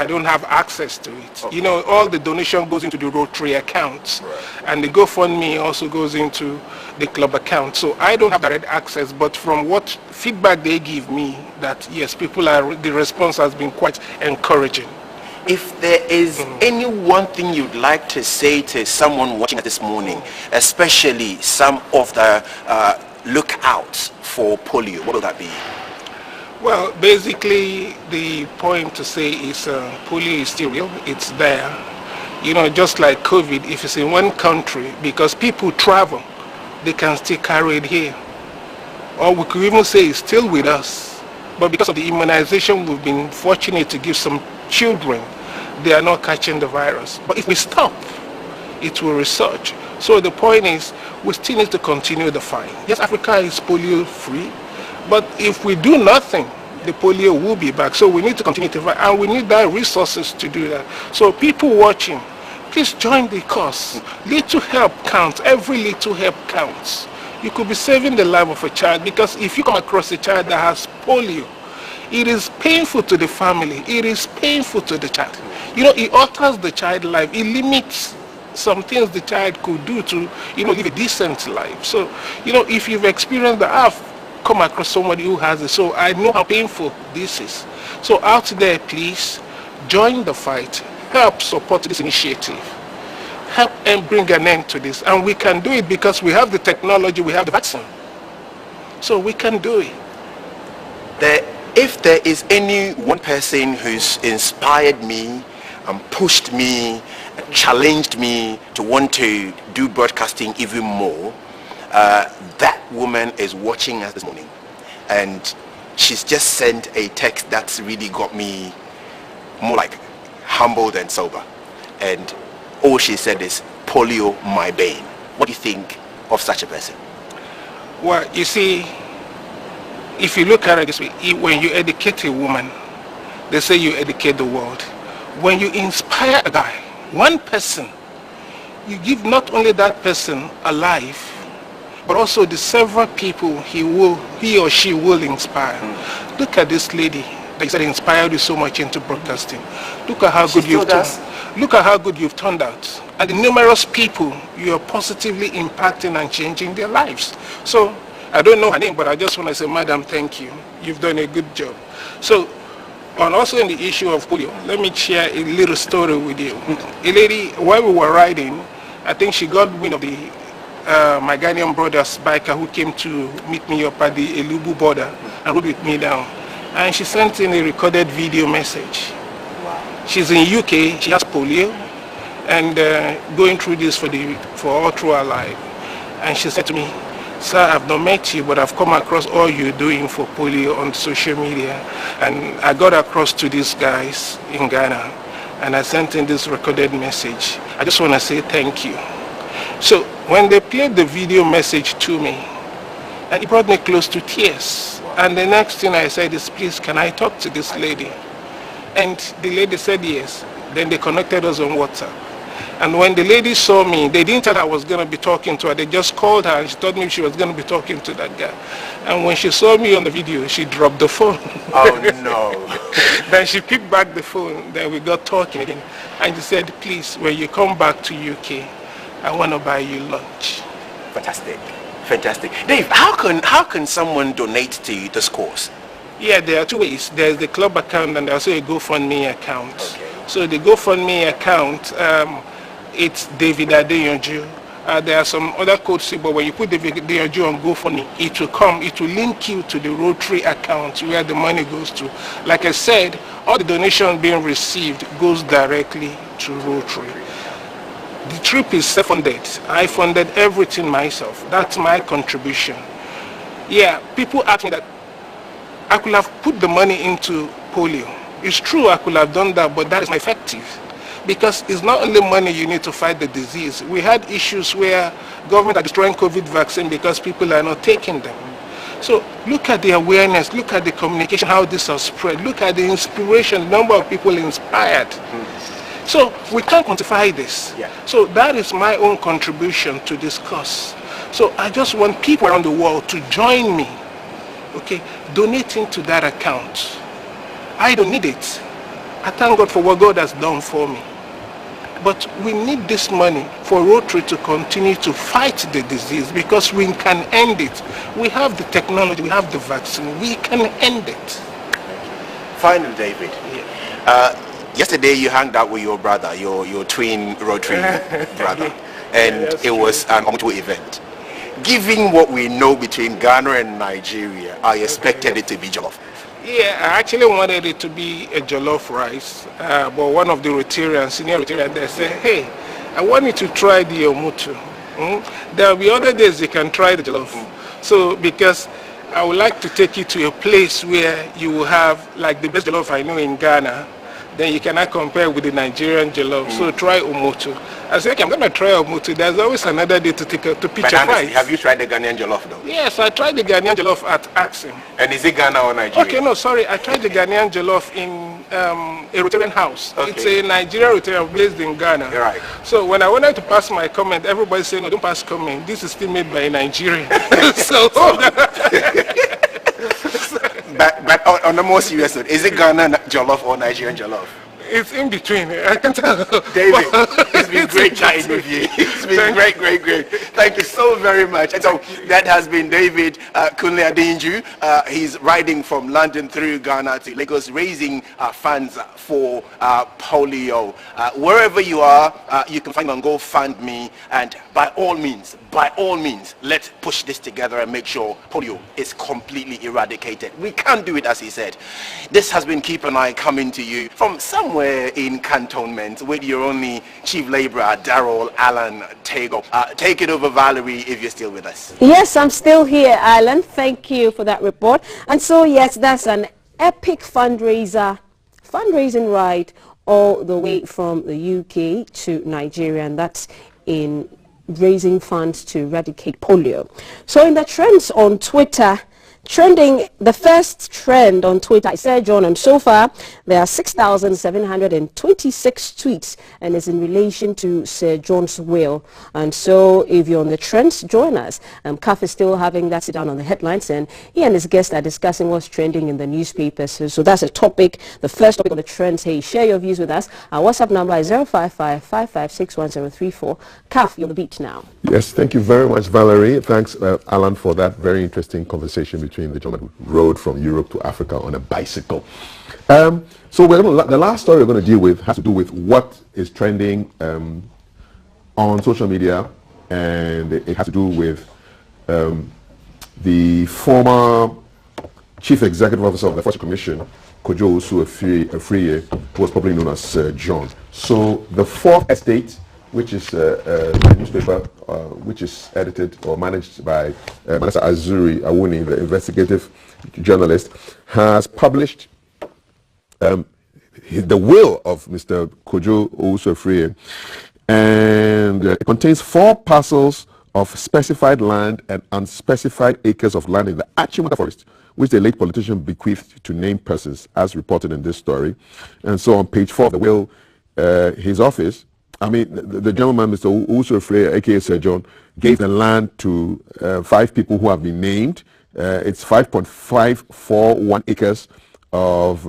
S8: don't have access to it. Okay. You know, all the donation goes into the Rotary accounts, right. And the GoFundMe also goes into the club account. So I don't have direct access, but from what feedback they give me, that yes, the response has been quite encouraging.
S7: If there is any one thing you'd like to say to someone watching this morning, especially some of the lookouts for polio, what will that be?
S8: Well, basically, the point to say is polio is still real. It's there. You know, just like COVID, if it's in one country, because people travel, they can still carry it here. Or we could even say it's still with us. But because of the immunization, we've been fortunate to give some children, they are not catching the virus. But if we stop, it will resurge. So the point is, we still need to continue the fight. Yes, Africa is polio-free. But if we do nothing, the polio will be back. So we need to continue to fight, and we need that resources to do that. So people watching, please join the cause. Little help counts. Every little help counts. You could be saving the life of a child, because if you come across a child that has polio, it is painful to the family. It is painful to the child. You know, it alters the child's life. It limits some things the child could do to, live a decent life. So, if you've experienced that, I've come across somebody who has it, so I know how painful this is. So out there, please join the fight. Help support this initiative. Help and bring an end to this. And we can do it because we have the technology, we have the vaccine. So we can do it.
S7: If there is any one person who's inspired me and pushed me, challenged me to want to do broadcasting even more, that woman is watching us this morning. And she's just sent a text that's really got me more like humbled and sober. And all she said is, polio my bane. What do you think of such a person?
S8: Well, you see, if you look at it this way, when you educate a woman, they say you educate the world. When you inspire a guy, one person, you give not only that person a life, but also the several people he or she will inspire. Look at this lady that said inspired you so much into broadcasting. Look at how good you've done. Look at how good you've turned out. And the numerous people you are positively impacting and changing their lives. So, I don't know her name, but I just want to say, Madam, thank you. You've done a good job. So, and also in the issue of polio, let me share a little story with you. A lady, while we were riding, I think she got wind of the my Ghanaian brother's biker who came to meet me up at the Elubu border and rode with me down. And she sent in a recorded video message. Wow. She's in UK, she has polio, and going through this for all through her life. And she said to me, sir, I've not met you, but I've come across all you're doing for polio on social media. And I got across to these guys in Ghana, and I sent in this recorded message. I just want to say thank you. So when they played the video message to me, and it brought me close to tears. And the next thing I said is, please, can I talk to this lady? And the lady said yes. Then they connected us on WhatsApp. And when the lady saw me, they didn't tell her I was going to be talking to her. They just called her and she told me she was going to be talking to that guy. And when she saw me on the video, she dropped the phone.
S7: Oh, no.
S8: Then she picked back the phone. Then we got talking again. And she said, please, when you come back to UK, I want to buy you lunch.
S7: Fantastic. Fantastic. Dave, how can someone donate to this cause?
S8: Yeah, there are two ways. There's the club account and there's also a GoFundMe account.
S7: Okay.
S8: So the GoFundMe account, it's David Adeyonju. There are some other codes, but when you put David Adeyonju on GoFundMe, it will link you to the Rotary account where the money goes to. Like I said, all the donations being received goes directly to Rotary. The trip is self-funded. I funded everything myself. That's my contribution. Yeah, people ask me that I could have put the money into polio. It's true I could have done that, but that is not effective. Because it's not only money you need to fight the disease. We had issues where government are destroying COVID vaccine because people are not taking them. So look at the awareness, look at the communication, how this has spread. Look at the inspiration, the number of people inspired. So we can't quantify this. Yeah. So that is my own contribution to this cause. So I just want people around the world to join me, okay, donating to that account. I don't need it. I thank God for what God has done for me. But we need this money for Rotary to continue to fight the disease because we can end it. We have the technology, we have the vaccine, we can end it.
S7: Finally, David. Yeah. Yesterday you hung out with your brother, your twin Rotary brother, and it was an Omutu event. Given what we know between Ghana and Nigeria, I expected it to be jollof.
S8: Yeah, I actually wanted it to be a jollof rice, but one of the Rotarians, senior Rotarians, they said, hey, I want you to try the Omutu. There will be other days you can try the jollof. So, because I would like to take you to a place where you will have like the best jollof I know in Ghana, then you cannot compare with the Nigerian jollof. So try Omutu. I said, okay, I'm going to try Omutu. There's always another day to pitch a price.
S7: Have you tried the Ghanaian jollof though?
S8: Yes, I tried the Ghanaian jollof at Axim.
S7: And is it Ghana or Nigeria?
S8: Okay, no, sorry. I tried the Ghanaian jollof in a Rotarian house.
S7: Okay.
S8: It's a Nigerian Rotarian based in Ghana.
S7: Right.
S8: So when I wanted to pass my comment, everybody said, no, don't pass comment. This is still made by a Nigerian.
S7: But on a more serious note, is it Ghana jollof or Nigerian jollof?
S8: It's in between. I can tell.
S7: David, it's been great chatting with you. It's been great. Thank you so very much. And so that has been David Kunle Adinju. He's riding from London through Ghana to Lagos, raising funds for polio. Wherever you are, you can find on GoFundMe. And by all means, let's push this together and make sure polio is completely eradicated. We can't do it, as he said. This has been Keep an Eye coming to you from somewhere in cantonment with your only chief laborer, Daryl Alan Tago. Take it over, Valerie, if you're still with us.
S5: Yes, I'm still here, Alan. Thank you for that report. And so, yes, that's an epic fundraising ride all the way from the UK to Nigeria, and that's in raising funds to eradicate polio. So in the trends on Twitter, the first trend on Twitter, I said, John, and so far there are 6,726 tweets, and it's in relation to Sir John's will. And so if you're on the trends, join us. CAF is still having that sit down on the headlines, and he and his guests are discussing what's trending in the newspapers. So that's a topic, the first topic on the trends. Hey, share your views with us. Our WhatsApp number is 055-556-1034. CAF, you're on the beat now.
S1: Yes, thank you very much, Valerie. Thanks, Alan, for that very interesting conversation between the gentleman who rode from Europe to Africa on a bicycle. So the last story we're going to deal with has to do with what is trending on social media, and it has to do with the former Chief Executive Officer of the Forestry Commission, Kojo Osu-Afriye, who was probably known as Sir John. So the Fourth Estate, which is a newspaper which is edited or managed by Manasa Azuri Awuni, the investigative journalist, has published the will of Mr. Kojo Osu-Afriye, and it contains 4 parcels of specified land and unspecified acres of land in the Achimota Forest, which the late politician bequeathed to named persons, as reported in this story. And so on page 4 of the will, his office, the gentleman, Mr. Osu-Afriye, aka Sir John, gave the land to 5 people who have been named. It's 5.541 acres of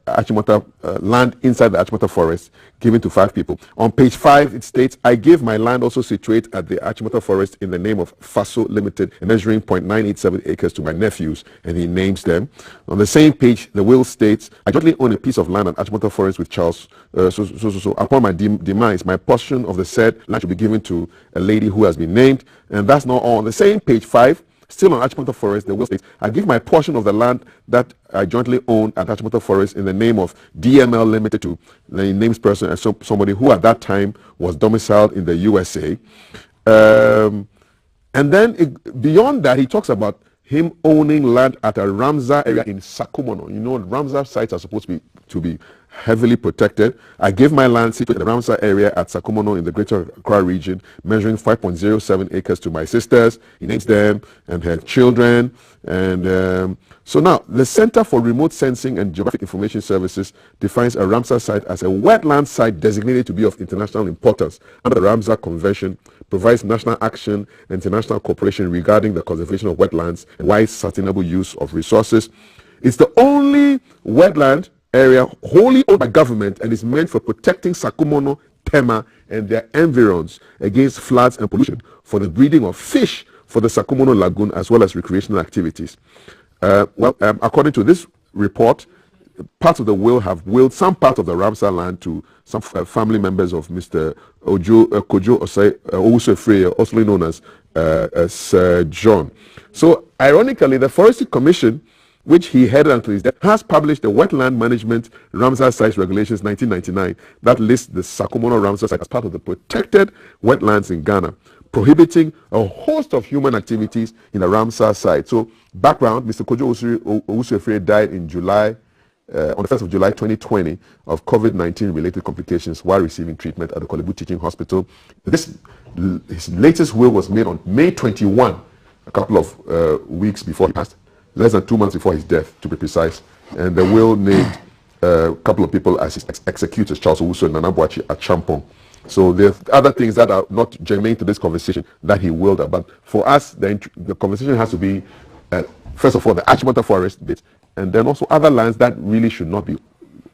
S1: Achimota land inside the Achimota Forest, given to 5 people. On page 5, it states, I give my land also situate at the Achimota Forest in the name of Faso Limited, measuring 0.987 acres to my nephews, and he names them. On the same page, the will states, I jointly own a piece of land at Achimota Forest with Charles. So upon my demise, my portion of the said land should be given to a lady who has been named. And that's not all. On the same page 5, still on Achimota Forest, the will states, I give my portion of the land that I jointly own at Achimota Forest in the name of DML Limited to the names person as somebody who at that time was domiciled in the USA. And then beyond that, he talks about him owning land at a Ramsar area in Sakumono. You know, Ramsar sites are supposed to be heavily protected. I gave my land situated in the Ramsar area at Sakumono in the Greater Accra region, measuring 5.07 acres to my sisters. He names them and her children. And so now, the Center for Remote Sensing and Geographic Information Services defines a Ramsar site as a wetland site designated to be of international importance under the Ramsar Convention, provides national action and international cooperation regarding the conservation of wetlands and wise sustainable use of resources. It's the only wetland area wholly owned by government and is meant for protecting Sakumono, Tema, and their environs against floods and pollution, for the breeding of fish for the Sakumono Lagoon, as well as recreational activities. According to this report, parts of the will have willed some part of the Ramsar land to some family members of Mr. Kojo Osu-Afriye, also known as Sir John. So, ironically, the Forestry Commission, which he headed until his death, has published the Wetland Management Ramsar Sites Regulations 1999 that lists the Sakumono Ramsar site as part of the protected wetlands in Ghana, prohibiting a host of human activities in the Ramsar site. So, background, Mr. Kojo Osu-Afriye died in July, on the 1st of July 2020 of COVID-19 related complications while receiving treatment at the Kolebu Teaching Hospital. His latest will was made on May 21, a couple of weeks before he passed, less than 2 months before his death, to be precise. And the will named a couple of people as his executors, Charles Owusu and Nanabuachi at Champong. So there's other things that are not germane to this conversation that he willed about. For us, the conversation has to be, first of all, the Achimota Forest bit, and then also other lands that really should not be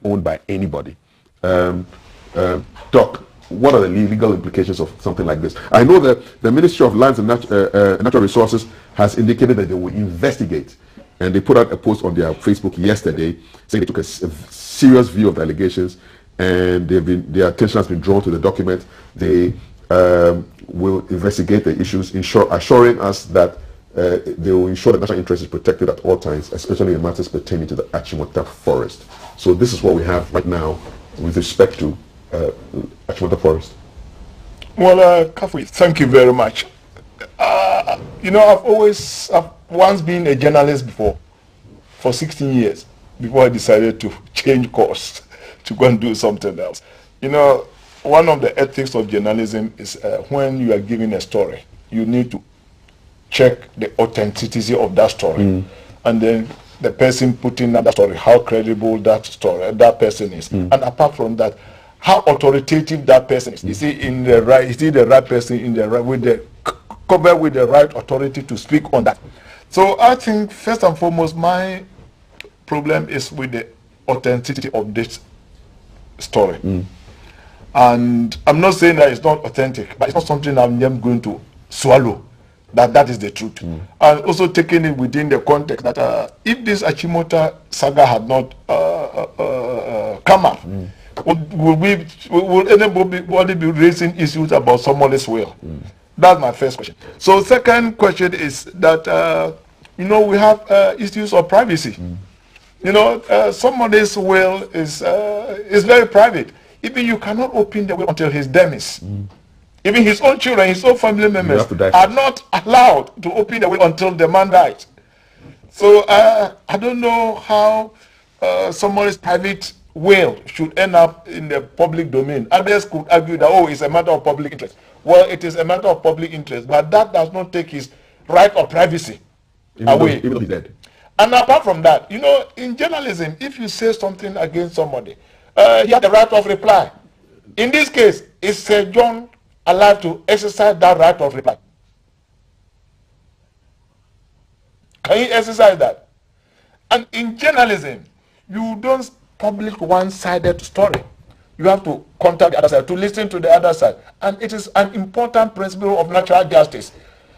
S1: owned by anybody. Doc, what are the legal implications of something like this? I know that the Ministry of Lands and Natural Resources has indicated that they will investigate, and they put out a post on their Facebook yesterday saying they took a serious view of the allegations, and their attention has been drawn to the document. They will investigate the issues, assuring us that they will ensure that national interest is protected at all times, especially in matters pertaining to the Achimota Forest. So this is what we have right now with respect to Achimota Forest.
S2: Well, Kafui, thank you very much. You know, I've once been a journalist before, for 16 years, before I decided to change course to go and do something else. You know, one of the ethics of journalism is when you are giving a story, you need to check the authenticity of that story, and then the person putting out that story, how credible that person is, and apart from that, how authoritative that person is. Is he the right person in the right with the covered with the right authority to speak on that? So I think first and foremost, my problem is with the authenticity of this story. And I'm not saying that it's not authentic, but it's not something I'm going to swallow, that is the truth. And also taking it within the context that if this Achimota saga had not come up, will anybody be raising issues about someone's will? That's my first question. So second question is that, you know, we have issues of privacy. You know, somebody's will is very private. Even you cannot open the will until his demise. Even his own children, his own family members are not allowed to open the will until the man dies. So I don't know how somebody's private will should end up in the public domain. Others could argue that, oh, it's a matter of public interest. Well, it is a matter of public interest, but that does not take his right of privacy away.
S1: Even though he's dead.
S2: And apart from that, you know, in journalism, if you say something against somebody, he has the right of reply. In this case, is Sir John allowed to exercise that right of reply? Can he exercise that? And in journalism, you don't publish one-sided story. You have to contact the other side, to listen to the other side. And it is an important principle of natural justice,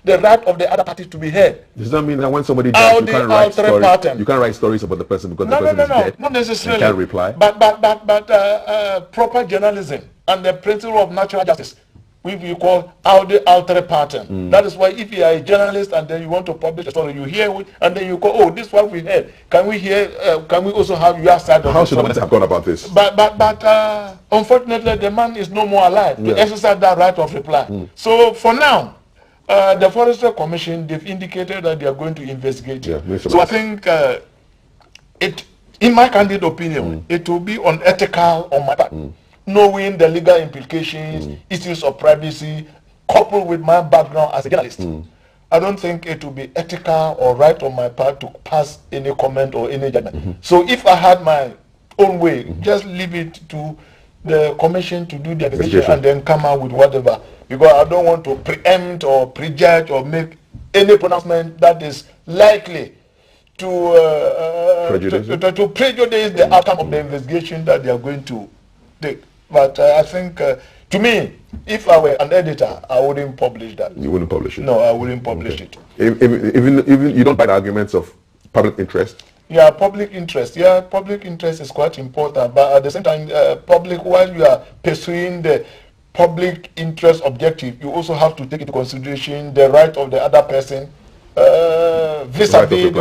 S2: the right of the other party to be heard.
S1: Does that mean that when somebody dies, you can't write stories? You can't write stories about the person because the person is dead?
S2: Not necessarily.
S1: You can't reply.
S2: But proper journalism and the principle of natural justice, we call alter pattern. That is why if you are a journalist and then you want to publish a story, you hear it and then you go, oh, this is what we heard. Can we hear? Can we also have your side of
S1: How should one have gone about this?
S2: But unfortunately, the man is no more alive to exercise that right of reply. So for now, the Forestry Commission, they've indicated that they are going to investigate. So I think in my candid opinion, it will be unethical on my part, knowing the legal implications, issues of privacy, coupled with my background as a journalist. I don't think it will be ethical or right on my part to pass any comment or any judgment. So if I had my own way, just leave it to the commission to do the investigation and then come out with whatever. Because I don't want to preempt or prejudge or make any pronouncement that is likely to prejudice the outcome of the investigation that they are going to take. But I think, to me, if I were an editor, I wouldn't publish that.
S1: You wouldn't publish it?
S2: No, I wouldn't publish it.
S1: Even you don't buy the arguments of public interest?
S2: Yeah, public interest. Yeah, public interest is quite important. But at the same time, public, while you are pursuing the public interest objective, you also have to take into consideration the right of the other person vis-a-vis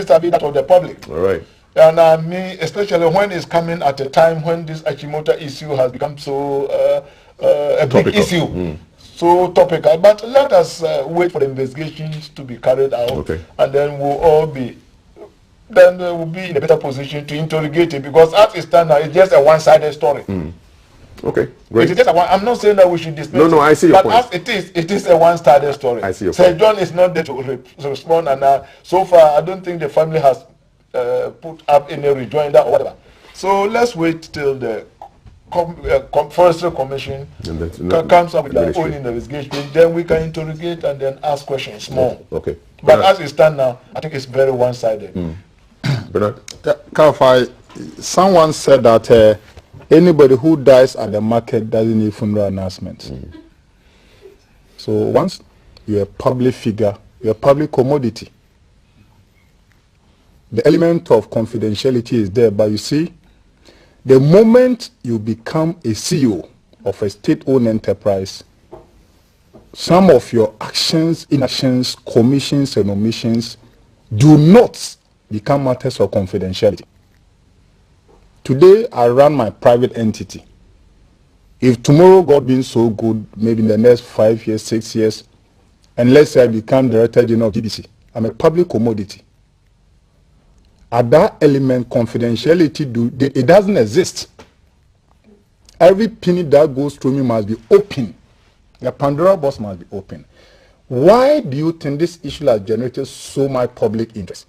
S2: that of the public.
S1: All right.
S2: And me, especially when it's coming at a time when this Achimota issue has become so a big issue, so topical. But let us wait for the investigations to be carried out, and then we'll all be, we'll be in a better position to interrogate it, because as it stands now, it's just a one-sided story.
S1: Okay, great.
S2: It is just I'm not saying that we should dismiss
S1: I see your
S2: but
S1: point.
S2: As it is a one-sided story.
S1: I see your
S2: Sir
S1: point.
S2: John is not there to respond, and so far I don't think the family has put up any rejoinder or whatever. So let's wait till the Forestry Commission comes up with their own investigation. Then we can interrogate and then ask questions more.
S1: Okay.
S2: But as it stands now, I think it's very one-sided.
S1: Bernard?
S4: Someone said that anybody who dies at the market doesn't need funeral announcement. So once you're a public figure, you're a public commodity. The element of confidentiality is there, but you see, the moment you become a CEO of a state-owned enterprise, some of your actions, inactions, commissions, and omissions do not become matters of confidentiality. Today, I run my private entity. If tomorrow, God being so good, maybe in the next 5 years, 6 years, and let's say I become director general of GDC, I'm a public commodity. At that element, confidentiality, it doesn't exist. Every penny that goes through me must be open. The Pandora box must be open. Why do you think this issue has generated so much public interest?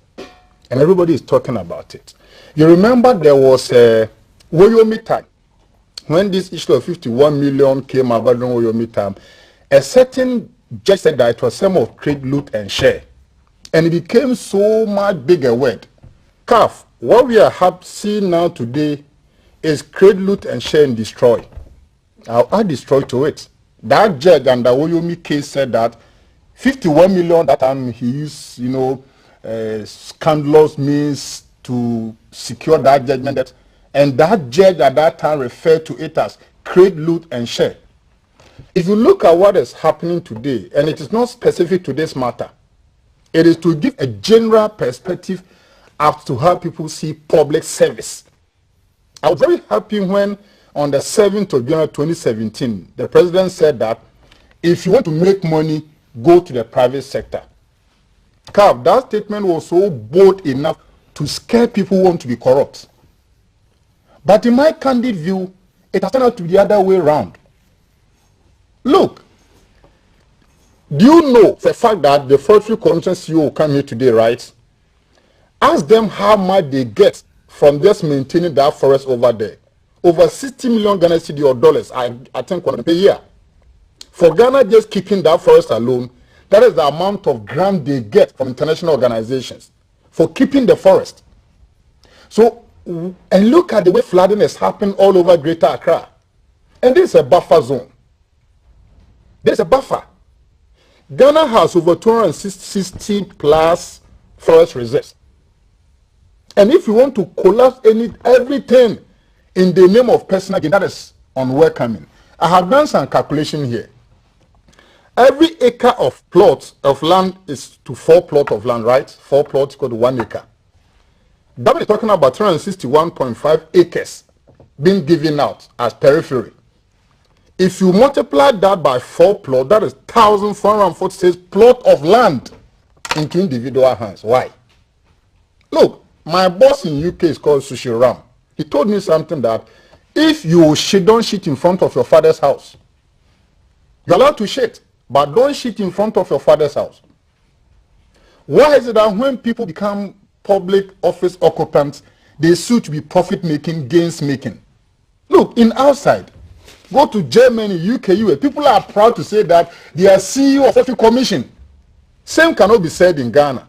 S4: And everybody is talking about it. You remember there was a Woyomi time. When this issue of 51 million came about during Woyomi time, a certain judge said that it was some of trade, loot, and share. And it became so much bigger word. CAF, what we are seeing now today is create, loot, and share and destroy. I'll add destroy to it. That judge and the Woyomi case said that 51 million that time he used, scandalous means to secure that judgment. And that judge at that time referred to it as create, loot, and share. If you look at what is happening today, and it is not specific to this matter, it is to give a general perspective as to how people see public service. I was very happy when on the 7th of January 2017, the president said that if you want to make money, go to the private sector. That statement was so bold enough to scare people who want to be corrupt. But in my candid view, it has turned out to be the other way around. Look, do you know the fact that the Forestry Commission CEO will come here today, right? Ask them how much they get from just maintaining that forest over there. Over 60 million Ghana cedi or dollars, I think, per year. For Ghana just keeping that forest alone, that is the amount of grant they get from international organizations for keeping the forest. So, and look at the way flooding is happening all over Greater Accra. And this is a buffer zone. There's a buffer. Ghana has over 260 plus forest reserves. And if you want to collapse everything in the name of personal gain, that is unwelcoming. I have done some calculation here. Every acre of plot of land is to 4 plots of land, right? 4 plots equal to 1 acre. That we're talking about 361.5 acres being given out as periphery. If you multiply that by 4 plots, that is 1,446 plots of land into individual hands. Why? Look, my boss in UK is called Sushi Ram. He told me something that if you don't shit in front of your father's house, you're allowed to shit, but don't shit in front of your father's house. Why is it that when people become public office occupants, they suit to be profit-making, gains-making? Look, in outside, go to Germany, UK, US, people are proud to say that they are CEO of every commission. Same cannot be said in Ghana.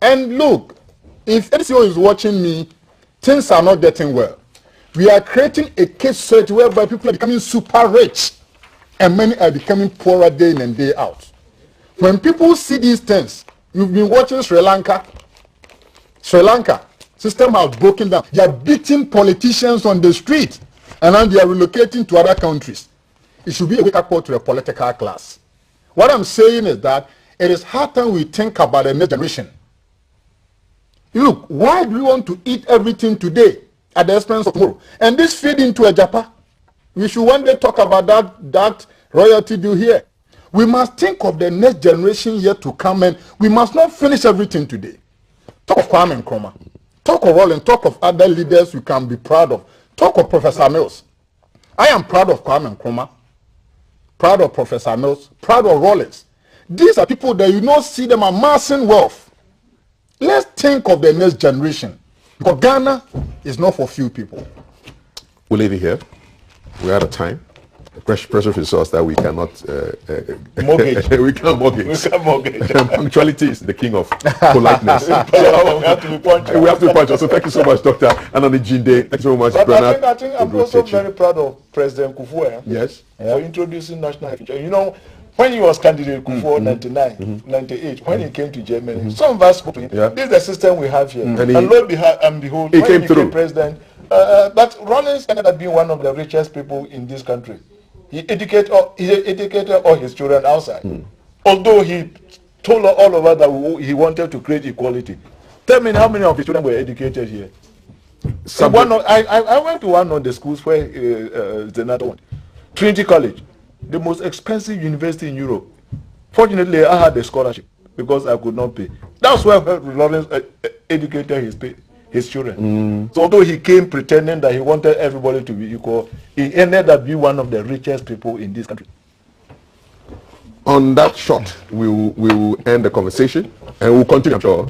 S4: And look, if NCO is watching me, things are not getting well. We are creating a case society whereby people are becoming super rich and many are becoming poorer day in and day out. When people see these things, you've been watching Sri Lanka. Sri Lanka, system has broken down. They are beating politicians on the street and then they are relocating to other countries. It should be a wake-up call to the political class. What I'm saying is that it is hard time we think about the next generation. Look, why do we want to eat everything today at the expense of tomorrow? And this feed into a Japan. We should one day talk about that royalty due here. We must think of the next generation yet to come, and we must not finish everything today. Talk of Kwame Nkrumah. Talk of Rollins. Talk of other leaders you can be proud of. Talk of Professor Mills. I am proud of Kwame Nkrumah, proud of Professor Mills, proud of Rollins. These are people that you not see them amassing wealth. Let's think of the next generation.
S6: Because Ghana is not for few people.
S1: We'll leave it here. We're out of time. Pressure resource that we cannot
S2: Mortgage.
S1: we can't mortgage.
S2: We can't mortgage.
S1: Punctuality is the king of politeness.
S2: We have to be punctual.
S1: We have to be punctual. So thank you so much, Dr. Anani Jinde. Thank you so much,
S2: But
S1: Bernard.
S2: I think I'm also very proud of President Kufuor
S1: Yes.
S2: for introducing national health insurance. You know, when he was candidate Kufuor 99, 98, when he came to Germany, some of us spoke to him.
S1: Yeah.
S2: This is the system we have here.
S1: And
S2: lo and behold,
S1: he
S2: when
S1: came
S2: he
S1: through.
S2: became president, but Rawlings ended up being one of the richest people in this country. He educated all his children outside. Although he told all over that he wanted to create equality. Tell me how many of his children were educated here? I went to one of the schools where the another one, Trinity College, the most expensive university in Europe. Fortunately, I had a scholarship because I could not pay. That's where Lawrence educated his children. So although he came pretending that he wanted everybody to be equal, he ended up being one of the richest people in this country.
S1: On that shot, we will end the conversation, and we'll continue, I'm sure,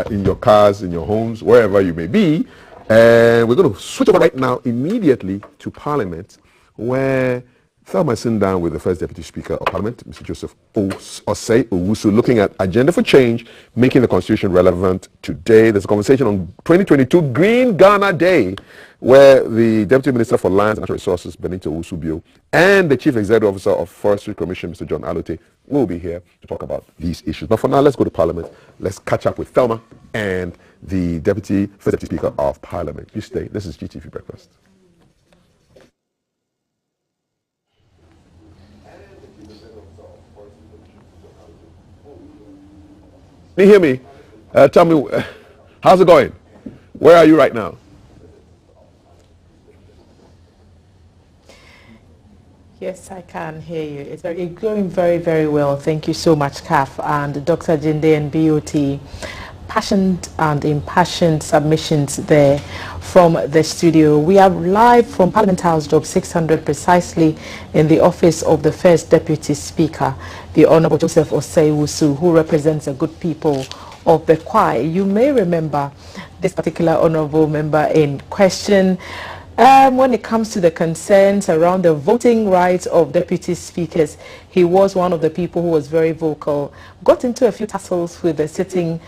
S1: in your cars, in your homes, wherever you may be. And we're going to switch over right now immediately to Parliament, where Thelma is sitting down with the first Deputy Speaker of Parliament, Mr. Joseph Osei Owusu, looking at Agenda for Change, making the Constitution relevant today. There's a conversation on 2022 Green Ghana Day, where the Deputy Minister for Lands and Natural Resources, Benito Owusu-Bio, and the Chief Executive Officer of Forestry Commission, Mr. John Alote, will be here to talk about these issues. But for now, let's go to Parliament. Let's catch up with Thelma and the First Deputy Speaker of Parliament. You stay. This is GTV Breakfast. Can you hear me? Tell me, how's it going? Where are you right now?
S9: Yes, I can hear you. It's going very, very well. Thank you so much, CAF and Dr. Jinde and BOT. Passionate and impassioned submissions there from the studio. We are live from Parliament House, Job 600, precisely in the office of the First Deputy Speaker, the Honourable Joseph Osei Owusu, who represents the good people of the choir. You may remember this particular honourable member in question. When it comes to the concerns around the voting rights of deputy speakers, he was one of the people who was very vocal, got into a few tussles with the sitting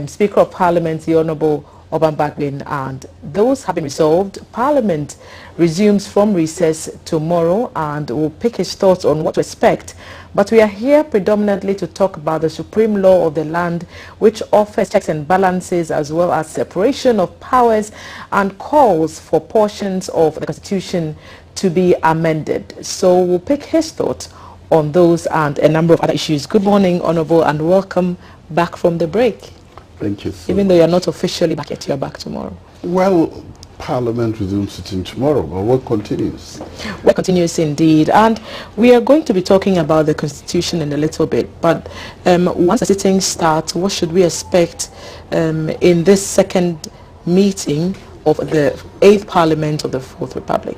S9: Speaker of Parliament, the Honourable Oban Bagbin, and those have been resolved. Parliament resumes from recess tomorrow and will pick his thoughts on what to expect. But we are here predominantly to talk about the supreme law of the land, which offers checks and balances as well as separation of powers and calls for portions of the Constitution to be amended. So we'll pick his thoughts on those and a number of other issues. Good morning, Honourable, and welcome back from the break.
S10: Thank you.
S9: Even though you're not officially back yet, you're back tomorrow.
S10: Well, Parliament resumes sitting tomorrow, but work continues.
S9: Work continues indeed, and we are going to be talking about the Constitution in a little bit, but once the sitting starts, what should we expect in this second meeting of the 8th Parliament of the 4th Republic?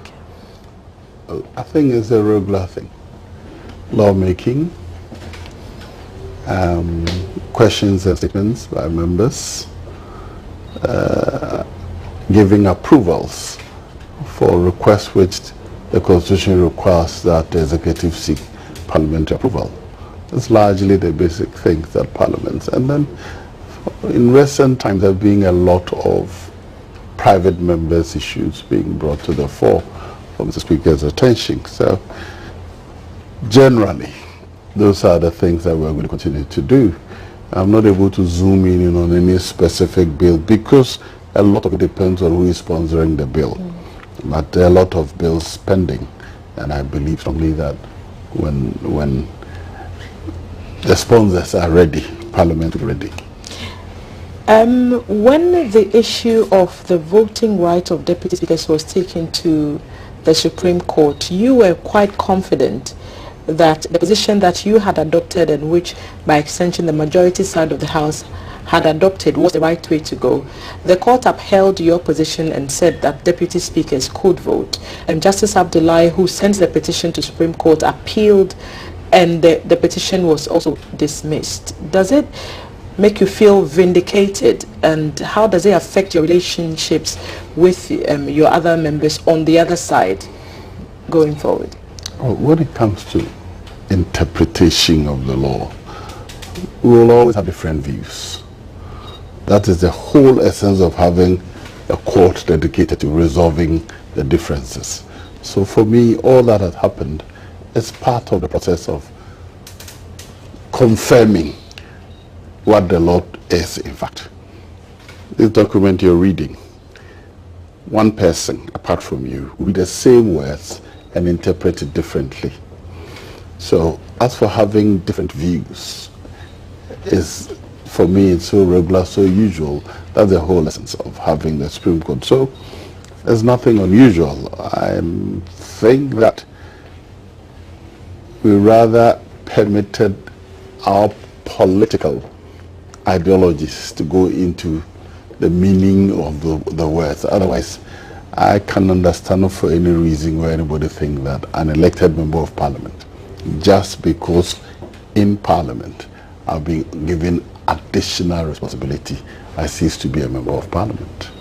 S10: I think it's a regular thing. Lawmaking, questions and statements by members, giving approvals for requests which the Constitution requires that the executive seek parliamentary approval. That's largely the basic things that parliaments. And then in recent times there have been a lot of private members' issues being brought to the fore from the Speaker's attention. So generally, those are the things that we're going to continue to do. I'm not able to zoom in on any specific bill because a lot of it depends on who is sponsoring the bill. But there are a lot of bills pending, and I believe strongly that when the sponsors are ready, Parliament will be ready.
S9: When the issue of the voting right of deputy speakers was taken to the Supreme Court, you were quite confident that the position that you had adopted, and which by extension the majority side of the House had adopted, was the right way to go. The court upheld your position and said that deputy speakers could vote. And Justice Abdullahi, who sent the petition to Supreme Court, appealed, and the petition was also dismissed. Does it make you feel vindicated, and how does it affect your relationships with your other members on the other side going forward?
S10: Well, when it comes to interpretation of the law, we will always have different views. That is the whole essence of having a court dedicated to resolving the differences. So for me, all that has happened is part of the process of confirming what the law is, in fact. This document you're reading, one person, apart from you, read the same words and interpret it differently. So as for having different views, is for me it's so regular, so usual. That's the whole essence of having the Supreme Court. So there's nothing unusual. I think that we rather permitted our political ideologies to go into the meaning of the words. Otherwise, I can understand for any reason where anybody think that an elected member of parliament, just because in parliament I've been given additional responsibility, I cease to be a member of parliament.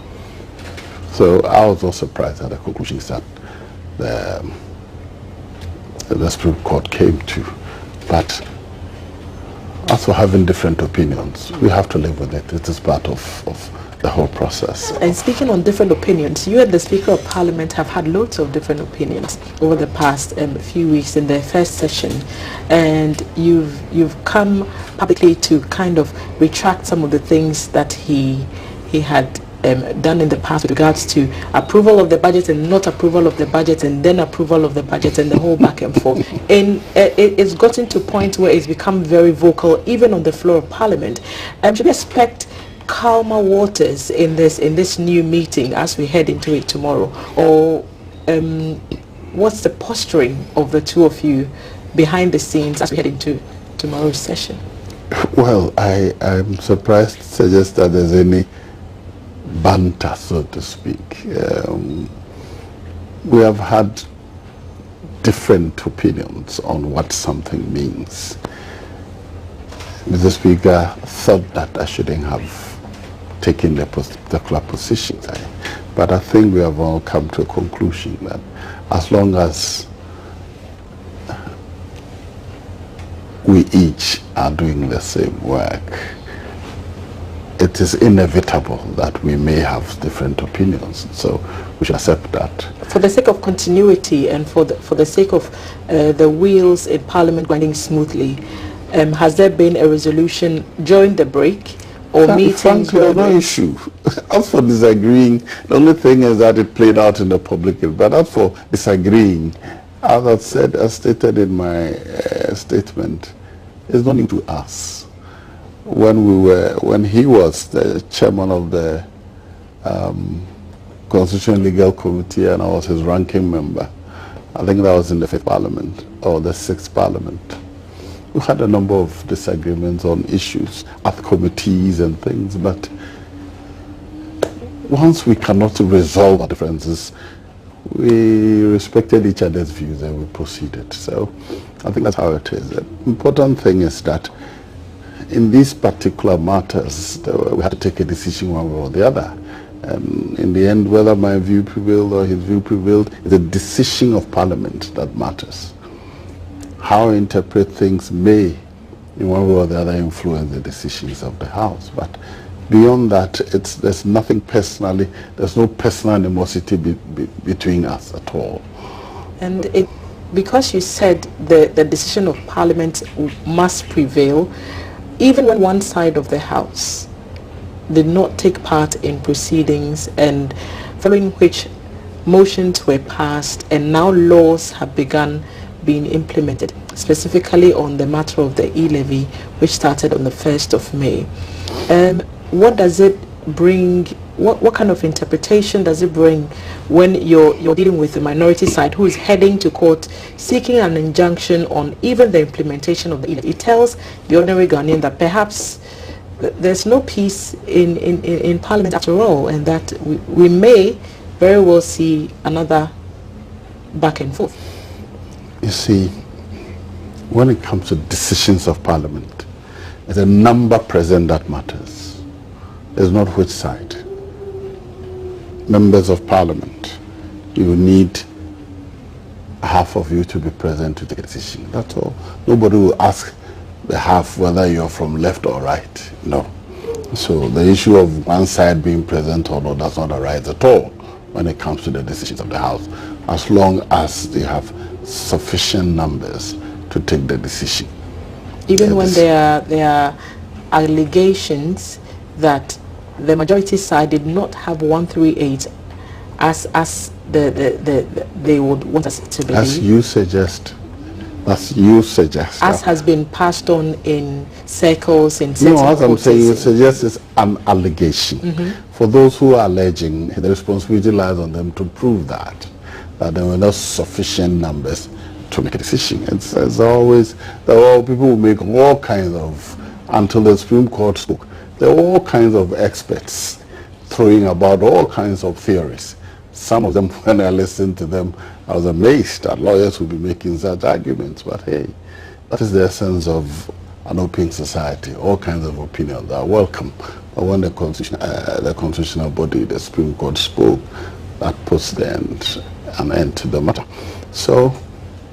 S10: So I was not surprised at the conclusions that the Supreme Court came to. But as for having different opinions, we have to live with it. It is part of the whole process.
S9: And speaking on different opinions, you and the Speaker of Parliament have had loads of different opinions over the past few weeks in the first session, and you've come publicly to kind of retract some of the things that he had done in the past with regards to approval of the budget and not approval of the budget, and then approval of the budget, and the whole back and forth. And it's gotten to a point where it's become very vocal, even on the floor of Parliament. Should we expect calmer waters in this new meeting as we head into it tomorrow, or what's the posturing of the two of you behind the scenes as we head into tomorrow's session?
S10: Well, I'm surprised to suggest that there's any banter, so to speak. We have had different opinions on what something means. Mr. Speaker thought that I shouldn't have taken the particular position, but I think we have all come to a conclusion that as long as we each are doing the same work, it is inevitable that we may have different opinions. So we should accept that.
S9: For the sake of continuity and for the sake of the wheels in Parliament grinding smoothly, has there been a resolution during the break or meetings?
S10: Frankly, there's no issue. As for disagreeing, the only thing is that it played out in the public. But as for disagreeing, as I said, as stated in my statement, it's not new to us. When he was the chairman of the Constitutional Legal Committee and I was his ranking member, I think that was in the 5th Parliament or the 6th Parliament. We had a number of disagreements on issues at committees and things, but once we cannot resolve our differences, we respected each other's views and we proceeded. So I think that's how it is. The important thing is that in these particular matters, we had to take a decision one way or the other. And in the end, whether my view prevailed or his view prevailed, is a decision of Parliament that matters. How I interpret things may, in one way or the other, influence the decisions of the House. But beyond that, there's nothing personally, there's no personal animosity between us at all.
S9: And because you said the decision of Parliament must prevail, even when one side of the House did not take part in proceedings, and following which motions were passed and now laws have begun being implemented, specifically on the matter of the e-levy, which started on the 1st of May. What does it bring? What kind of interpretation does it bring when you're dealing with the minority side who is heading to court seeking an injunction on even the implementation of the e-levy? It tells the ordinary Ghanaian that perhaps there's no peace in Parliament after all, and that we may very well see another back and forth.
S10: You see, when it comes to decisions of Parliament, It's a number present that matters. It's not which side. Members of Parliament, you need half of you to be present to take a decision. That's all. Nobody will ask the half whether you're from left or right. No. So the issue of one side being present or not, that's not a right at all when it comes to the decisions of the House, as long as they have sufficient numbers to take the decision.
S9: Even when there are allegations that the majority side did not have 138 as they would want us to believe.
S10: As you suggest.
S9: As has been passed on in circles in certain
S10: No, as I'm saying, you
S9: quarters.
S10: suggest is an allegation. For those who are alleging, the responsibility lies on them to prove that there were not sufficient numbers to make a decision. It's always, people will make all kinds of, until the Supreme Court spoke, there were all kinds of experts throwing about all kinds of theories. Some of them, when I listened to them, I was amazed that lawyers would be making such arguments. But hey, that is the essence of an open society. All kinds of opinions are welcome. But when the constitutional body, the Supreme Court, spoke, that puts an end to the matter. So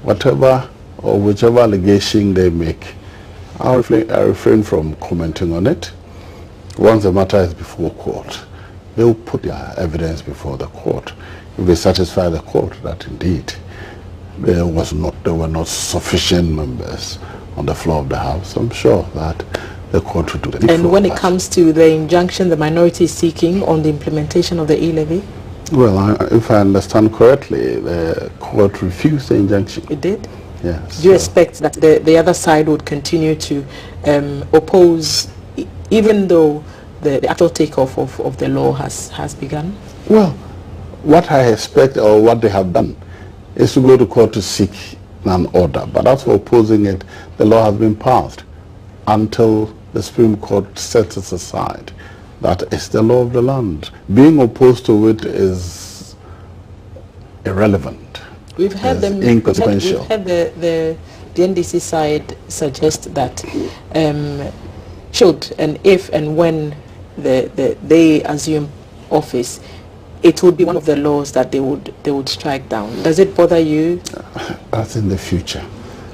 S10: whatever or whichever allegation they make, I refrain from commenting on it. Once the matter is before court, they will put their evidence before the court. If they satisfy the court that indeed there were not sufficient members on the floor of the House, I'm sure that the court will do the needful.
S9: And when it comes to the injunction the minority is seeking on the implementation of the e-levy?
S10: Well, if I understand correctly, the court refused the injunction.
S9: It did?
S10: Yes.
S9: Do you expect that the other side would continue to oppose, even though the actual takeoff of the law has begun?
S10: Well, what I expect, or what they have done, is to go to court to seek an order. But as for opposing it, the law has been passed until the Supreme Court sets it aside. That is the law of the land. Being opposed to it is irrelevant.
S9: We've heard them.
S10: Inconsequential.
S9: We've heard the NDC side suggest that should and if and when they assume office, it would be one of the laws that they would strike down. Does it bother you?
S10: That's in the future.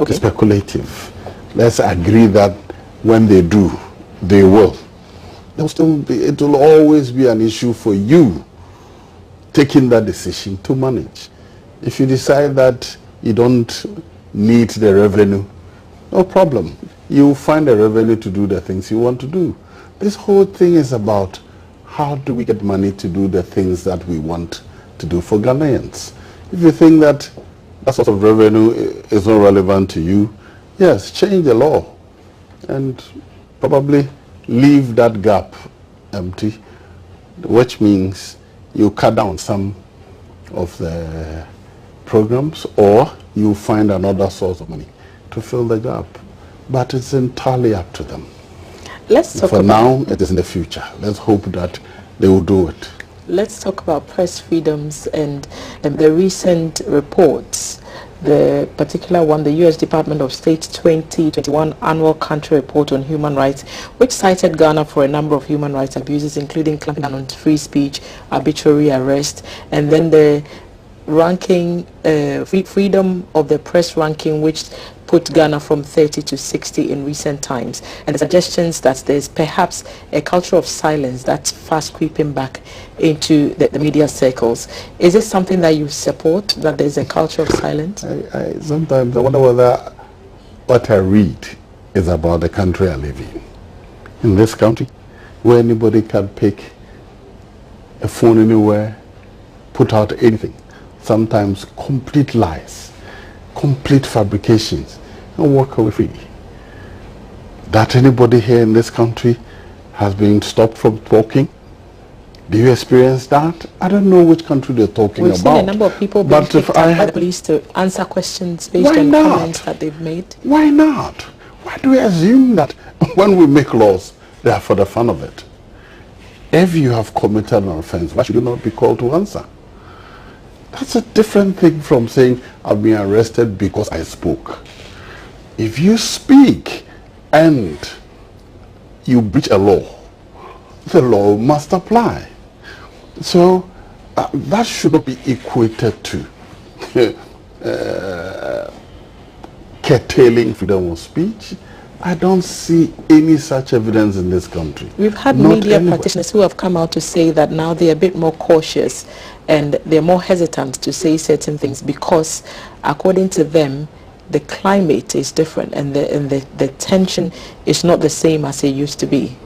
S9: Okay.
S10: It's speculative. Let's agree that when they do, they will. It will always be an issue for you taking that decision to manage. If you decide that you don't need the revenue, no problem. You find the revenue to do the things you want to do. This whole thing is about how do we get money to do the things that we want to do for Ghanaians. If you think that that sort of revenue is not relevant to you, yes, change the law and probably leave that gap empty, which means you cut down some of the programs or you find another source of money to fill the gap. But it's entirely up to them.
S9: Let's talk
S10: For now, it is in the future. Let's hope that they will do it.
S9: Let's talk about press freedoms and the recent reports. The particular one, the U.S. Department of State 2021 Annual Country Report on Human Rights, which cited Ghana for a number of human rights abuses, including clamping down on free speech, arbitrary arrest, and then the ranking, freedom of the press ranking, which put Ghana from 30 to 60 in recent times, and the suggestions that there's perhaps a culture of silence that's fast creeping back into the media circles. Is this something that you support, that there's a culture of silence?
S10: I sometimes I wonder whether what I read is about the country I live in. In this country, where anybody can pick a phone anywhere, put out anything, sometimes complete lies, complete fabrications, and walk away free. That anybody here in this country has been stopped from talking? Do you experience that? I don't know which country they're talking
S9: We've
S10: about.
S9: seen a number of people being picked up by the police to answer questions based on comments that they've made.
S10: Why not? Why do we assume that when we make laws, they are for the fun of it? If you have committed an offense, why should you not be called to answer? That's a different thing from saying, I've been arrested because I spoke. If you speak and you breach a law, the law must apply. So that should not be equated to curtailing freedom of speech. I don't see any such evidence in this country.
S9: We've had media practitioners who have come out to say that now they're a bit more cautious and they're more hesitant to say certain things because, according to them, the climate is different and the tension is not the same as it used to be.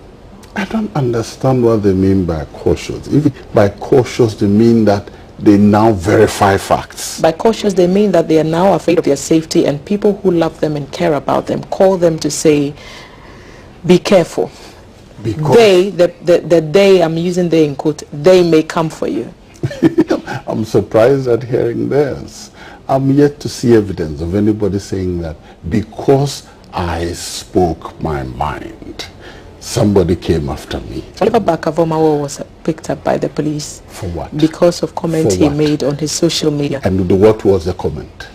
S10: I don't understand what they mean by cautious. If by cautious they mean that they now verify facts.
S9: By cautious, they mean that they are now afraid of their safety, and people who love them and care about them call them to say, be careful. Because they, I'm using they in quote, they may come for you.
S10: I'm surprised at hearing this. I'm yet to see evidence of anybody saying that because I spoke my mind, somebody came after me.
S9: Oliver Bakavomawo was picked up by the police.
S10: For what?
S9: Because of comments he made on his social media.
S10: And what was the comment?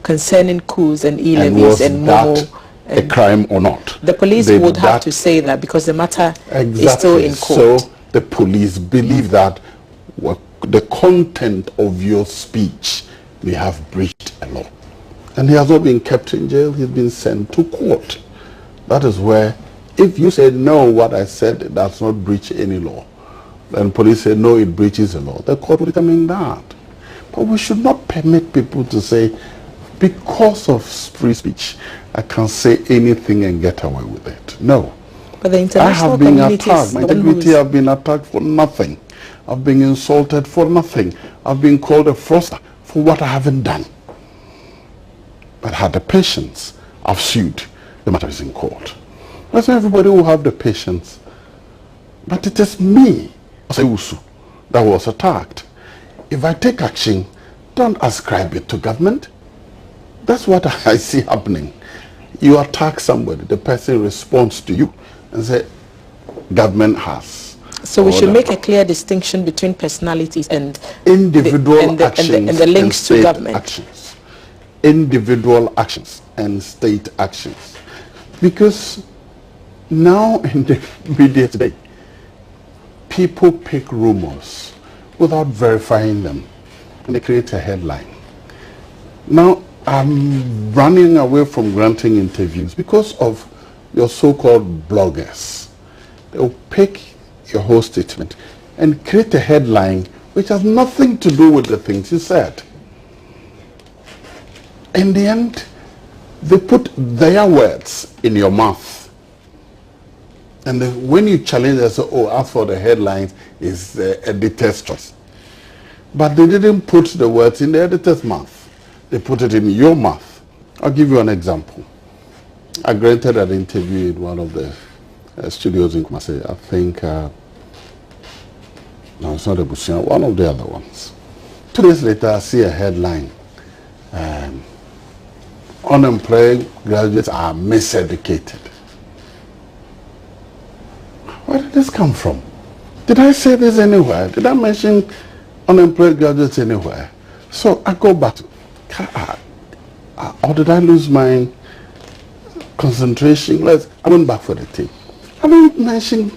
S9: Concerning coups and e-levies and
S10: that a crime or not?
S9: The police would have to say that because the matter is still in court.
S10: So the police believe that the content of your speech may have breached a law. And he has not been kept in jail, he's been sent to court. That is where, if you say no, what I said does not breach any law, then police say no, it breaches the law, the court will determine that. But we should not permit people to say, because of free speech, I can say anything and get away with it. No.
S9: But the international
S10: I have been attacked. My integrity have been attacked for nothing. I've been insulted for nothing. I've been called a fraudster for what I haven't done. But had the patience, I've sued. The matter is in court. That's not everybody will have the patience. But it is me, that was attacked. If I take action, don't ascribe it to government. That's what I see happening. You attack somebody, the person responds to you and say, government has.
S9: So we should make a clear distinction between personalities and
S10: individual actions
S9: and the links to government.
S10: Actions. Individual actions and state actions. Because now in the media today, people pick rumors without verifying them and they create a headline. Now I'm running away from granting interviews because of your so-called bloggers. They'll pick your whole statement and create a headline which has nothing to do with the things you said. In the end, they put their words in your mouth. And then when you challenge them, say, oh, as for the headlines, is the editor's choice. But they didn't put the words in the editor's mouth. They put it in your mouth. I'll give you an example. I granted an interview in one of the studios in Kumasi. I think, no, it's not a Busia, one of the other ones. 2 days later, I see a headline. Unemployed graduates are miseducated. Where did this come from? Did I say this anywhere? Did I mention unemployed graduates anywhere? So I go back to, or did I lose my concentration? I went back for the tape. I didn't mention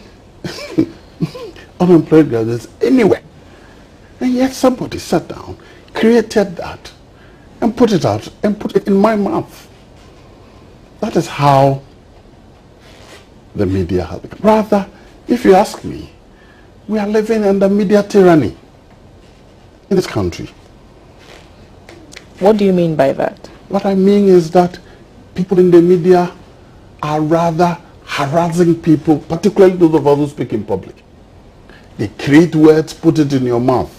S10: unemployed graduates anywhere. And yet somebody sat down, created that, and put it out, and put it in my mouth. That is how the media has become. Rather, if you ask me, we are living under media tyranny in this country.
S9: What do you mean by that?
S10: What I mean is that people in the media are rather harassing people, particularly those of us who speak in public. They create words, put it in your mouth.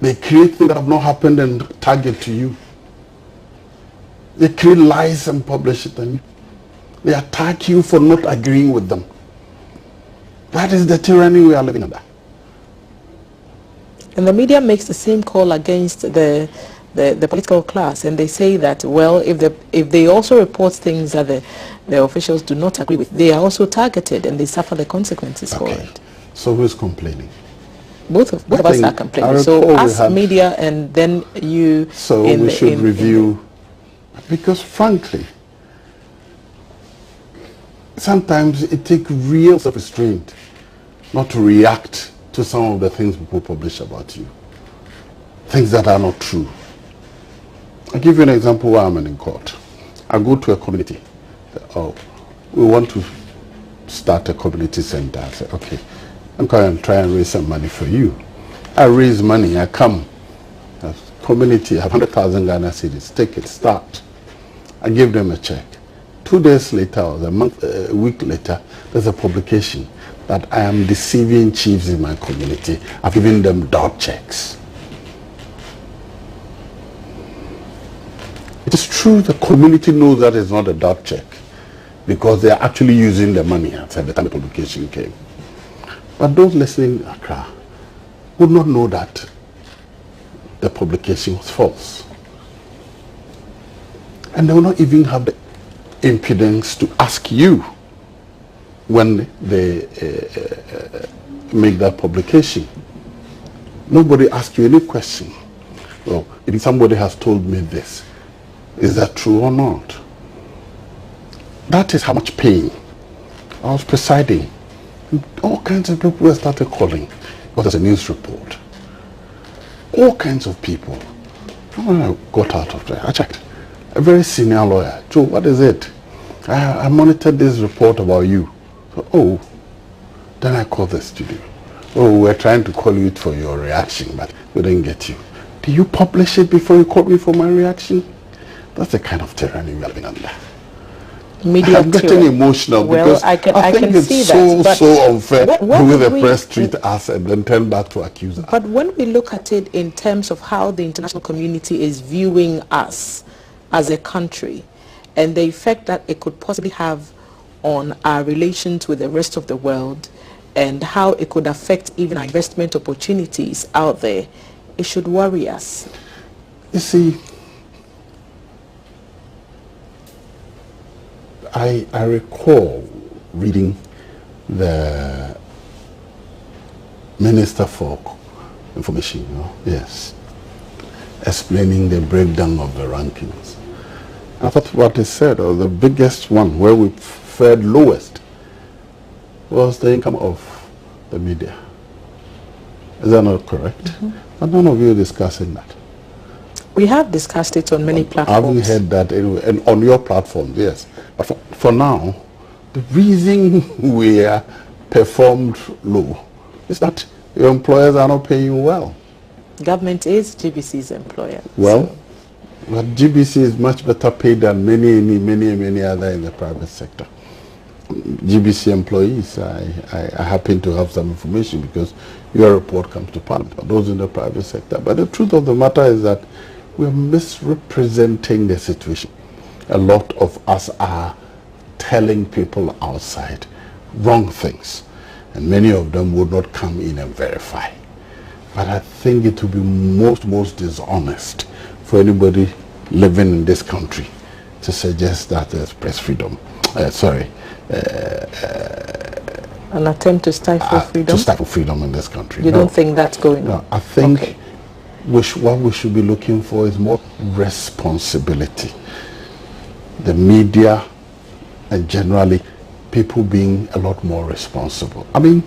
S10: They create things that have not happened and tag it to you. They create lies and publish it on you. They attack you for not agreeing with them. That is the tyranny we are living under.
S9: And the media makes the same call against the political class, and they say that, well, if they also report things that the officials do not agree with, they are also targeted and they suffer the consequences for it.
S10: So who's complaining?
S9: Both of us are complaining. So us, media, and then you.
S10: So we should review, because frankly, sometimes it takes real self-restraint not to react to some of the things people publish about you. Things that are not true. I'll give you an example while I'm in court. I go to a community. Oh, we want to start a community center. I say, okay, I'm going to try and raise some money for you. I raise money, I come. A community, I have 100,000 Ghana cedis. Take it, start. I give them a check. 2 days later, or a week later, there's a publication that I am deceiving chiefs in my community. I've given them dot checks. It is true the community knows that it's not a dot check because they are actually using the money at the time the publication came. But those listening in Accra would not know that the publication was false. And they will not even have the impudence to ask you when they make that publication. Nobody asks you any question. Well, if somebody has told me this, is that true or not? That is how much pain. I was presiding. All kinds of people started calling because there's a news report. All kinds of people. When I got out of there, I checked. A very senior lawyer. Joe, what is it? I monitored this report about you. So, oh, then I called the studio. Oh, we're trying to call you for your reaction, but we didn't get you. Do you publish it before you call me for my reaction? That's the kind of tyranny we are living under.
S9: Media
S10: I'm getting emotional because I think it's so unfair the way the press treat us and then turn back to accuse us.
S9: But when we look at it in terms of how the international community is viewing us as a country and the effect that it could possibly have on our relations with the rest of the world and how it could affect even our investment opportunities out there, it should worry us.
S10: You see, I recall reading the Minister for Information, yes, explaining the breakdown of the rankings. I thought what they said, or the biggest one where we fared lowest, was the income of the media. Is that not correct? Mm-hmm. But none of you are discussing that.
S9: We have discussed it on many platforms.
S10: I haven't heard that anyway, and on your platform, yes. But for now, the reason we are performed low is that your employers are not paying you well.
S9: Government is GBC's employer.
S10: Well, so. But GBC is much better paid than many other in the private sector. GBC employees, I happen to have some information because your report comes to Parliament, but those in the private sector. But the truth of the matter is that we're misrepresenting the situation. A lot of us are telling people outside wrong things, and many of them would not come in and verify. But I think it would be most dishonest for anybody living in this country to suggest that there's press freedom.
S9: An attempt to stifle freedom?
S10: To stifle freedom in this country.
S9: You don't think that's going on?
S10: No, I think what we should be looking for is more responsibility. The media and generally people being a lot more responsible. I mean,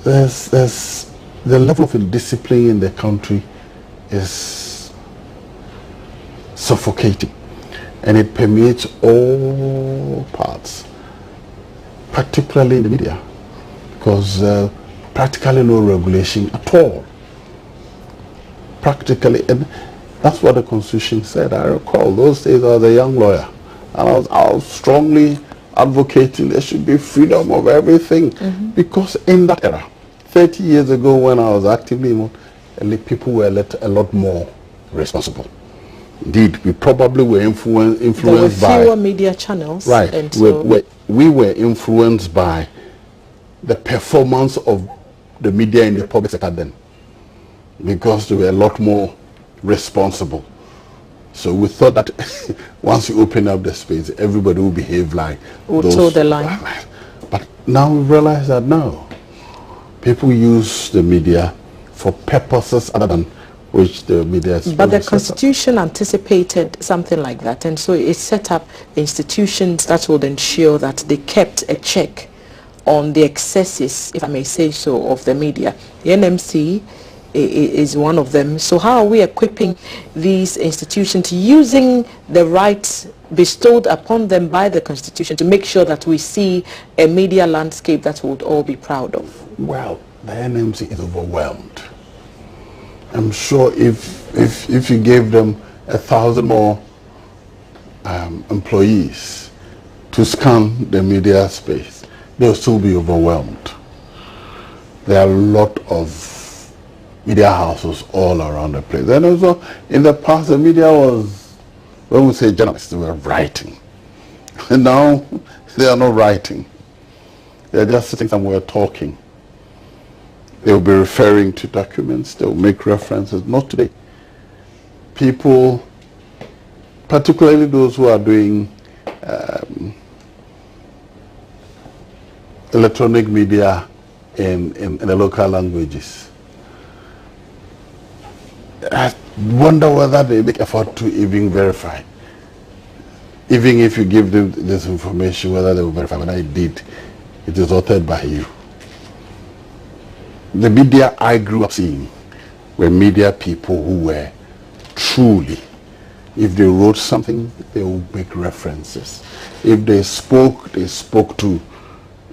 S10: there's the level of indiscipline in the country is suffocating, and it permeates all parts, particularly in the media, because practically no regulation at all. Practically, and that's what the Constitution said. I recall those days I was a young lawyer, and I was strongly advocating there should be freedom of everything, because in that era, 30 years ago when I was actively involved, people were a lot more responsible. Indeed, we probably were influenced by...
S9: There were fewer media channels.
S10: Right. And so we were influenced by the performance of the media in the public sector then, because they were a lot more responsible. So we thought that once you open up the space, everybody will behave like those.
S9: Toe the line.
S10: But now we realize that no. People use the media for purposes other than which the media is.
S9: But the Constitution anticipated something like that, and so it set up institutions that would ensure that they kept a check on the excesses, if I may say so, of the media. The NMC is one of them. So how are we equipping these institutions using the rights bestowed upon them by the Constitution to make sure that we see a media landscape that we would all be proud of?
S10: Well, the NMC is overwhelmed. I'm sure if you gave them 1,000 more employees to scan the media space, they'll still be overwhelmed. There are a lot of media houses all around the place. And also, in the past, the media was, when we say journalists, they were writing. And now, they are not writing. They're just sitting somewhere talking. They will be referring to documents. They will make references. Not today. People, particularly those who are doing electronic media in the local languages, I wonder whether they make effort to even verify. Even if you give them this information, whether they will verify whether it is authored by you. The media I grew up seeing were media people who were truly, if they wrote something, they would make references. If they spoke to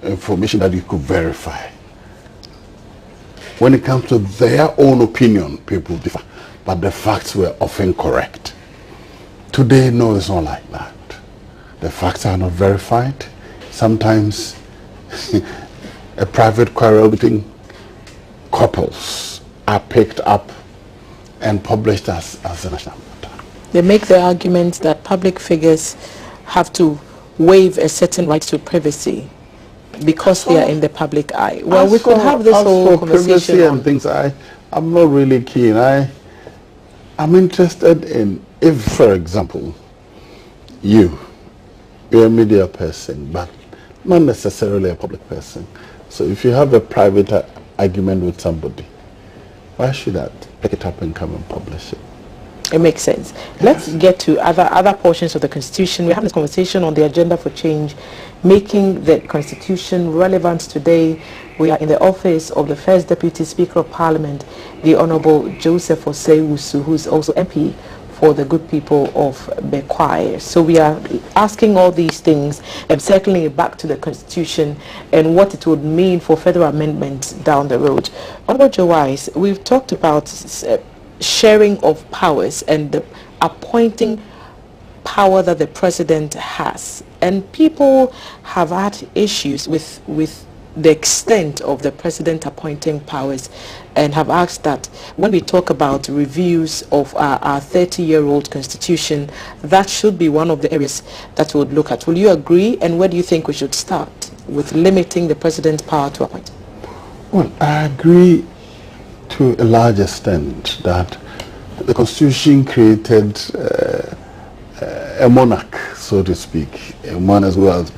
S10: information that you could verify. When it comes to their own opinion, people differ, but the facts were often correct. Today, no, it's not like that. The facts are not verified. Sometimes a private quarrel between couples are picked up and published as a national matter.
S9: They make the argument that public figures have to waive a certain right to privacy because they are in the public eye. Well, we could have this whole conversation
S10: privacy and things. I'm not really keen. I'm interested in, if, for example, you're a media person, but not necessarily a public person. So if you have a private argument with somebody, why should I pick it up and come and publish it?
S9: It makes sense. Let's get to other portions of the Constitution. We have this conversation on the agenda for change, making the Constitution relevant today. We are in the office of the First Deputy Speaker of Parliament, the Honourable Joseph Osei-Wusu, who is also MP for the good people of Bekwai. So we are asking all these things and circling it back to the Constitution and what it would mean for further amendments down the road. Honourable Joe Wise, we've talked about sharing of powers and the appointing power that the president has. And people have had issues with the extent of the president appointing powers and have asked that when we talk about reviews of our 30-year-old constitution, that should be one of the areas that we would look at. Will you agree? And where do you think we should start with limiting the president's power to appoint?
S10: Well, I agree to a large extent that the constitution created a monarch, so to speak, a man as well as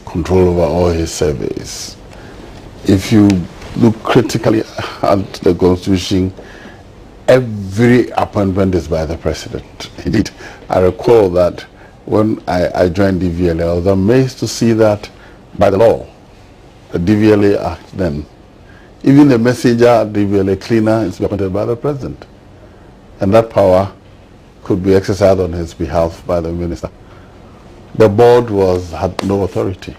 S10: control over all his service. If you look critically at the Constitution, every appointment is by the President. Indeed, I recall that when I joined DVLA, I was amazed to see that by the law, the DVLA Act then, even the messenger, DVLA cleaner, is appointed by the President. And that power could be exercised on his behalf by the minister. The board had no authority.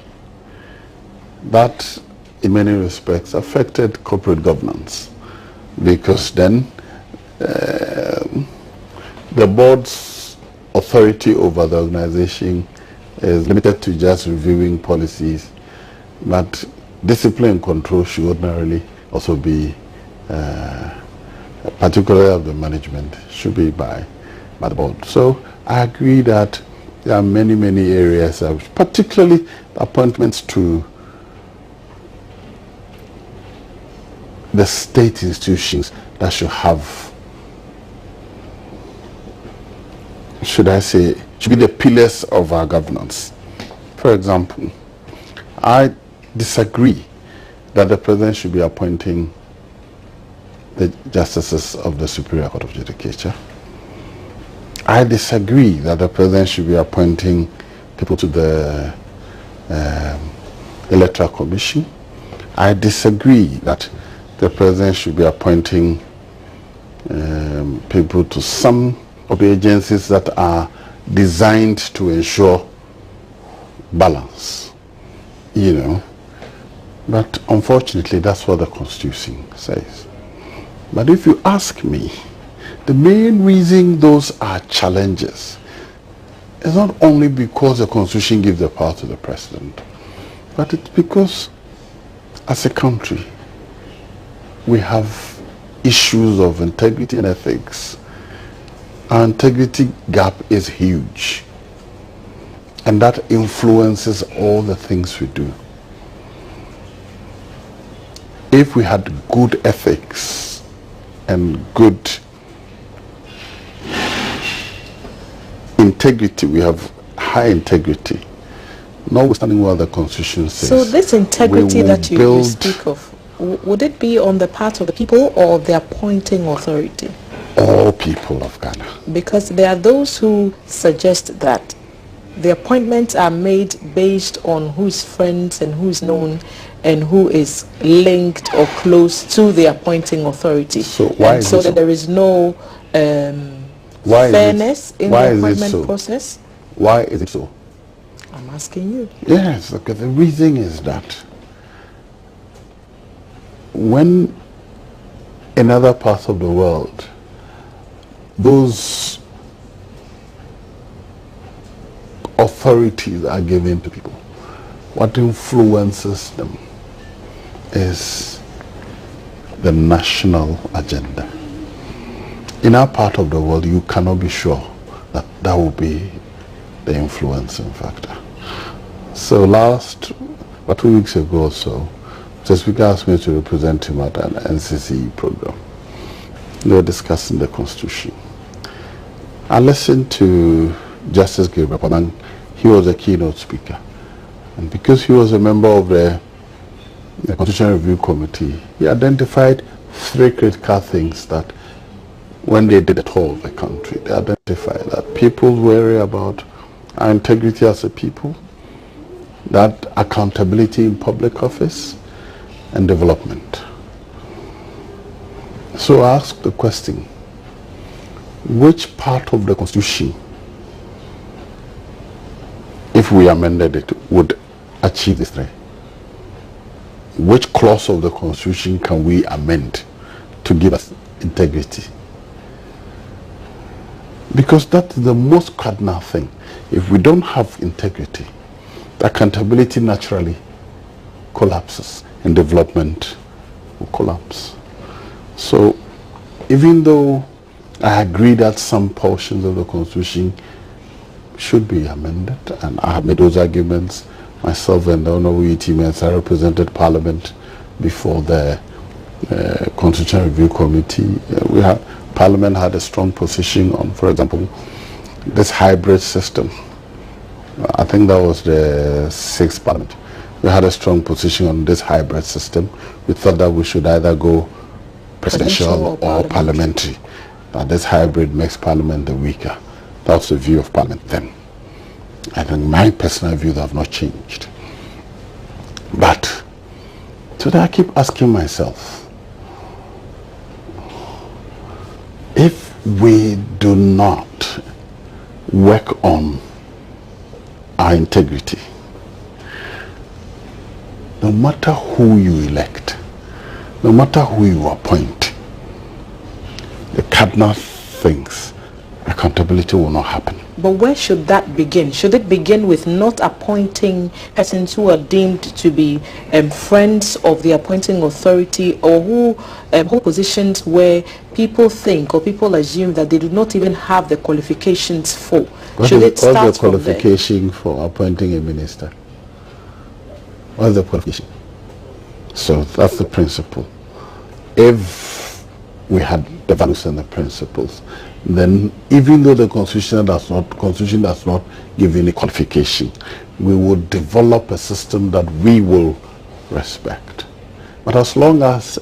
S10: That, in many respects, affected corporate governance, because then the board's authority over the organization is limited to just reviewing policies, but discipline and control should ordinarily also be, particularly of the management, should be by the board. So I agree that there are many, many areas, particularly appointments to the state institutions that should have, should be the pillars of our governance. For example, I disagree that the president should be appointing the justices of the Superior Court of Judicature. I disagree that the president should be appointing people to the Electoral Commission. I disagree that the president should be appointing people to some of the agencies that are designed to ensure balance, you know. But unfortunately, that's what the Constitution says. But if you ask me, the main reason those are challenges is not only because the Constitution gives the power to the president, but it's because as a country, we have issues of integrity and ethics. Our integrity gap is huge, and that influences all the things we do. If we had good ethics and good integrity, we have high integrity, notwithstanding what the Constitution says.
S9: So this integrity that you speak of, would it be on the part of the people or the appointing authority?
S10: All people of Ghana.
S9: Because there are those who suggest that the appointments are made based on who's friends and who's known and who is linked or close to the appointing authority.
S10: So why is
S9: so
S10: it
S9: that
S10: so?
S9: There is no fairness in the appointment process?
S10: Why is it so?
S9: I'm asking you.
S10: Yes, okay. The reason is that when in other parts of the world, those authorities are given to people, what influences them is the national agenda. In our part of the world, you cannot be sure that that will be the influencing factor. So about 2 weeks ago or so, the speaker asked me to represent him at an NCC program. They were discussing the Constitution. I listened to Justice Gabriel, and he was a keynote speaker. And because he was a member of the Constitutional Review Committee, he identified 3 critical things that when they did the tour of the country, they identified that people worry about our integrity as a people, that accountability in public office, and development. So I asked the question, which part of the Constitution, if we amended it, would achieve these 3? Which clause of the Constitution can we amend to give us integrity? Because that's the most cardinal thing. If we don't have integrity, accountability naturally collapses and development will collapse. So even though I agree that some portions of the Constitution should be amended, and I have made those arguments myself and the Honorable E.T. Mensah, I represented Parliament before the Constitutional Review Committee. Parliament had a strong position on, for example, this hybrid system. I think that was the 6th Parliament. We had a strong position on this hybrid system. We thought that we should either go presidential or parliamentary. That this hybrid makes Parliament the weaker. That was the view of Parliament then. I think my personal views have not changed. But today I keep asking myself, if we do not work on our integrity, no matter who you elect, no matter who you appoint, the cardinal things, accountability will not happen.
S9: But where should that begin? Should it begin with not appointing persons who are deemed to be friends of the appointing authority, or who hold positions where people think or people assume that they do not even have the qualifications for? What's
S10: the qualification for appointing a minister? What's the qualification? So that's the principle. If we had the values and the principles, then even though the Constitution does not give any qualification, we will develop a system that we will respect. But as long as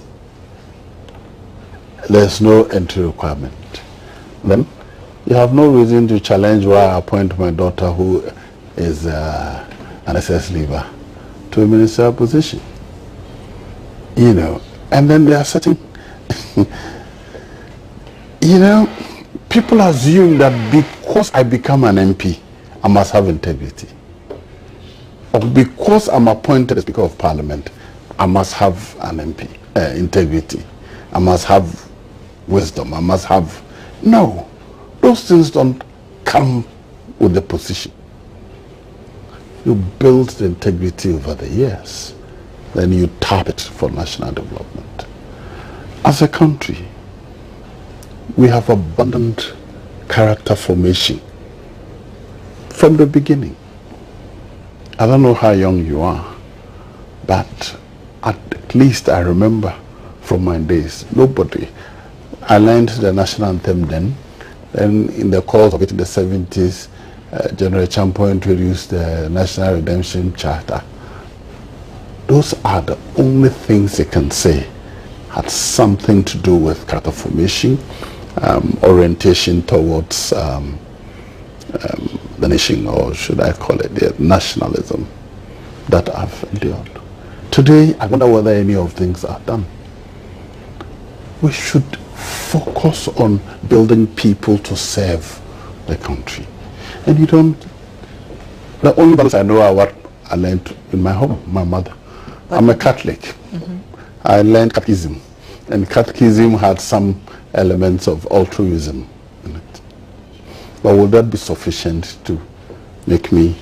S10: there's no entry requirement, then you have no reason to challenge why I appoint my daughter, who is an SS leaver, to a ministerial position. You know, and then there are certain, you know, people assume that because I become an MP, I must have integrity. Or because I'm appointed as Speaker of Parliament, I must have an MP, integrity. I must have wisdom. I must have... No, those things don't come with the position. You build the integrity over the years. Then you tap it for national development. As a country, we have abundant character formation from the beginning. I don't know how young you are, but at least I remember from my days, nobody. I learned the national anthem then in the course of it in the 70s, General Champo introduced the National Redemption Charter. Those are the only things you can say had something to do with character formation, orientation towards the nation, or should I call it the nationalism that I've endured. Today, I wonder whether any of things are done. We should focus on building people to serve the country. And you don't... The only values I know are what I learned in my home, my mother. I'm a Catholic. I learned catechism. And catechism had some elements of altruism in it. But will that be sufficient to make me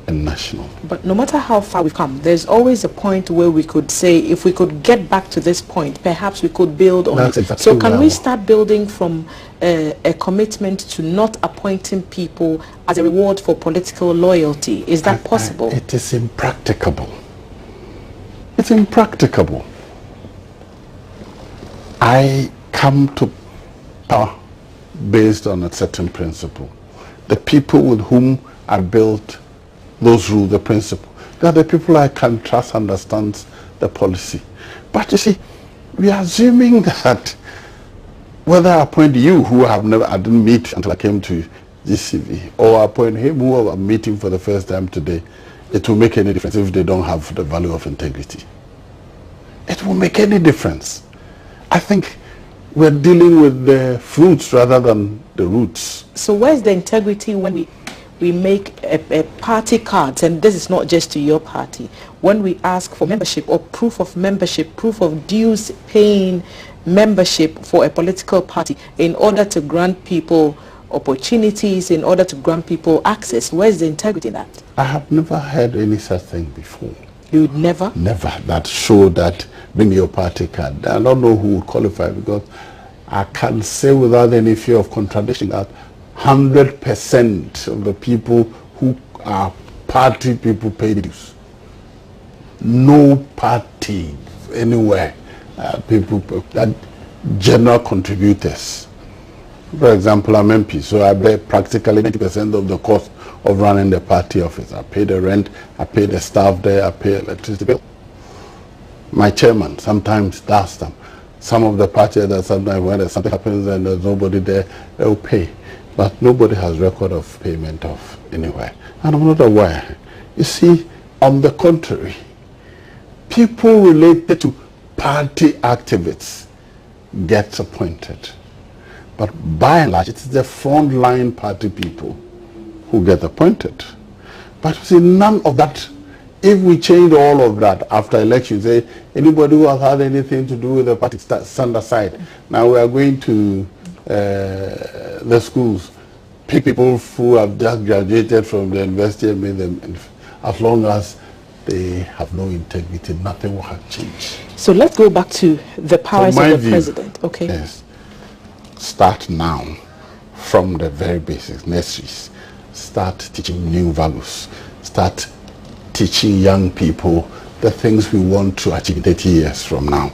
S10: a national?
S9: But no matter how far we've come, there's always a point where we could say, if we could get back to this point, perhaps we could build on
S10: That's
S9: it.
S10: exactly
S9: So can we
S10: well.
S9: start building from a commitment to not appointing people as a reward for political loyalty? Is that possible?
S10: It is impracticable. It's impracticable. I come to power based on a certain principle. The people with whom I built those rules, the principle, they are the people I can trust, understand the policy. But you see, we are assuming that whether I appoint you, who I didn't meet until I came to GCV, or I appoint him who I'm meeting for the first time today, it will make any difference if they don't have the value of integrity. It will make any difference. I think we're dealing with the fruits rather than the roots.
S9: So where's the integrity when we make a party cards, and this is not just to your party, when we ask for membership or proof of membership, proof of dues paying membership for a political party in order to grant people opportunities, in order to grant people access? Where's the integrity in that?
S10: I have never heard any such thing before.
S9: You would never?
S10: Never. That show that bring your party card. I don't know who would qualify, because I can say without any fear of contradiction that 100% of the people who are party people pay dues. No party anywhere people that general contributors. For example, I'm MP, so I pay practically 90% of the cost of running the party office. I pay the rent, I pay the staff there, I pay electricity bill. My chairman sometimes does them. Some of the parties that sometimes when something happens and there's nobody there, they'll pay. But nobody has record of payment of anywhere. And I'm not aware. You see, on the contrary, people related to party activists get appointed. But by and large, it is the frontline party people who get appointed. But you see, none of that. If we change all of that after elections, say anybody who has had anything to do with the party stand aside. Now we are going to the schools, pick people who have just graduated from the university and make them, as long as they have no integrity, nothing will have changed.
S9: So let's go back to the powers of the president. Okay.
S10: Yes. Start now from the very basics, nurseries. Start teaching new values. Start teaching young people the things we want to achieve in 30 years from now.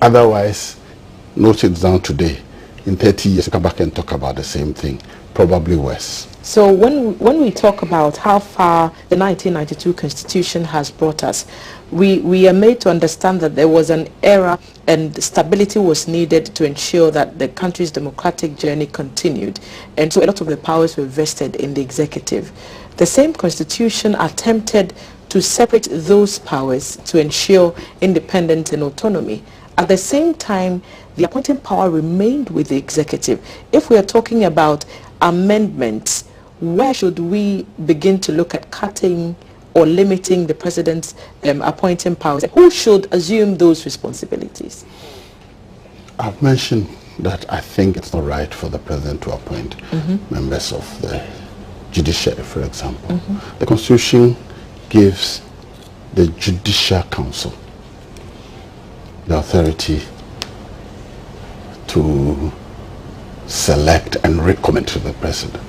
S10: Otherwise, note it down today. in 30 years, you come back and talk about the same thing, probably worse.
S9: So when we talk about how far the 1992 Constitution has brought us, we are made to understand that there was an era and stability was needed to ensure that the country's democratic journey continued. And so a lot of the powers were vested in the executive. The same Constitution attempted to separate those powers to ensure independence and autonomy. At the same time, the appointing power remained with the executive. If we are talking about amendments, where should we begin to look at cutting or limiting the president's appointing powers? Who should assume those responsibilities?
S10: I've mentioned that I think it's not right for the president to appoint members of the judiciary, for example. The Constitution gives the Judicial Council the authority to select and recommend to the president.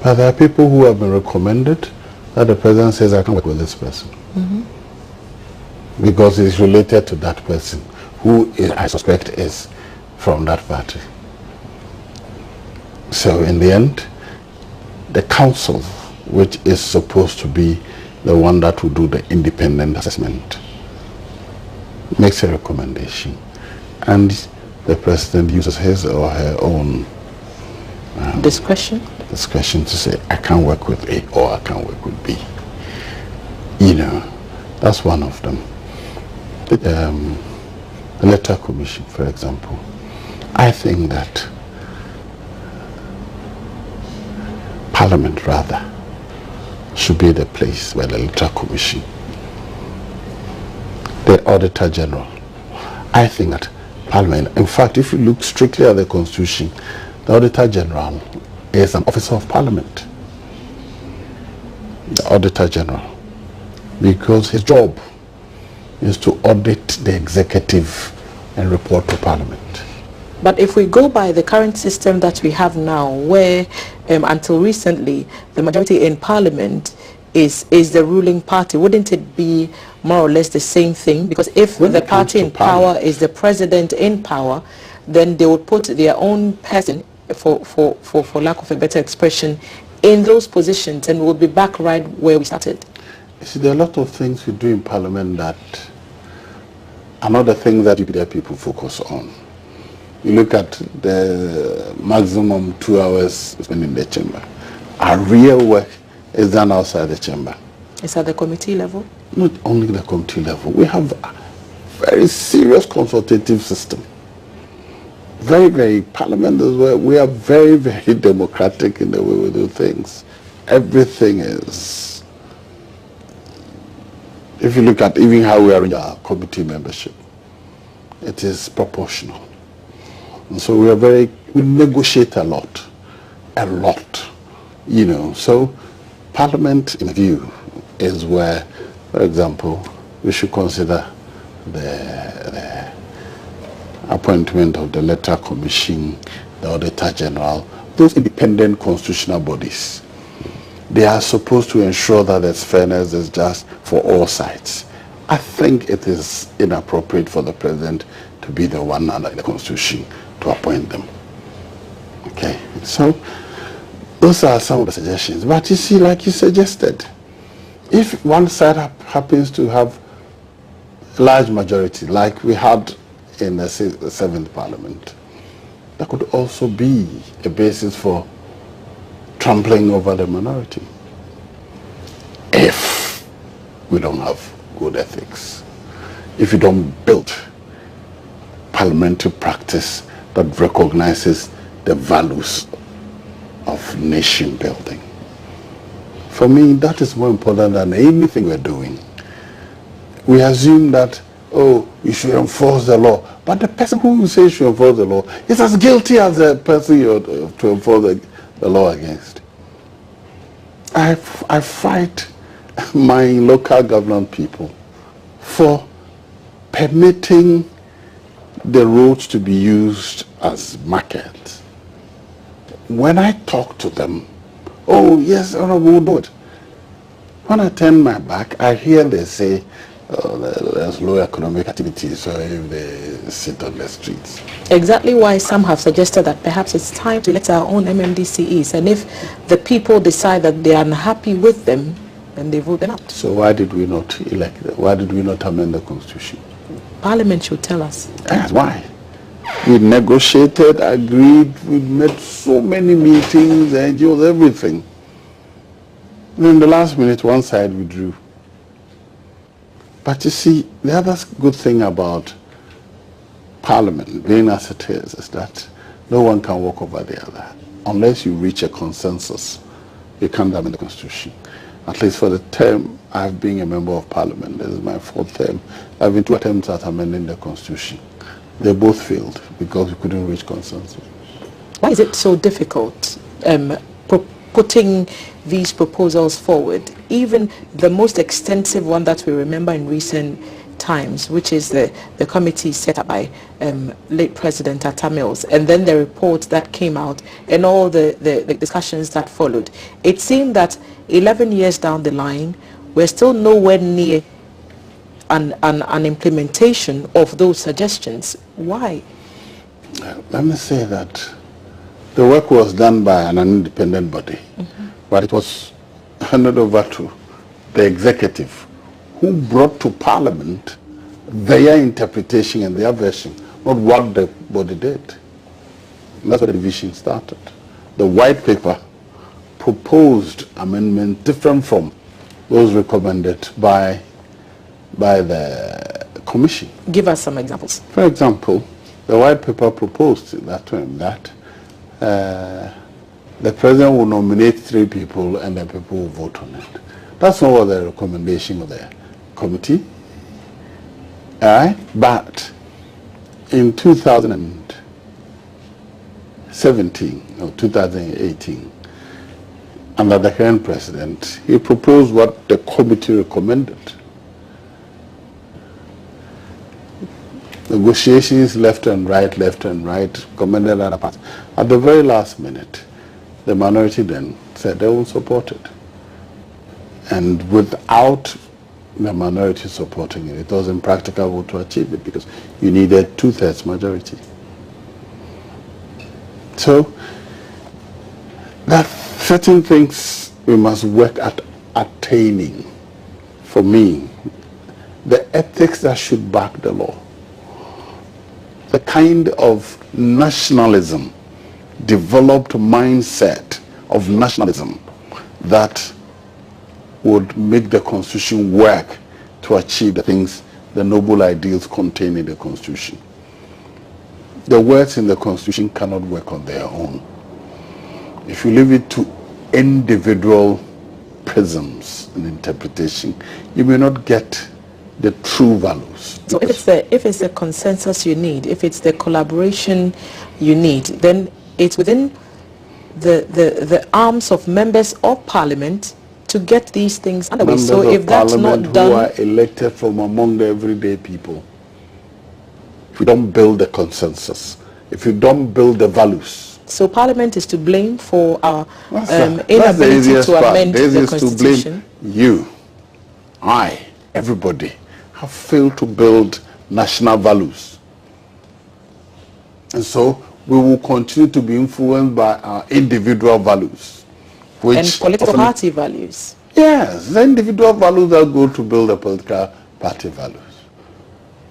S10: But there are people who have been recommended that the president says, I can work with this person. Because it's related to that person, who I suspect is from that party. So in the end, the council, which is supposed to be the one that will do the independent assessment, makes a recommendation. And the president uses his or her own
S9: discretion
S10: to say, I can work with A or I can work with B. You know, that's one of them. The Electoral Commission, for example. I think that Parliament, rather, should be the place where the Electoral Commission, the Auditor General. I think that Parliament, in fact, if you look strictly at the Constitution, the Auditor General is an officer of Parliament. The Auditor General. Because his job is to audit the executive and report to Parliament.
S9: But if we go by the current system that we have now, where until recently the majority in Parliament is the ruling party, wouldn't it be more or less the same thing? Because if the party in power is the president in power, then they would put their own person, for lack of a better expression, in those positions, and we'll be back right where we started.
S10: You see, there are a lot of things we do in Parliament that are not the things that people focus on. You look at the maximum 2 hours spent in the chamber. Our real work is done outside the chamber.
S9: Is at the committee level?
S10: Not only the committee level. We have a very serious consultative system. Parliament is where we are very, very democratic in the way we do things. Everything is, if you look at even how we arrange our committee membership, it is proportional. And so we negotiate a lot, you know. So Parliament, in view, is where, for example, we should consider the appointment of the Electoral Commission, the Auditor General, those independent constitutional bodies. They are supposed to ensure that there's fairness, there's just for all sides. I think it is inappropriate for the president to be the one under the Constitution to appoint them. Okay, so those are some of the suggestions. But you see, like you suggested, if one side happens to have a large majority, like we had in the 7th Parliament, that could also be a basis for trampling over the minority. If we don't have good ethics, if you don't build parliamentary practice that recognizes the values of nation building. For me, that is more important than anything we're doing. We assume that, oh, you should enforce the law. But the person who says you should enforce the law is as guilty as the person you're to enforce the law against. I fight my local government people for permitting the roads to be used as markets. When I talk to them, oh yes, we'll do it. When I turn my back, I hear they say, there's low economic activity, so if they sit on the streets.
S9: Exactly why some have suggested that perhaps it's time to elect our own MMDCEs, and if the people decide that they are unhappy with them, then they vote them out.
S10: So why did we not elect them? Why did we not amend the constitution?
S9: Parliament should tell us.
S10: That's why. We negotiated, agreed, we made so many meetings, NGOs, everything. And in the last minute, one side withdrew. But you see, the other good thing about Parliament, being as it is that no one can walk over the other. Unless you reach a consensus, you can't amend the Constitution. At least for the term I've been a member of Parliament, this is my 4th term, I've been 2 attempts at amending the Constitution. They both failed because we couldn't reach consensus.
S9: Why is it so difficult putting these proposals forward? Even the most extensive one that we remember in recent times, which is the committee set up by late President Atta Mills, and then the report that came out and all the discussions that followed. It seemed that 11 years down the line, we're still nowhere near an implementation of those suggestions. Why?
S10: Let me say that the work was done by an independent body, but it was handed over to the executive, who brought to Parliament their interpretation and their version, not what the body did. And that's where the division started. The white paper proposed amendments different from those recommended by the commission.
S9: Give us some examples.
S10: For example, the white paper proposed in that term that the president will nominate 3 people and the people will vote on it. That's not what the recommendation of the committee. But in 2017 or 2018, under the current president, he proposed what the committee recommended. Negotiations left and right, commended other parts. At the very last minute, the minority then said they won't support it. And without the minority supporting it, it was impracticable to achieve it because you needed 2/3 majority. So, there are certain things we must work at attaining. For me, the ethics that should back the law, the kind of nationalism, developed mindset of nationalism that would make the Constitution work to achieve the things, the noble ideals contained in the Constitution. The words in the Constitution cannot work on their own. If you leave it to individual prisms and interpretation, you may not get the true values.
S9: So if it's the consensus you need, if it's the collaboration you need, then it's within the arms of members of Parliament to get these things underway.
S10: Members
S9: so if
S10: of
S9: that's
S10: Parliament
S9: not done,
S10: who are elected from among the everyday people, if we don't build the consensus, if you don't build the values.
S9: So Parliament is to blame for our inability to amend the Constitution.
S10: To blame you, everybody have failed to build national values. And so we will continue to be influenced by our individual values.
S9: And political party values.
S10: Yes, the individual values that go to build the political party values.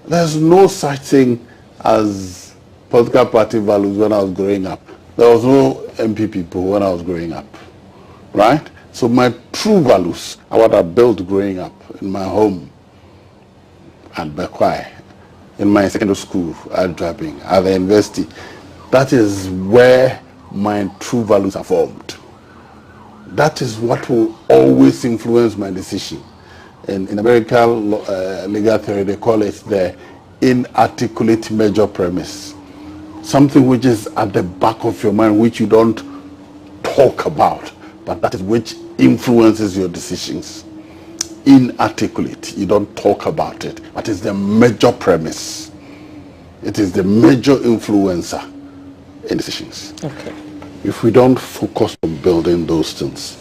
S10: There's no such thing as political party values when I was growing up. There was no MP people when I was growing up, right? So my true values are what I built growing up in my home at Bekwai, in my secondary school at Drabing, at the university. That is where my true values are formed. That is what will always influence my decision. And in American legal theory, they call it the inarticulate major premise. Something which is at the back of your mind, which you don't talk about, but that is which influences your decisions. Inarticulate, you don't talk about it, but it's the major premise. It is the major influencer in decisions.
S9: Okay.
S10: If we don't focus on building those things,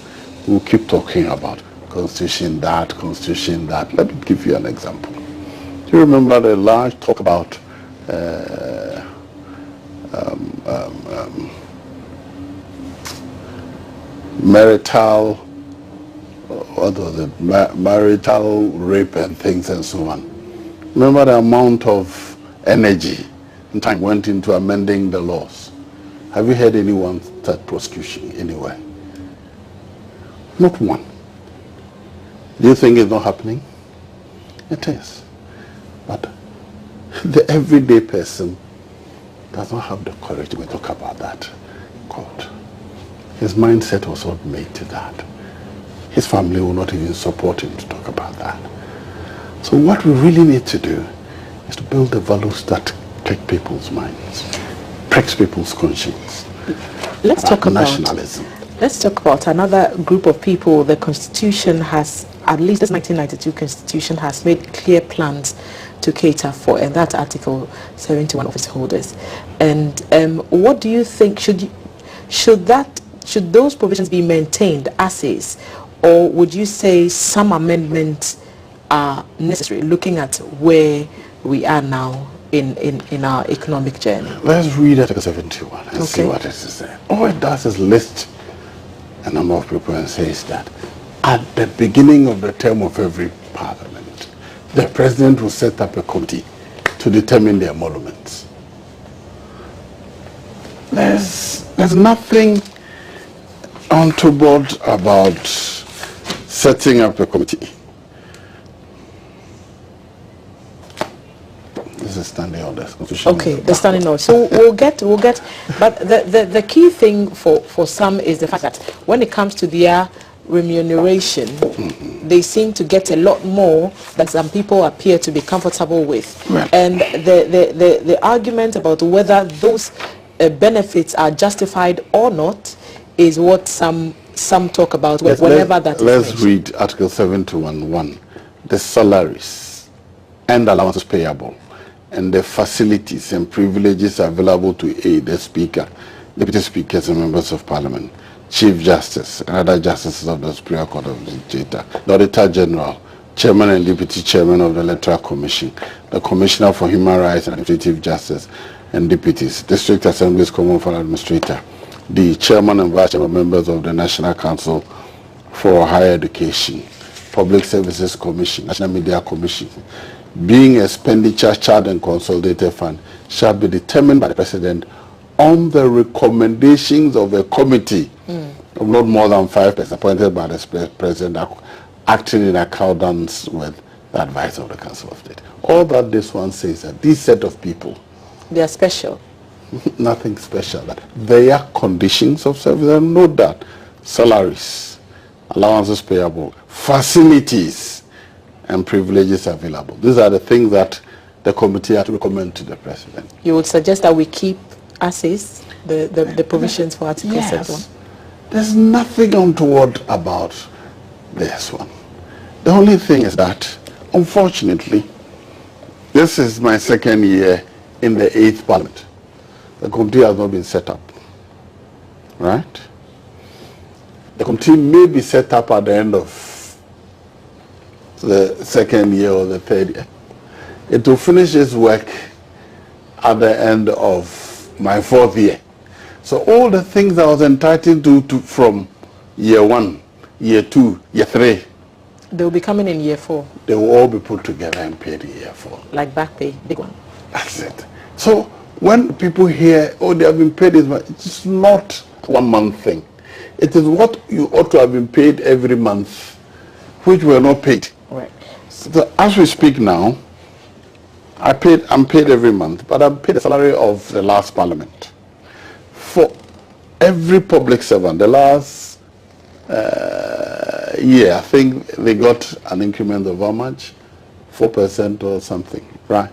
S10: we'll keep talking about constitution that, constitution that. Let me give you an example. Do you remember the large talk about marital, what was it, marital rape and things and so on? Remember the amount of energy and time went into amending the laws. Have you heard anyone start prosecution anywhere? Not one. Do you think it's not happening? It is. But the everyday person does not have the courage to talk about that. God. His mindset was not made to that. His family will not even support him to talk about that. So what we really need to do is to build the values that take people's minds, pricks people's conscience.
S9: Let's talk about
S10: nationalism.
S9: Let's talk about another group of people. The Constitution has, at least this 1992 Constitution has made clear plans to cater for, and that's Article 71 office holders. And what do you think, should those provisions be maintained as is, or would you say some amendments are necessary, looking at where we are now in our economic journey?
S10: Let's read Article 71 and see what it is saying. All it does is list a number of people and says that at the beginning of the term of every parliament, the president will set up a committee to determine the emoluments. There's nothing untoward about setting up a committee. This is standing orders.
S9: Okay, the standing order. So we'll get, but the key thing for some is the fact that when it comes to their remuneration, they seem to get a lot more than some people appear to be comfortable with.
S10: Right.
S9: And the argument about whether those benefits are justified or not is what some talk about whenever that is
S10: Let's
S9: mentioned.
S10: read Article 71(1). The salaries and allowances payable and the facilities and privileges available to aid the Speaker, Deputy Speakers and Members of Parliament, Chief Justice and other Justices of the Superior Court of Justice, the Auditor General, Chairman and Deputy Chairman of the Electoral Commission, the Commissioner for Human Rights and Administrative Justice and Deputies, District Assembly's Common Fund Administrator, the Chairman and Vice Chairman members of the National Council for Higher Education, Public Services Commission, National Media Commission, being expenditure charged and consolidated fund shall be determined by the President on the recommendations of a committee of not more than 5% appointed by the President acting in accordance with the advice of the Council of State. All that this one says that this set of people,
S9: They are special.
S10: nothing special. That their conditions of service, and note that salaries, allowances payable, facilities, and privileges available. These are the things that the committee has to recommend to the President.
S9: You would suggest that we keep as is the provisions for Article 71?
S10: Yes. There's nothing untoward about this one. The only thing is that, unfortunately, this is my second year in the 8th Parliament. The committee has not been set up. Right? The committee may be set up at the end of the second year or the third year. It will finish its work at the end of my 4th year. So all the things I was entitled to from year 1, year 2, year 3,
S9: They will be coming in year 4,
S10: they will all be put together and paid in year 4.
S9: like back pay, big one.
S10: That's it. So when people hear, oh, they have been paid this much, it's not 1 month thing. It is what you ought to have been paid every month, which were not paid.
S9: Right.
S10: So as we speak now, I'm paid every month, but I'm paid the salary of the last Parliament. For every public servant, the last year, I think they got an increment of how much? 4% or something, right?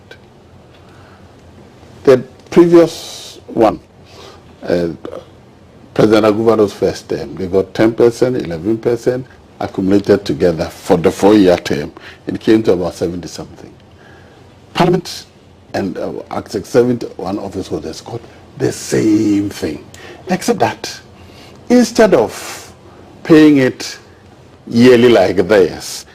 S10: The previous one, President Agubado's first term, they got 10%, 11% accumulated together for the 4-year term. It came to about 70-something. Parliament and Article 71 office holders got the same thing, except that instead of paying it yearly like this,